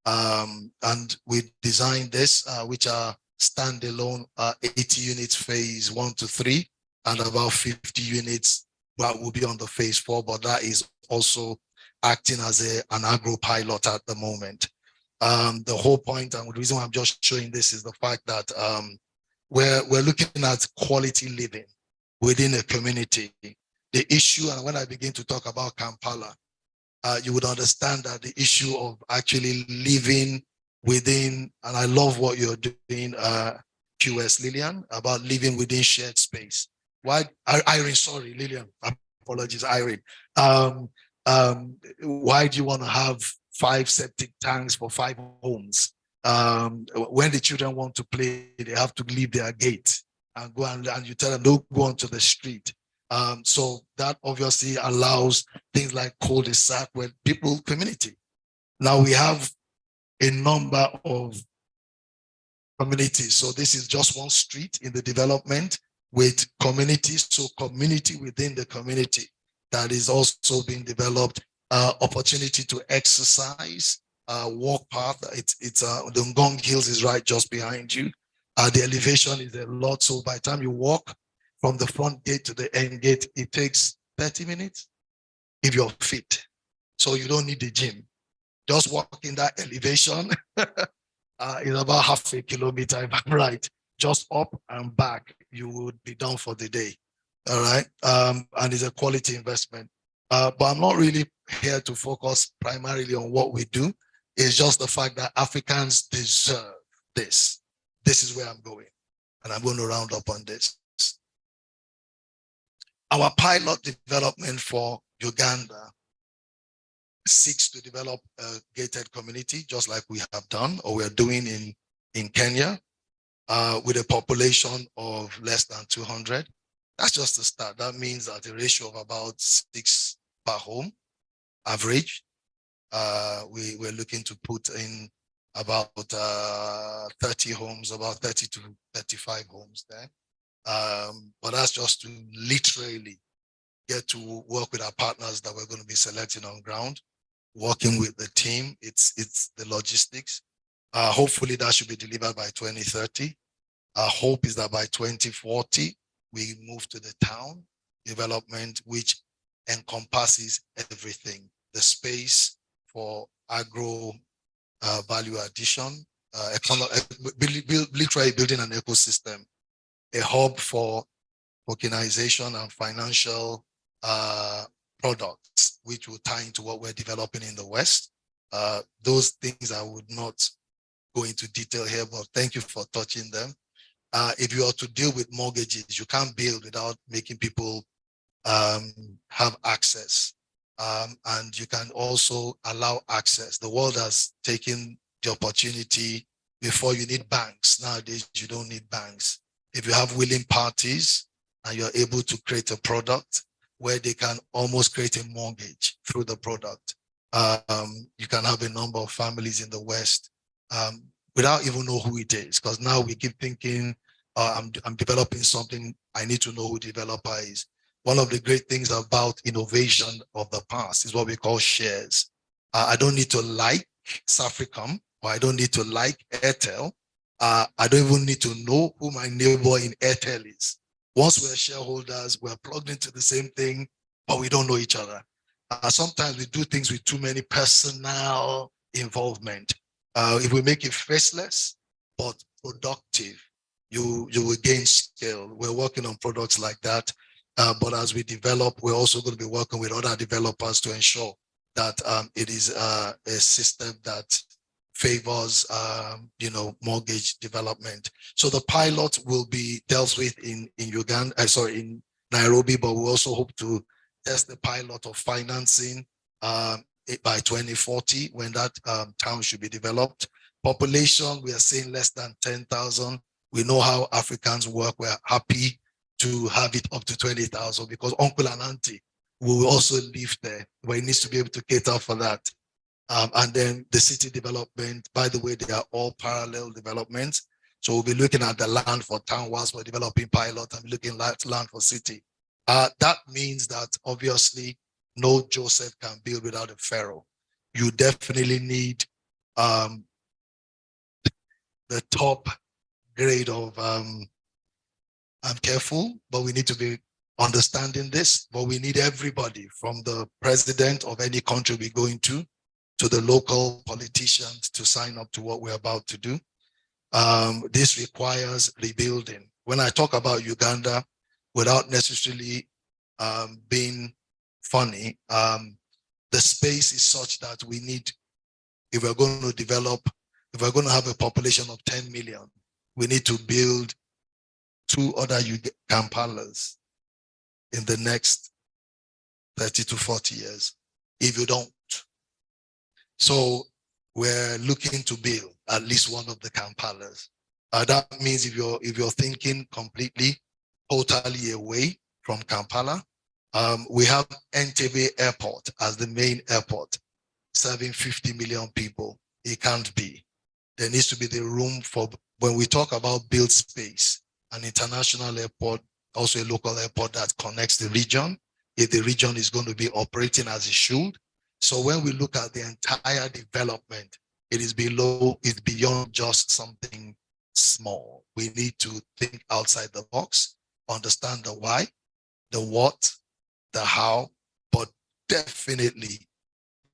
And we designed this, which are standalone 80 units phase 1 to 3, and about 50 units that will be on the phase 4, but that is also acting as an agro pilot at the moment. The whole point, and the reason why I'm just showing this, is the fact that we're looking at quality living within a community. The issue, and when I begin to talk about Kampala, you would understand that the issue of actually living within, and I love what you're doing, QS Lillian, about living within shared space. Why, Irene, sorry, Lillian, apologies, Irene. Why do you want to have 5 septic tanks for 5 homes? When the children want to play, they have to leave their gate and go, and you tell them don't go onto the street. So that obviously allows things like cul-de-sac where people community. Now we have a number of communities. So this is just one street in the development with communities. So community within the community that is also being developed. Opportunity to exercise, walk path. It's the Ngong Hills is right just behind you. The elevation is a lot. So by the time you walk from the front gate to the end gate, it takes 30 minutes if you're fit. So you don't need the gym. Just walking that elevation is about half a kilometer, if I'm right. Just up and back, you would be done for the day. All right. And it's a quality investment. But I'm not really here to focus primarily on what we do. It's just the fact that Africans deserve this. This is where I'm going. And I'm going to round up on this. Our pilot development for Uganda seeks to develop a gated community, just like we have done, or we're doing in Kenya, with a population of less than 200. That's just the start. That means at a ratio of about 6 per home, average. We're looking to put in about 30 homes, about 30 to 35 homes there. But that's just to literally get to work with our partners that we're going to be selecting on ground, working with the team. It's the logistics. Hopefully that should be delivered by 2030. Our hope is that by 2040, we move to the town development, which encompasses everything, the space for agro value addition, literally literally building an ecosystem, a hub for tokenization and financial products, which will tie into what we're developing in the West. Those things I would not go into detail here, but thank you for touching them. If you are to deal with mortgages, you can't build without making people have access. And you can also allow access. The world has taken the opportunity. Before, you need banks. Nowadays, you don't need banks. If you have willing parties and you're able to create a product where they can almost create a mortgage through the product, you can have a number of families in the West without even know who it is. Because now we keep thinking, I'm developing something, I need to know who the developer is. One of the great things about innovation of the past is what we call shares. I don't need to like Safricom, or I don't need to like Airtel. I don't even need to know who my neighbor in Airtel is. Once we're shareholders, we're plugged into the same thing, but we don't know each other. Sometimes we do things with too many personal involvement. If we make it faceless, but productive, you will gain scale. We're working on products like that. But as we develop, we're also going to be working with other developers to ensure that it is a system that favors, mortgage development. So the pilot will be dealt with in Nairobi, but we also hope to test the pilot of financing it by 2040 when that town should be developed. Population, we are saying less than 10,000. We know how Africans work. We're happy to have it up to 20,000 because uncle and auntie will also live there, but it needs to be able to cater for that. And then the city development, by the way, they are all parallel developments. So we'll be looking at the land for town whilst we're developing pilot and looking at land for city. That means that obviously no Joseph can build without a Pharaoh. You definitely need the top grade of I'm careful, but we need to be understanding this. But we need everybody from the president of any country we're going to the local politicians to sign up to what we're about to do. This requires rebuilding. When I talk about Uganda, without necessarily being funny, the space is such that we need, if we're going to develop, if we're going to have a population of 10 million, we need to build 2 other Kampalas in the next 30 to 40 years, if you don't. So we're looking to build at least one of the Kampalas. That means if you're thinking completely, totally away from Kampala, we have Entebbe Airport as the main airport, serving 50 million people. It can't be. There needs to be the room for, when we talk about build space, an international airport, also a local airport that connects the region, if the region is going to be operating as it should. So when we look at the entire development, it is beyond just something small. We need to think outside the box, understand the why, the what, the how, but definitely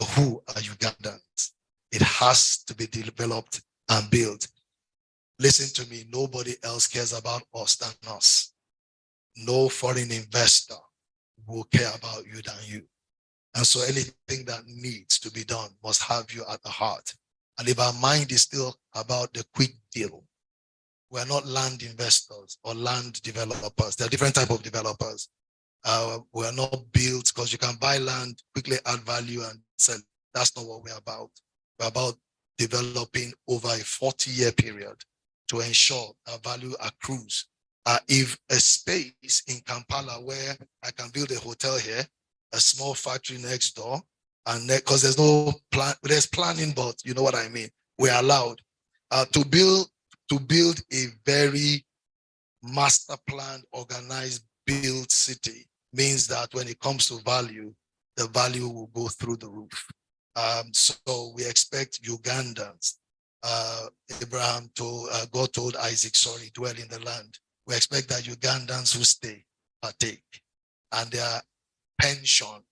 the who are Ugandans. It has to be developed and built. Listen to me, nobody else cares about us than us. No foreign investor will care about you than you. And so anything that needs to be done must have you at the heart. And if our mind is still about the quick deal, we're not land investors or land developers. There are different types of developers. We're not built because you can buy land, quickly add value and sell. That's not what we're about. We're about developing over a 40-year period to ensure that value accrues. If a space in Kampala where I can build a hotel here, a small factory next door, and because there's no plan, there's planning, but you know what I mean. We're allowed to build a very master planned, organized, built city. Means that when it comes to value, the value will go through the roof. So we expect Ugandans. God told Isaac, dwell in the land. We expect that Ugandans who stay partake, and their pension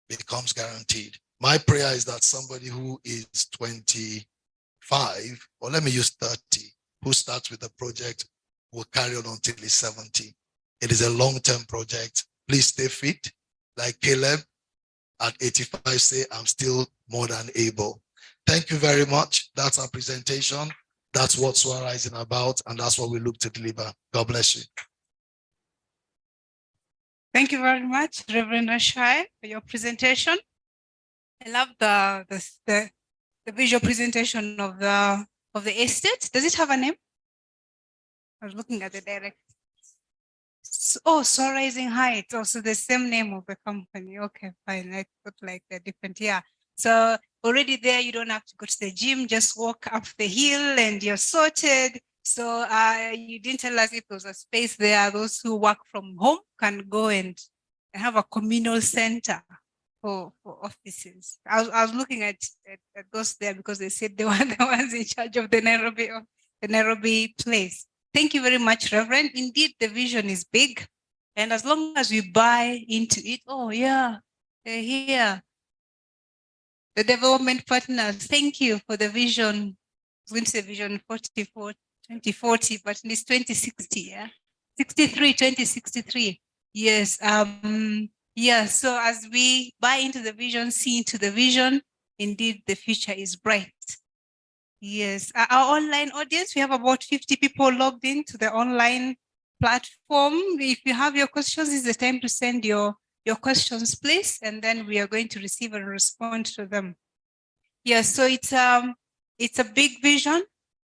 becomes guaranteed. My prayer is that somebody who is 25, or let me use 30, who starts with the project will carry on until he's 70. It is a long-term project. Please stay fit. Like Caleb, at 85, say, I'm still more than able. Thank you very much. That's our presentation. That's what Swara is about, and that's what we look to deliver. God bless you. Thank you very much, Reverend Ashai, for your presentation. I love the visual presentation of the estate. Does it have a name? I was looking at the direct. Oh, So Rising Heights, also the same name of the company. Okay, fine. I thought like they're different. Yeah. So already there, you don't have to go to the gym, just walk up the hill and you're sorted. So you didn't tell us if there was a space there. Those who work from home can go and have a communal center for offices. I was looking at those there because they said they were the ones in charge of the Nairobi place. Thank you very much, Reverend. Indeed, the vision is big. And as long as we buy into it, oh yeah, they're here. The development partners, thank you for the vision. I was going to say vision 2040, but it's 2060, yeah? 2063. Yes. Yeah, so as we buy into the vision, see into the vision, indeed the future is bright. Yes, our online audience, we have about 50 people logged into the online platform. If you have your questions, it's the time to send your questions, please, and then we are going to receive and respond to them. Yes, so it's a big vision.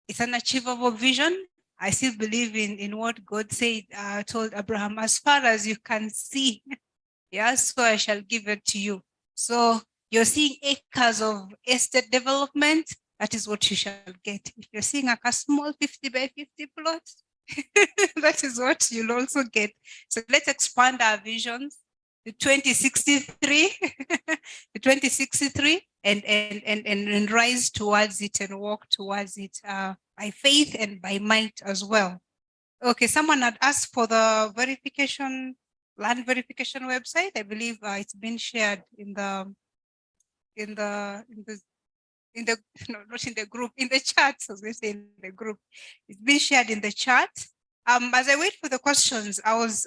It's an achievable vision. I still believe in what God said, told Abraham, as far as you can see, yes, so I shall give it to you. So you're seeing acres of estate development. That is what you shall get. If you're seeing a small 50 by 50 plot, that is what you'll also get. So let's expand our visions to 2063, to 2063, and rise towards it and walk towards it by faith and by might as well. Okay, someone had asked for the land verification website. I believe it's been shared in the no, not in the group, in the chat. I was going to say in the group. It's been shared in the chat. As I wait for the questions, I was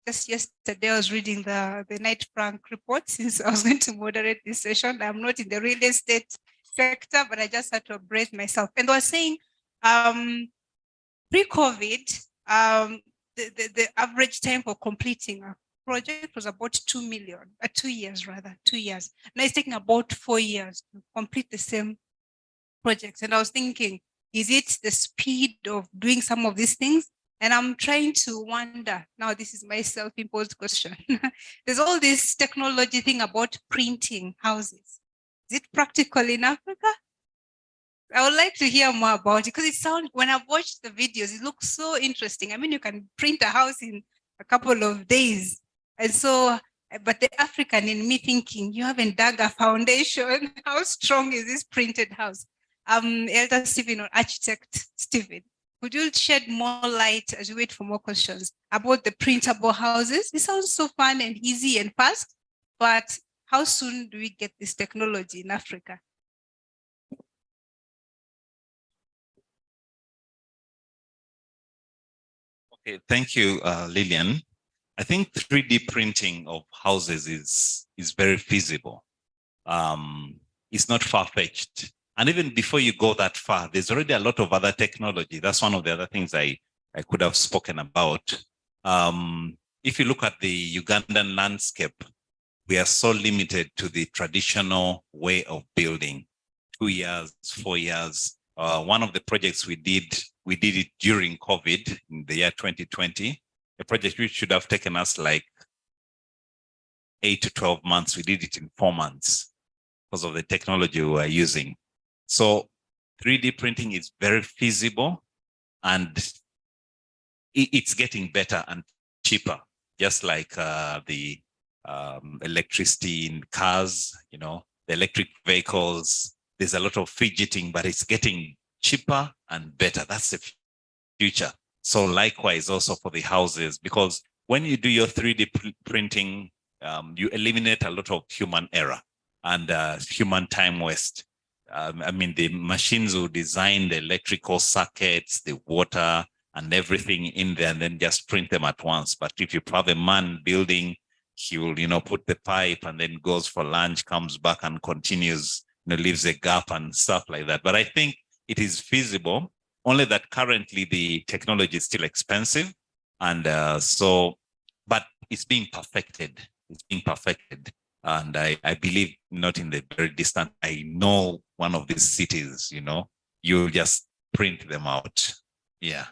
just yesterday I was reading the Knight Frank report, since I was going to moderate this session. I'm not in the real estate sector, but I just had to brace myself. And I was saying, pre-COVID, the average time for completing a project was about 2 million, 2 years rather, 2 years. Now it's taking about 4 years to complete the same projects. And I was thinking, is it the speed of doing some of these things? And I'm trying to wonder, now this is my self-imposed question. There's all this technology thing about printing houses. Is it practical in Africa? I would like to hear more about it, because it sounds, when I've watched the videos, it looks so interesting. I mean, you can print a house in a couple of days. And so, but the African in me thinking, you haven't dug a foundation. How strong is this printed house? Elder Stephen or Architect Stephen, could you shed more light as we wait for more questions about the printable houses? It sounds so fun and easy and fast, but how soon do we get this technology in Africa? Okay, thank you, Lillian. I think 3D printing of houses is very feasible. It's not far-fetched. And even before you go that far, there's already a lot of other technology. That's one of the other things I could have spoken about. If you look at the Ugandan landscape, we are so limited to the traditional way of building, 2 years, 4 years. One of the projects we did it during COVID in the year 2020, a project which should have taken us like 8 to 12 months. We did it in 4 months because of the technology we were using. So 3D printing is very feasible, and it's getting better and cheaper, just like the electricity in cars, you know, the electric vehicles. There's a lot of fidgeting, but it's getting cheaper and better. That's the future. So likewise also for the houses, because when you do your 3D printing, you eliminate a lot of human error and human time waste. I mean, the machines will design the electrical circuits, the water, and everything in there, and then just print them at once. But if you have a man building, he will, put the pipe and then goes for lunch, comes back and continues, leaves a gap and stuff like that. But I think it is feasible, only that currently the technology is still expensive. And but it's being perfected. It's being perfected. And I believe not in the very distant, I know one of these cities, you'll just print them out. Yeah.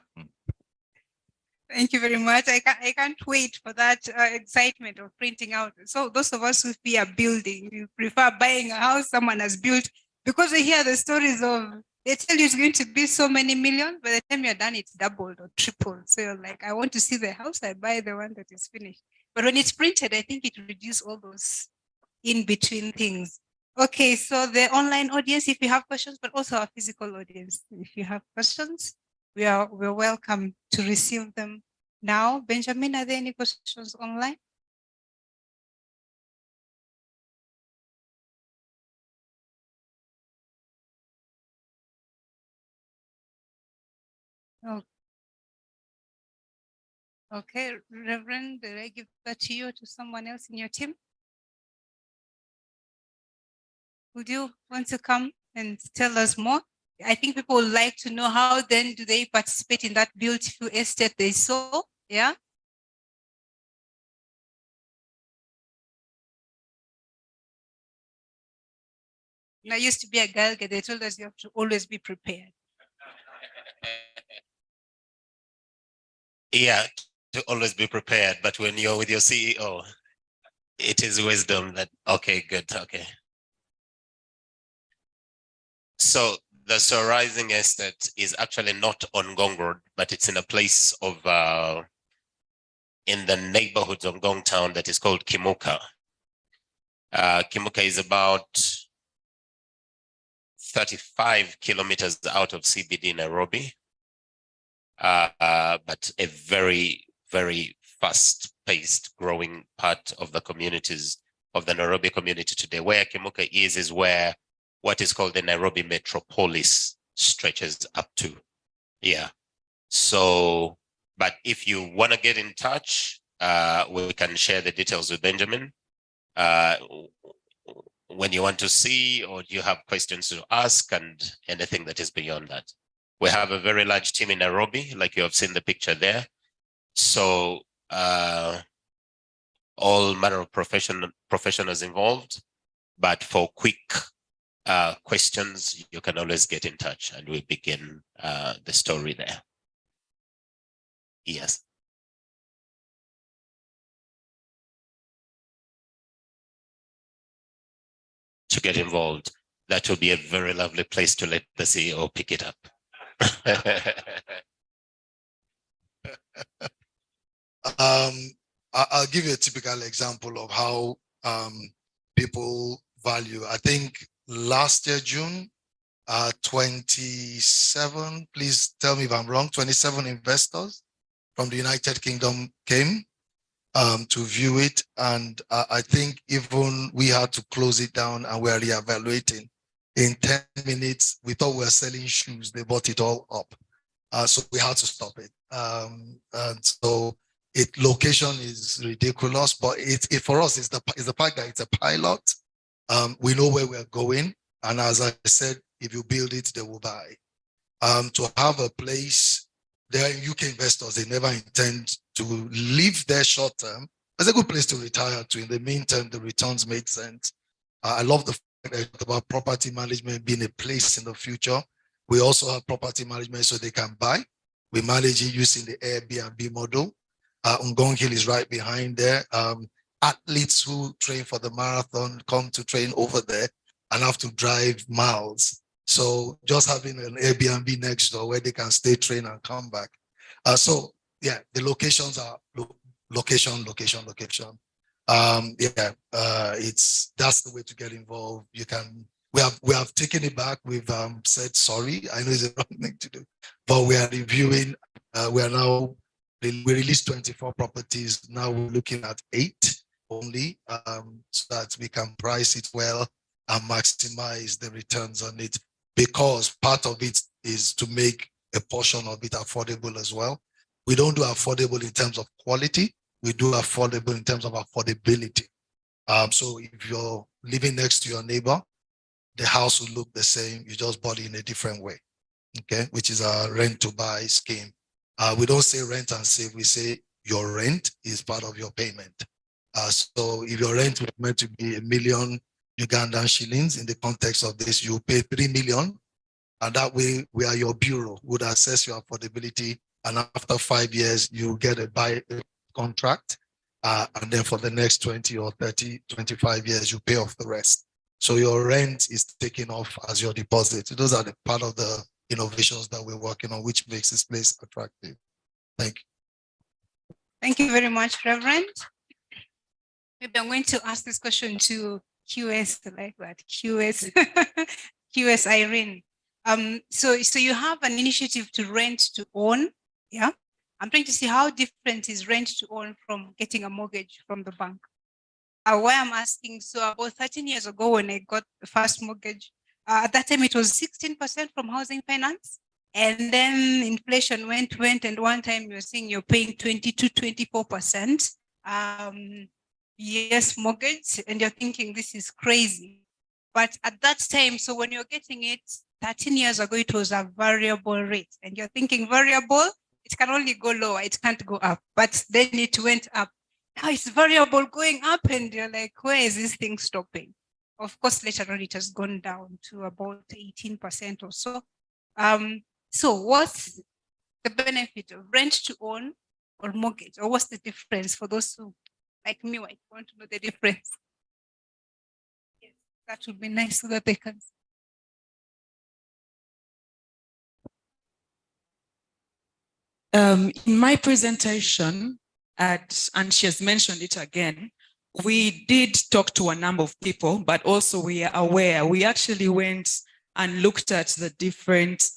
Thank you very much. I can't wait for that excitement of printing out. So those of us who fear building, we prefer buying a house someone has built, because we hear the stories of, they tell you it's going to be so many millions. By the time you're done, it's doubled or tripled. So you're like, I want to see the house, I buy the one that is finished. But when it's printed, I think it reduces all those in-between things. Okay, so the online audience, if you have questions, but also our physical audience, if you have questions, we're welcome to receive them now. Benjamin, are there any questions online? Oh. Okay, Reverend, did I give that to you or to someone else in your team? Would you want to come and tell us more? I think people would like to know, how then do they participate in that beautiful estate they saw? Yeah. I used to be a girl, they told us you have to always be prepared. Yeah, to always be prepared. But when you're with your CEO, it is wisdom that, okay, good, okay. So the Rising Estate is actually not on Ngong Road, but it's in a place of, in the neighborhoods of Ngong Town that is called Kimuka. Kimuka is about 35 kilometers out of CBD Nairobi, but a very, very fast-paced growing part of the communities of the Nairobi community today. Where Kimuka is where what is called the Nairobi metropolis stretches up to. Yeah. So, but if you want to get in touch, we can share the details with Benjamin. When you want to see or you have questions to ask and anything that is beyond that. We have a very large team in Nairobi, like you have seen the picture there. So all manner of professionals involved, but for quick questions, you can always get in touch and we begin the story there. Yes. To get involved, that will be a very lovely place to let the CEO pick it up. I'll give you a typical example of how people value. I think last year, June, 27, please tell me if I'm wrong, 27 investors from the United Kingdom came to view it. And I think even we had to close it down and we're reevaluating. In 10 minutes, we thought we were selling shoes. They bought it all up. So we had to stop it. And so location is ridiculous, but it for us is the fact that it's a pilot. We know where we're going. And as I said, if you build it, they will buy. To have a place, there are UK investors, they never intend to live there short term. It's a good place to retire to. In the meantime, the returns made sense. I love the fact that about property management being a place in the future. We also have property management so they can buy. We manage it using the Airbnb model. Ngong Hill is right behind there. Athletes who train for the marathon come to train over there and have to drive miles. So just having an Airbnb next door where they can stay, train and come back. So yeah, the locations are location. That's the way to get involved. We have taken it back. We've said sorry. I know it's a wrong thing to do, but we are reviewing. We released 24 properties. Now we're looking at 8 only, so that we can price it well and maximize the returns on it, because part of it is to make a portion of it affordable as well. We don't do affordable in terms of quality. We do affordable in terms of affordability. So if you're living next to your neighbor, the house will look the same. You just bought it in a different way, okay? Which is a rent to buy scheme. We don't say rent and save. We say your rent is part of your payment. So if your rent was meant to be 1 million Ugandan shillings, in the context of this, you pay 3 million. And that way, we are your bureau, would assess your affordability. And after 5 years, you get a buy contract. And then for the next 20 or 30, 25 years, you pay off the rest. So your rent is taken off as your deposit. Those are the part of the innovations that we're working on, which makes this place attractive. Thank you. Thank you very much, Reverend. Maybe I'm going to ask this question to QS, like that, QS, QS Irene. So you have an initiative to rent to own, yeah? I'm trying to see how different is rent to own from getting a mortgage from the bank. Why I'm asking, so about 13 years ago when I got the first mortgage, at that time it was 16% from housing finance. And then inflation went, and one time you're saying you're paying 20 to 24%. Yes, mortgage, and you're thinking this is crazy. But at that time, so when you're getting it 13 years ago, it was a variable rate. And you're thinking variable, it can only go lower, it can't go up. But then it went up. Now it's variable going up, and you're like, where is this thing stopping? Of course, later on, it has gone down to about 18% or so. So what's the benefit of rent to own or mortgage? Or what's the difference for those who, like me, I want to know the difference? Yes, that would be nice so that they can. In my presentation, and she has mentioned it again, we did talk to a number of people, but also we are aware, we actually went and looked at the different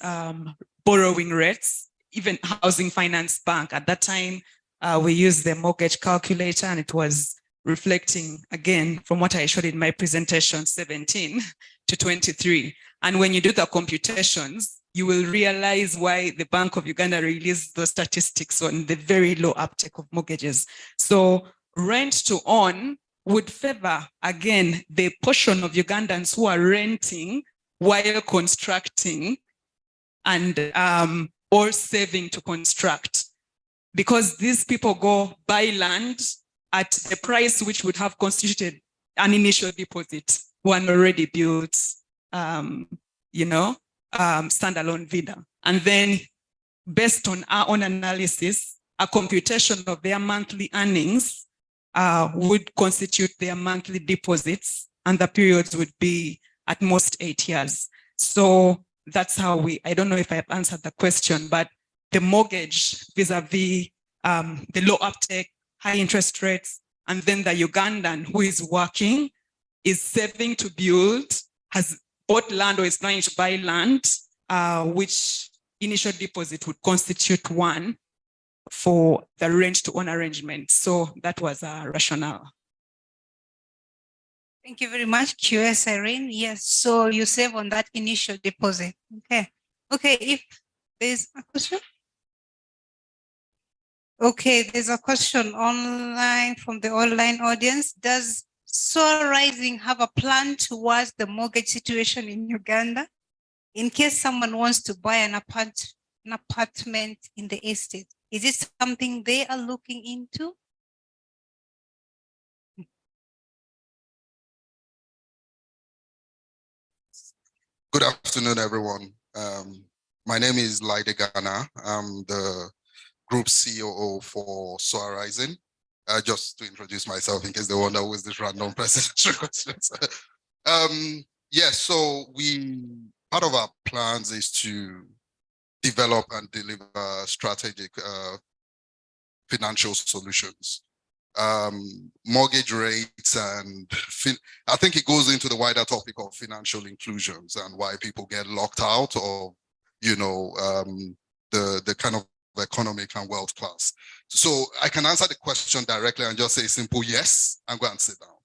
borrowing rates, even Housing Finance Bank. At that time, we used the mortgage calculator, and it was reflecting, again, from what I showed in my presentation, 17 to 23. And when you do the computations, you will realize why the Bank of Uganda released the statistics on the very low uptake of mortgages. So rent to own would favor, again, the portion of Ugandans who are renting while constructing and or saving to construct. Because these people go buy land at the price which would have constituted an initial deposit, one already built, standalone villa. And then based on our own analysis, a computation of their monthly earnings would constitute their monthly deposits, and the periods would be at most 8 years. So that's how I don't know if I have answered the question, but the mortgage vis-a-vis the low uptake, high interest rates, and then the Ugandan who is working, is saving to build, has bought land or is planning to buy land, which initial deposit would constitute one for the rent to own arrangement. So that was a rationale. Thank you very much, QS Irene. Yes, so you save on that initial deposit. Okay. Okay, if there's a question. Okay, there's a question online from the online audience. Does Soar Rising have a plan towards the mortgage situation in Uganda? In case someone wants to buy an apartment in the estate, is it something they are looking into? Good afternoon, everyone. My name is Laide Ghana. I'm the Group COO for Soar Rising. Just to introduce myself in case they wonder who is this random presidential questions. Yes, so part of our plans is to develop and deliver strategic financial solutions. Mortgage rates, and I think it goes into the wider topic of financial inclusions and why people get locked out of, the kind of economic and wealth class. So I can answer the question directly and just say simple yes and go and sit down.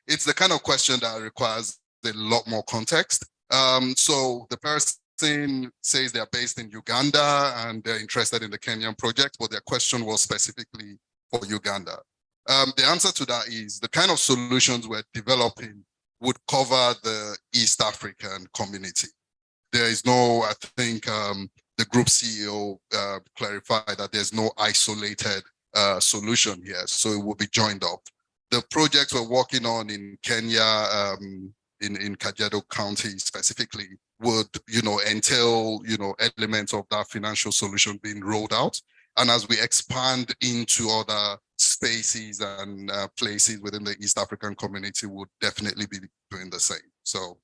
It's the kind of question that requires a lot more context. So the person says they're based in Uganda and they're interested in the Kenyan project, but their question was specifically for Uganda. The answer to that is the kind of solutions we're developing would cover the East African community. There is no, I think the group CEO clarified that there's no isolated solution here, so it will be joined up. The projects we're working on in Kenya, in Kajiado County specifically, would entail elements of that financial solution being rolled out. And as we expand into other spaces and places within the East African community, we'll definitely be doing the same. So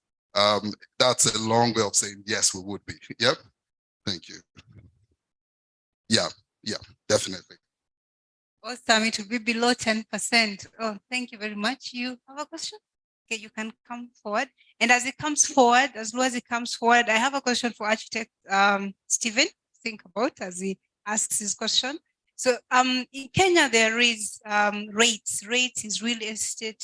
that's a long way of saying yes, we would be. Yep. Thank you. Yeah, definitely. Awesome. It will be below 10%. Oh, thank you very much. You have a question? Okay, you can come forward. And as it comes forward, as low as it comes forward, I have a question for Architect Stephen. Think about as he asks his question. So in Kenya, there is rates. Rates is real estate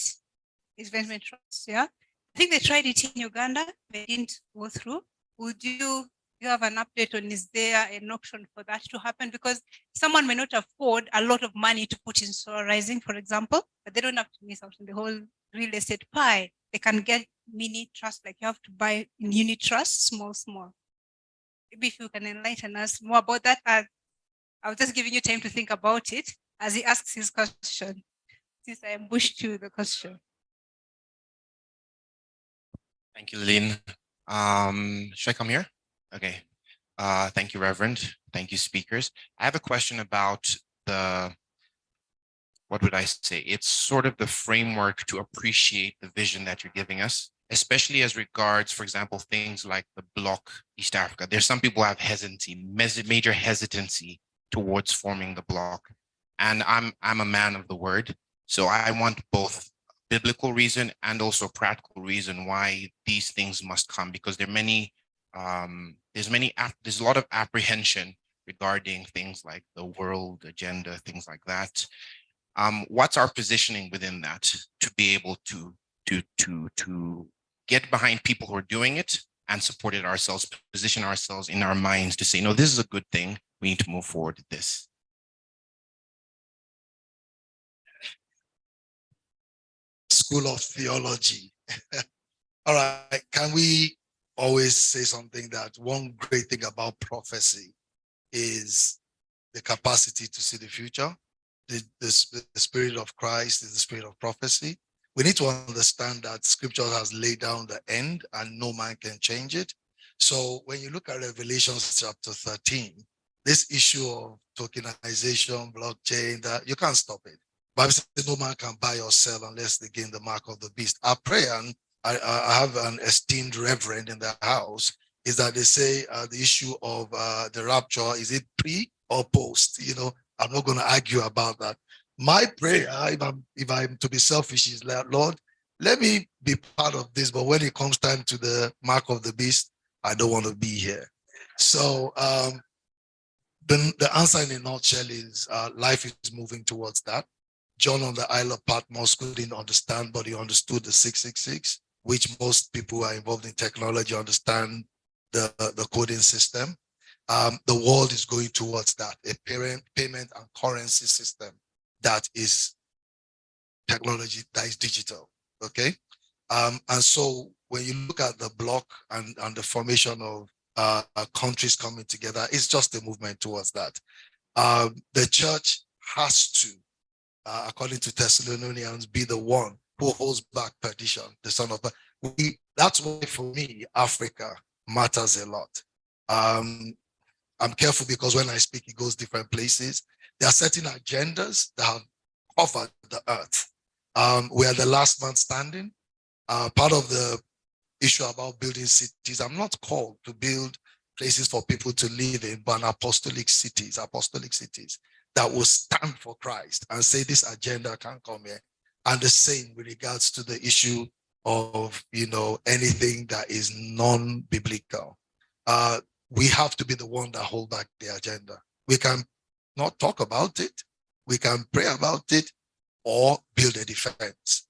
investment trust. Yeah. I think they tried it in Uganda. They didn't go through. Would you have an update on, is there an option for that to happen? Because someone may not afford a lot of money to put in solarizing, for example, but they don't have to miss out on the whole real estate pie. They can get mini trust, like you have to buy in unit trust, small. Maybe if you can enlighten us more about that. I was just giving you time to think about it as he asks his question, since I ambushed you the question. Thank you, Lynn. Should I come here? Okay. Thank you, Reverend. Thank you, speakers. I have a question about what would I say? It's sort of the framework to appreciate the vision that you're giving us, especially as regards, for example, things like the bloc East Africa. There's some people who have hesitancy, major hesitancy towards forming the bloc. And I'm a man of the word. So I want both biblical reason and also practical reason why these things must come, because there are many, there's a lot of apprehension regarding things like the world agenda, things like that. What's our positioning within that to be able to get behind people who are doing it and support it ourselves, position ourselves in our minds to say, no, this is a good thing. We need to move forward with this. School of Theology. All right, can we always say something that one great thing about prophecy is the capacity to see the future? The spirit of Christ is the spirit of prophecy. We need to understand that scripture has laid down the end and no man can change it. So when you look at Revelation chapter 13, this issue of tokenization, blockchain, that you can't stop it. Bible says no man can buy or sell unless they gain the mark of the beast. Our prayer, and I have an esteemed reverend in the house, is that they say the issue of the rapture, is it pre or post? I'm not going to argue about that. My prayer, if I'm to be selfish, is that, Lord, let me be part of this, but when it comes time to the mark of the beast, I don't want to be here. So the answer in a nutshell is life is moving towards that. John on the Isle of Patmos couldn't understand, but he understood the 666, which most people who are involved in technology understand the coding system. The world is going towards that, a payment and currency system that is technology, that is digital, okay? And so when you look at the bloc and the formation of countries coming together, it's just a movement towards that. The church has to, according to Thessalonians, be the one who holds back perdition, the son of man. That's why for me, Africa matters a lot. I'm careful because when I speak, it goes different places. There are certain agendas that have covered the earth. We are the last man standing. Part of the issue about building cities, I'm not called to build places for people to live in, but apostolic cities that will stand for Christ and say this agenda can come here. And the same with regards to the issue of, anything that is non-biblical. We have to be the one that hold back the agenda. We can not talk about it. We can pray about it, or build a defense.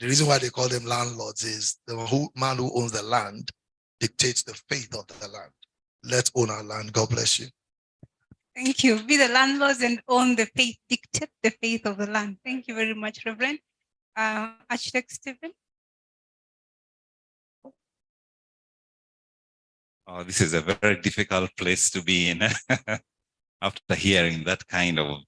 The reason why they call them landlords is the man who owns the land dictates the fate of the land. Let's own our land. God bless you. Thank you. Be the landlords and own the faith, dictate the faith of the land. Thank you very much, Reverend. Architect Stephen. Oh, this is a very difficult place to be in. After hearing that kind of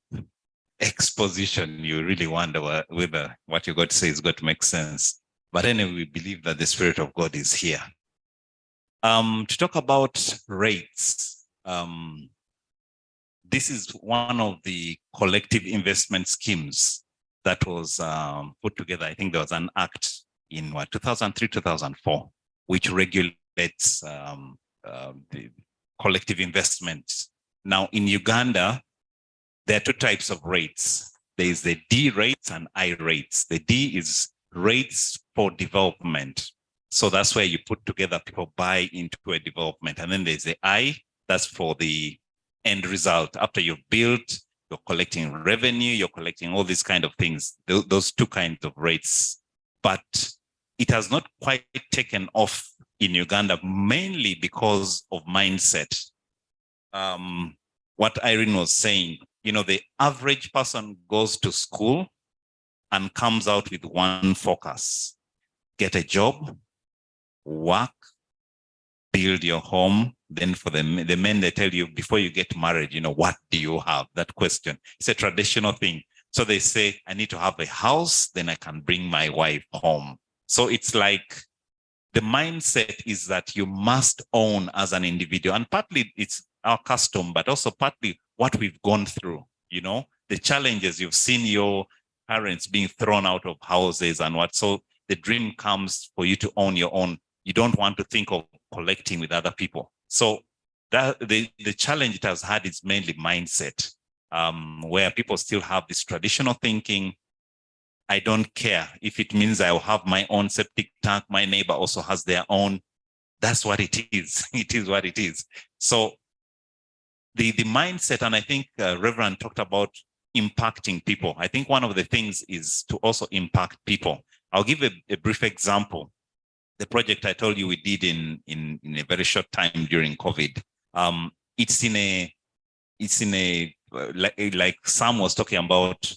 exposition, you really wonder whether what you got to say is going to make sense. But anyway, we believe that the Spirit of God is here. To talk about rates, this is one of the collective investment schemes that was put together. I think there was an act in 2003, 2004, which regulates the collective investments. Now in Uganda, there are two types of rates. There is the D rates and I rates. The D is rates for development. So that's where you put together, people buy into a development. And then there's the I, that's for the end result. After you've built, you're collecting revenue, you're collecting all these kind of things, those two kinds of rates. But it has not quite taken off in Uganda, mainly because of mindset. What Irene was saying, you know, the average person goes to school and comes out with one focus: get a job, work, build your home. Then for the men, they tell you before you get married, you know, what do you have? That question. It's a traditional thing. So they say, I need to have a house, then I can bring my wife home. So it's like the mindset is that you must own as an individual. And partly it's our custom, but also partly what we've gone through, you know, the challenges. You've seen your parents being thrown out of houses and what. So the dream comes for you to own your own. You don't want to think of collecting with other people. So that the challenge it has had is mainly mindset, where people still have this traditional thinking. I don't care if it means I will have my own septic tank. My neighbor also has their own. That's what it is. It is what it is. So the mindset, and I think Reverend talked about impacting people. I think one of the things is to also impact people. I'll give a brief example. The project I told you we did in a very short time during COVID. It's in a like Sam was talking about,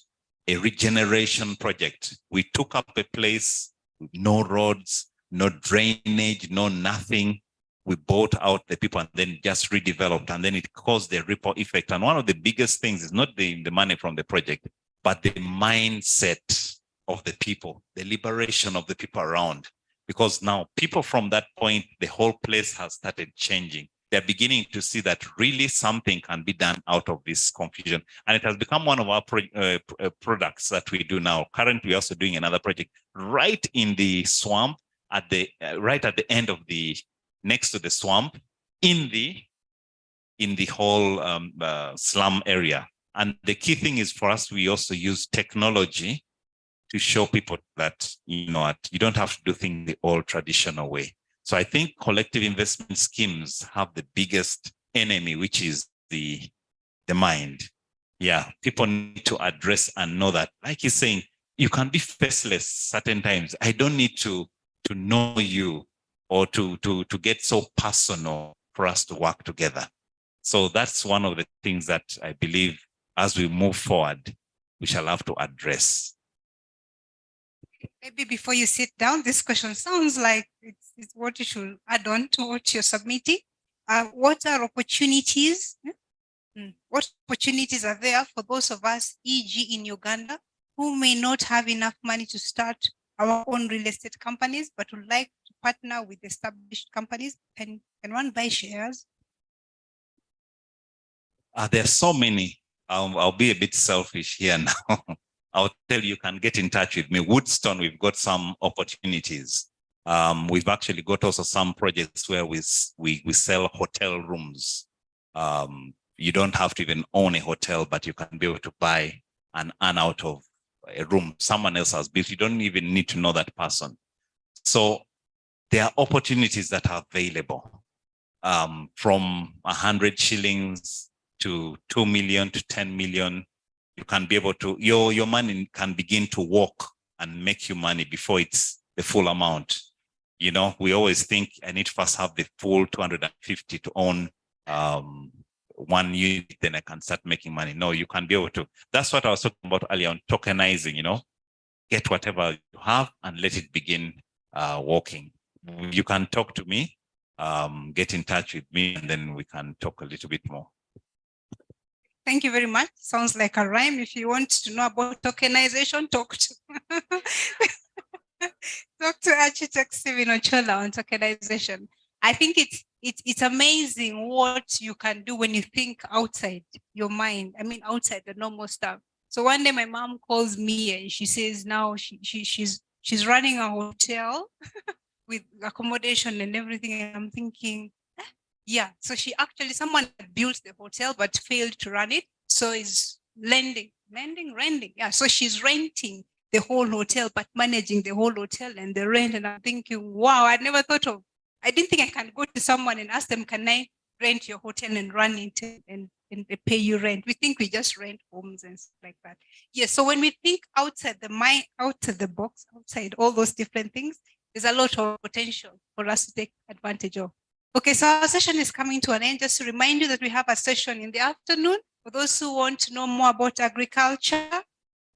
a regeneration project. We took up a place with no roads, no drainage, no nothing. We bought out the people and then just redeveloped, and then it caused the ripple effect. And one of the biggest things is not the money from the project, but the mindset of the people, the liberation of the people around. Because now people from that point, the whole place has started changing. They're beginning to see that really something can be done out of this confusion. And it has become one of our products that we do now. Currently, we're also doing another project right in the swamp, at the right at the end of the, next to the swamp, in the whole slum area. And the key thing is for us, we also use technology to show people that, you know what, you don't have to do things the old traditional way. So I think collective investment schemes have the biggest enemy, which is the mind. Yeah, people need to address and know that, like he's saying, you can be faceless certain times. I don't need to know you or to get so personal for us to work together. So that's one of the things that I believe as we move forward, we shall have to address. Maybe before you sit down, this question sounds like it's what you should add on to what you're submitting. What are opportunities? What opportunities are there for those of us, e.g. in Uganda, who may not have enough money to start our own real estate companies, but would like to partner with established companies? Can one buy shares? There are so many. I'll be a bit selfish here now. I'll tell you, can get in touch with me. Woodstone, we've got some opportunities. We've actually got also some projects where we sell hotel rooms. You don't have to even own a hotel, but you can be able to buy and earn out of a room someone else has built. You don't even need to know that person. So there are opportunities that are available, from 100 shillings to 2 million to 10 million. you can be able to, your money can begin to walk and make you money before it's the full amount. You know, we always think I need to first have the full 250 to own 1 unit, then I can start making money. No, you can be able to. That's what I was talking about earlier on tokenizing, you know, get whatever you have and let it begin working. You can talk to me, get in touch with me, and then we can talk a little bit more. Thank you very much. Sounds like a rhyme. If you want to know about tokenization, talk to talk to Architect Stephen Ochola on tokenization. I think it's amazing what you can do when you think outside your mind. I mean, outside the normal stuff. So one day my mom calls me and she says now she's running a hotel with accommodation and everything. And I'm thinking, yeah. So she actually, someone built the hotel but failed to run it. So is renting. Yeah. So she's renting the whole hotel, but managing the whole hotel and the rent. And I'm thinking, wow, I didn't think I can go to someone and ask them, can I rent your hotel and run it and they pay you rent? We think we just rent homes and stuff like that. Yeah. So when we think outside the mind, outside the box, outside all those different things, there's a lot of potential for us to take advantage of. Okay, so our session is coming to an end. Just to remind you that we have a session in the afternoon. For those who want to know more about agriculture,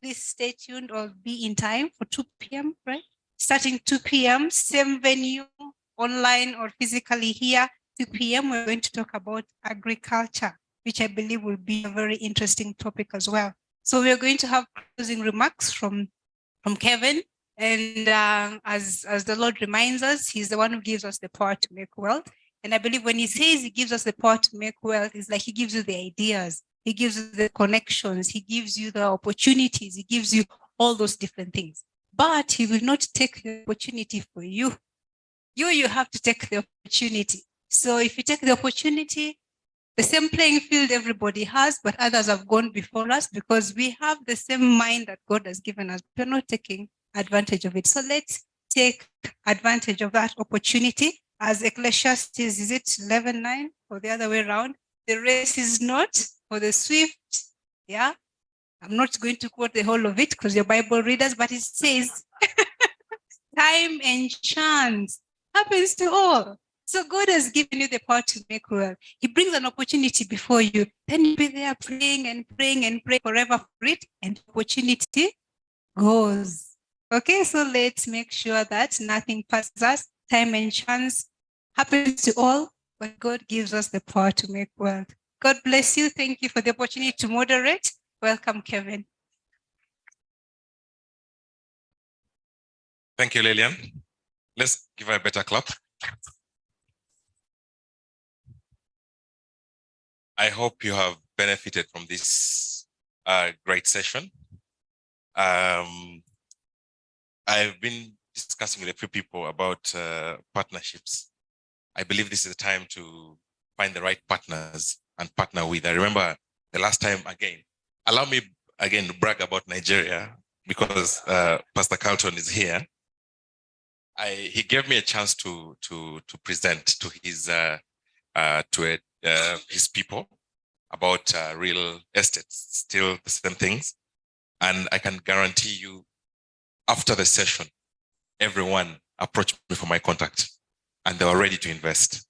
please stay tuned or be in time for 2 p.m., right? Starting 2 p.m., same venue, online or physically here, 2 p.m., we're going to talk about agriculture, which I believe will be a very interesting topic as well. So we're going to have closing remarks from Kevin. And as the Lord reminds us, he's the one who gives us the power to make wealth. And I believe when he says he gives us the power to make wealth, it's like he gives you the ideas, he gives you the connections, he gives you the opportunities, he gives you all those different things. But he will not take the opportunity for you. You have to take the opportunity. So if you take the opportunity, the same playing field everybody has, but others have gone before us because we have the same mind that God has given us. We're not taking advantage of it. So let's take advantage of that opportunity. As Ecclesiastes, is it 11:9 or the other way around? The race is not for the swift. Yeah. I'm not going to quote the whole of it because you're Bible readers, but it says time and chance happens to all. So God has given you the power to make wealth. He brings an opportunity before you. Then you'll be there praying and praying and praying forever for it, and opportunity goes. Okay, so let's make sure that nothing passes us. Time and chance happens to all, but God gives us the power to make wealth. God bless you. Thank you for the opportunity to moderate. Welcome, Kevin. Thank you, Lillian. Let's give her a better clap. I hope you have benefited from this great session. I've been discussing with a few people about partnerships. I believe this is the time to find the right partners and partner with. I remember the last time, again, allow me again to brag about Nigeria because Pastor Carlton is here. He gave me a chance to present to his people about real estate, still the same things. And I can guarantee you, after the session, everyone approached me for my contact and they were ready to invest.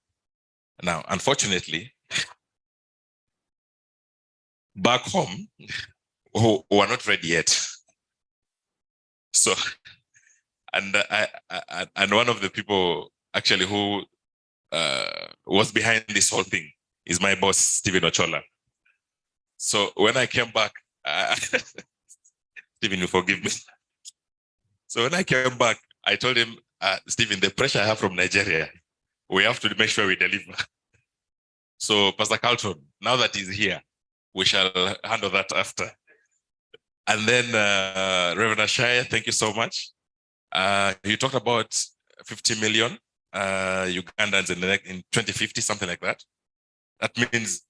Now, unfortunately, back home, who are not ready yet. So, and one of the people actually who was behind this whole thing is my boss, Stephen Ochola. So when I came back, Stephen, you forgive me. So when I came back, I told him, Stephen, the pressure I have from Nigeria, we have to make sure we deliver. So Pastor Carlton, now that he's here, we shall handle that after. And then Reverend Ashaya, thank you so much. You talked about 50 million Ugandans in 2050, something like that. That means,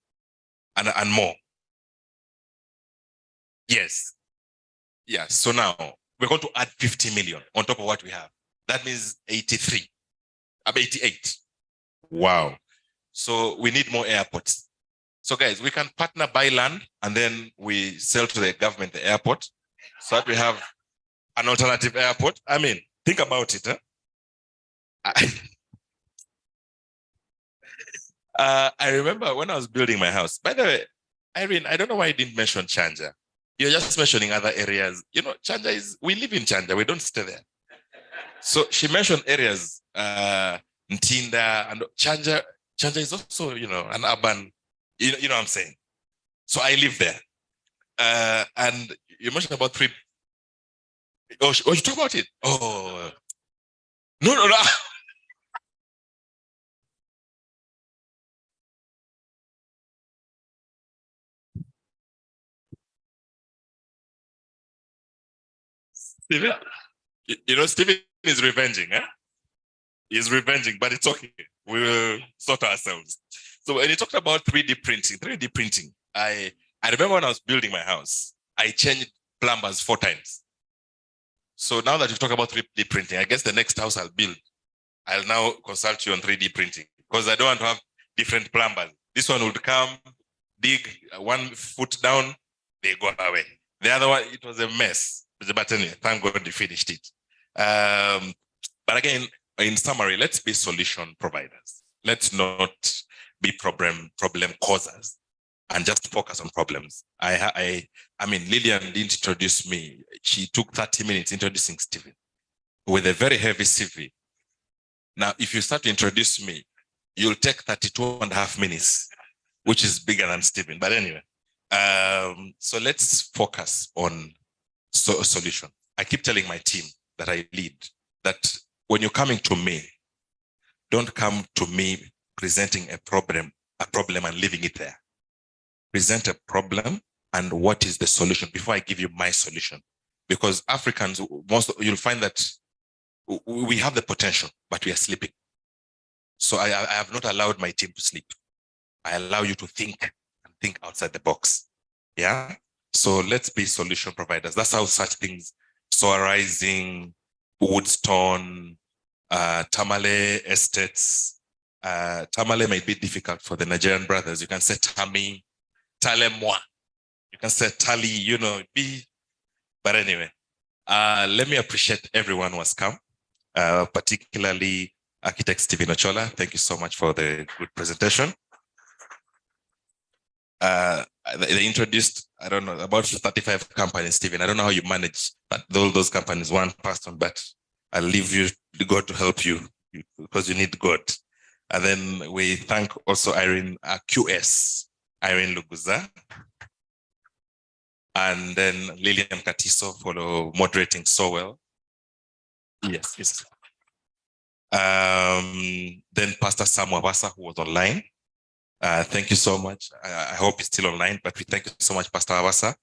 and more. Yes. Yeah, so now we're going to add 50 million on top of what we have. That means 88. Wow. So we need more airports. So guys, we can partner buy land and then we sell to the government, the airport, so that we have an alternative airport. I mean, think about it. I remember when I was building my house. By the way, Irene, I don't know why you didn't mention Chanja. You're just mentioning other areas. You know, Chanja is, we live in Chanja, we don't stay there. So she mentioned areas, Ntinda and Chanja. Chanja is also, you know, an urban, you know what I'm saying? So I live there. And you mentioned about three. Oh, you talk about it? Oh, no. Steven, you know, Steven is revenging, eh? He's revenging, but it's okay. We will sort ourselves. So when you talked about 3D printing, I remember when I was building my house, I changed plumbers 4 times. So now that you talk about 3D printing, I guess the next house I'll build, I'll now consult you on 3D printing because I don't want to have different plumbers. This one would come, dig 1 foot down, they go away. The other one, it was a mess. But anyway, thank God they finished it. But again, in summary, let's be solution providers. Let's not be problem causers and just focus on problems. I mean, Lillian didn't introduce me. She took 30 minutes introducing Stephen with a very heavy CV. Now, if you start to introduce me, you'll take 32.5 minutes, which is bigger than Stephen. But anyway, so let's focus on a solution. I keep telling my team that I lead that when you're coming to me, don't come to me presenting a problem and leaving it there. Present a problem and what is the solution before I give you my solution. Because Africans, you'll find that we have the potential, but we are sleeping. So I have not allowed my team to sleep. I allow you to think and think outside the box. Yeah. So let's be solution providers. That's how such things, Soar Rising, Woodstone, Tamale Estates. Tamale might be difficult for the Nigerian brothers. You can say Tami, Tale moi. You can say Tali, you know, but anyway, let me appreciate everyone who has come, particularly Architect Stephen Ochola. Thank you so much for the good presentation. They introduced, I don't know, about 35 companies, Stephen. I don't know how you manage all those companies, one person, but I'll leave you to God to help you because you need God. And then we thank also Irene, QS, Irene Luguza, and then Lillian Katiso for moderating so well. Yes. Then Pastor Sam Wabasa, who was online. Thank you so much. I hope he's still online, but we thank you so much, Pastor Wabasa.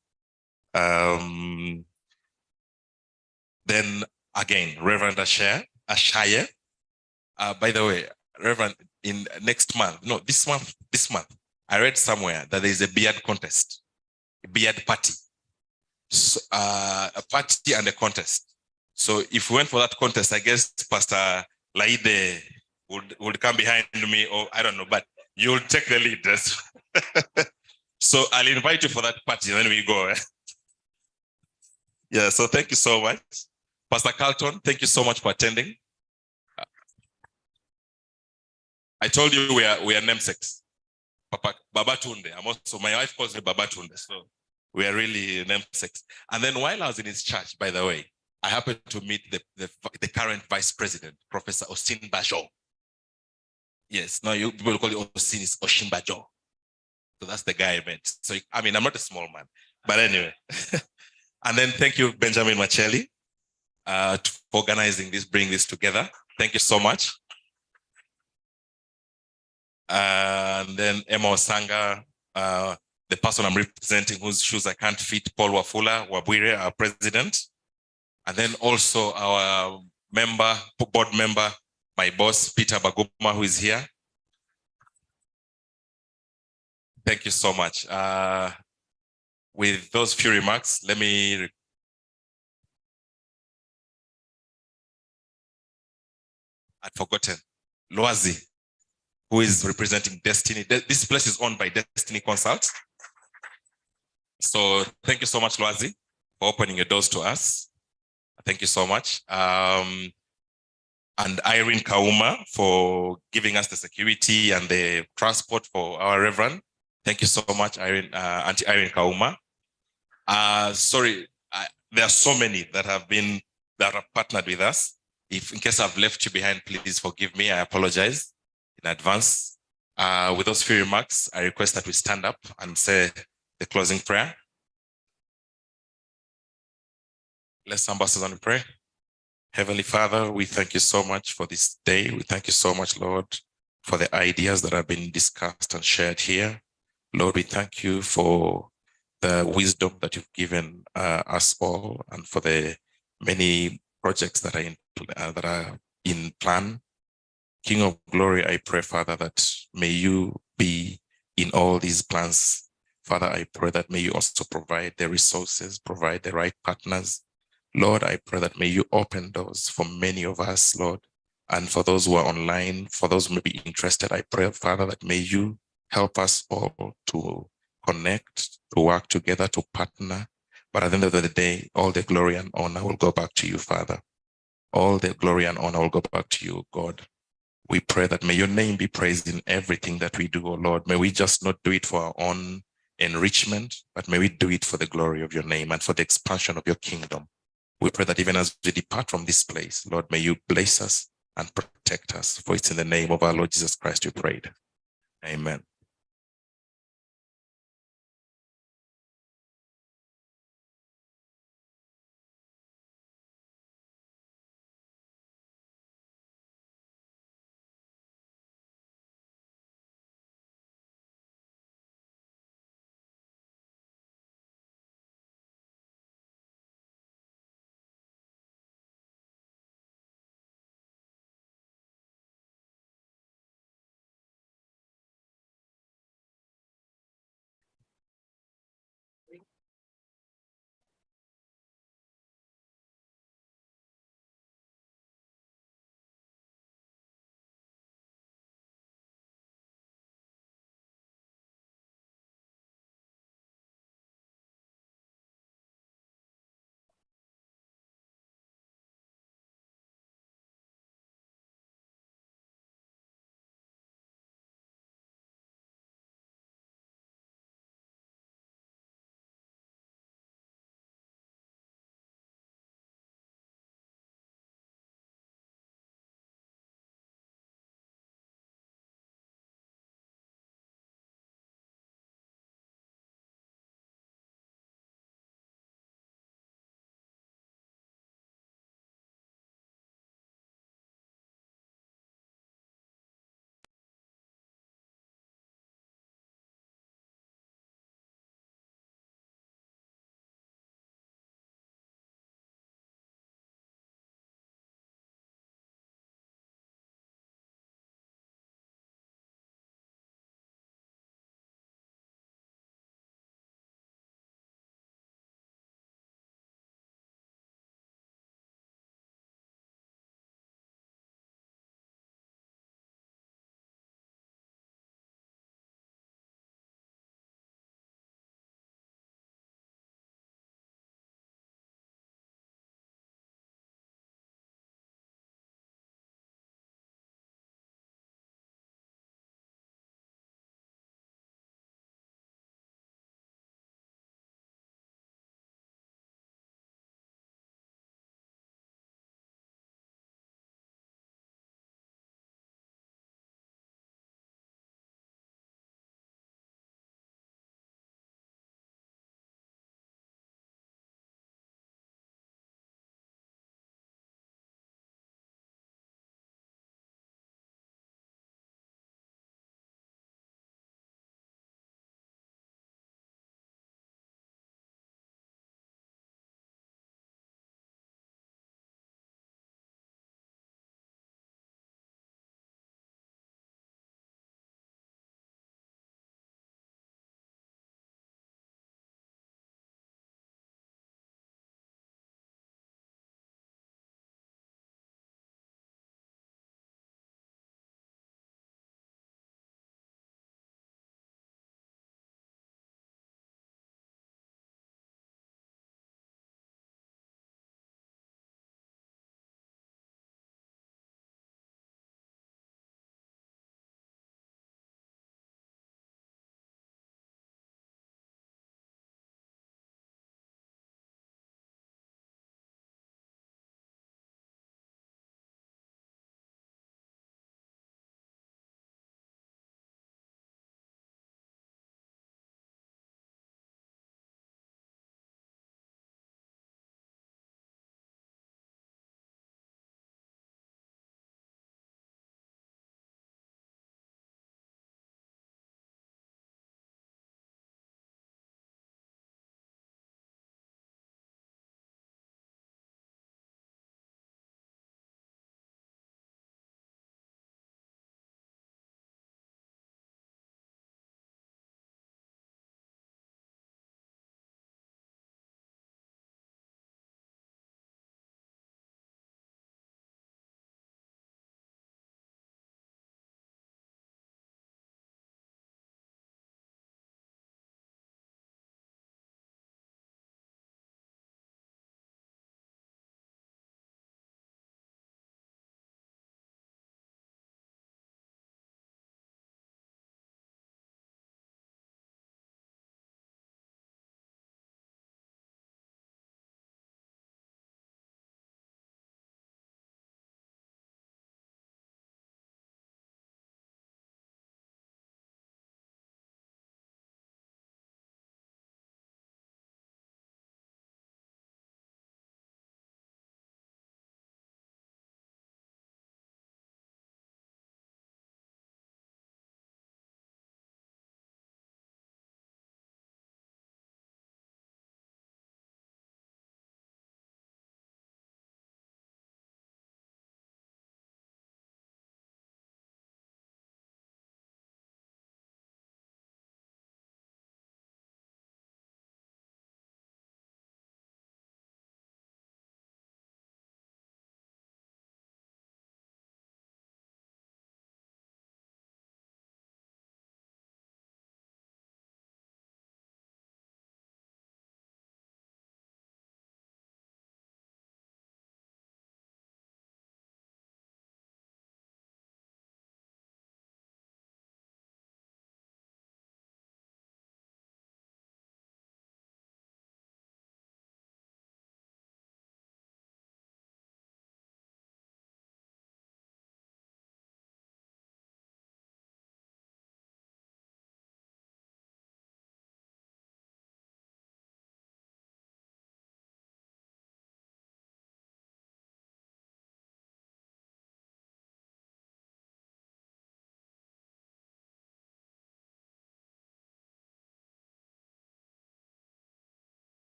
Then again, Reverend Ashaya. By the way, Reverend, in next month, no, this month, I read somewhere that there is a beard contest, a beard party. So, a party and a contest. So if we went for that contest, I guess Pastor Laide would come behind me, or I don't know, but you'll take the lead. So I'll invite you for that party, and then we go. Yeah, so thank you so much. Pastor Carlton, thank you so much for attending. I told you we are namesakes. Papa Babatunde. I'm also, my wife calls me Babatunde, so we are really namesakes. And then while I was in his church, by the way, I happened to meet the current vice president, Professor Osin Bajo. Yes, now you people call it Osin, is Oshin Bajo. So that's the guy I met. So I mean, I'm not a small man, but anyway. And then thank you, Benjamin Machelli, for organizing this, bringing this together. Thank you so much. And then Emma Osanga, the person I'm representing whose shoes I can't fit, Paul Wafula Wabwire, our president. And then also our board member, my boss, Peter Baguma, who is here. Thank you so much. With those few remarks, let me I'd forgotten. Loazi, who is representing Destiny. This place is owned by Destiny Consults. So thank you so much, Lwazi, for opening your doors to us. Thank you so much. And Irene Kauma for giving us the security and the transport for our Reverend. Thank you so much, Irene, Auntie Irene Kauma. Sorry, there are so many that have partnered with us. If in case I've left you behind, please forgive me. I apologize in advance. With those few remarks, I request that we stand up and say the closing prayer. Let's ambassadors and pray. Heavenly Father, we thank you so much for this day. We thank you so much, Lord, for the ideas that have been discussed and shared here. Lord, we thank you for the wisdom that you've given us all and for the many projects that are in plan. King of glory, I pray, Father, that may you be in all these plans. Father, I pray that may you also provide the resources, provide the right partners. Lord, I pray that may you open doors for many of us, Lord, and for those who are online, for those who may be interested, I pray, Father, that may you help us all to connect, to work together, to partner. But at the end of the day, all the glory and honor will go back to you, Father. All the glory and honor will go back to you, God. We pray that may your name be praised in everything that we do, oh Lord. May we just not do it for our own enrichment, but may we do it for the glory of your name and for the expansion of your kingdom. We pray that even as we depart from this place, Lord, may you bless us and protect us. For it's in the name of our Lord Jesus Christ we prayed. Amen.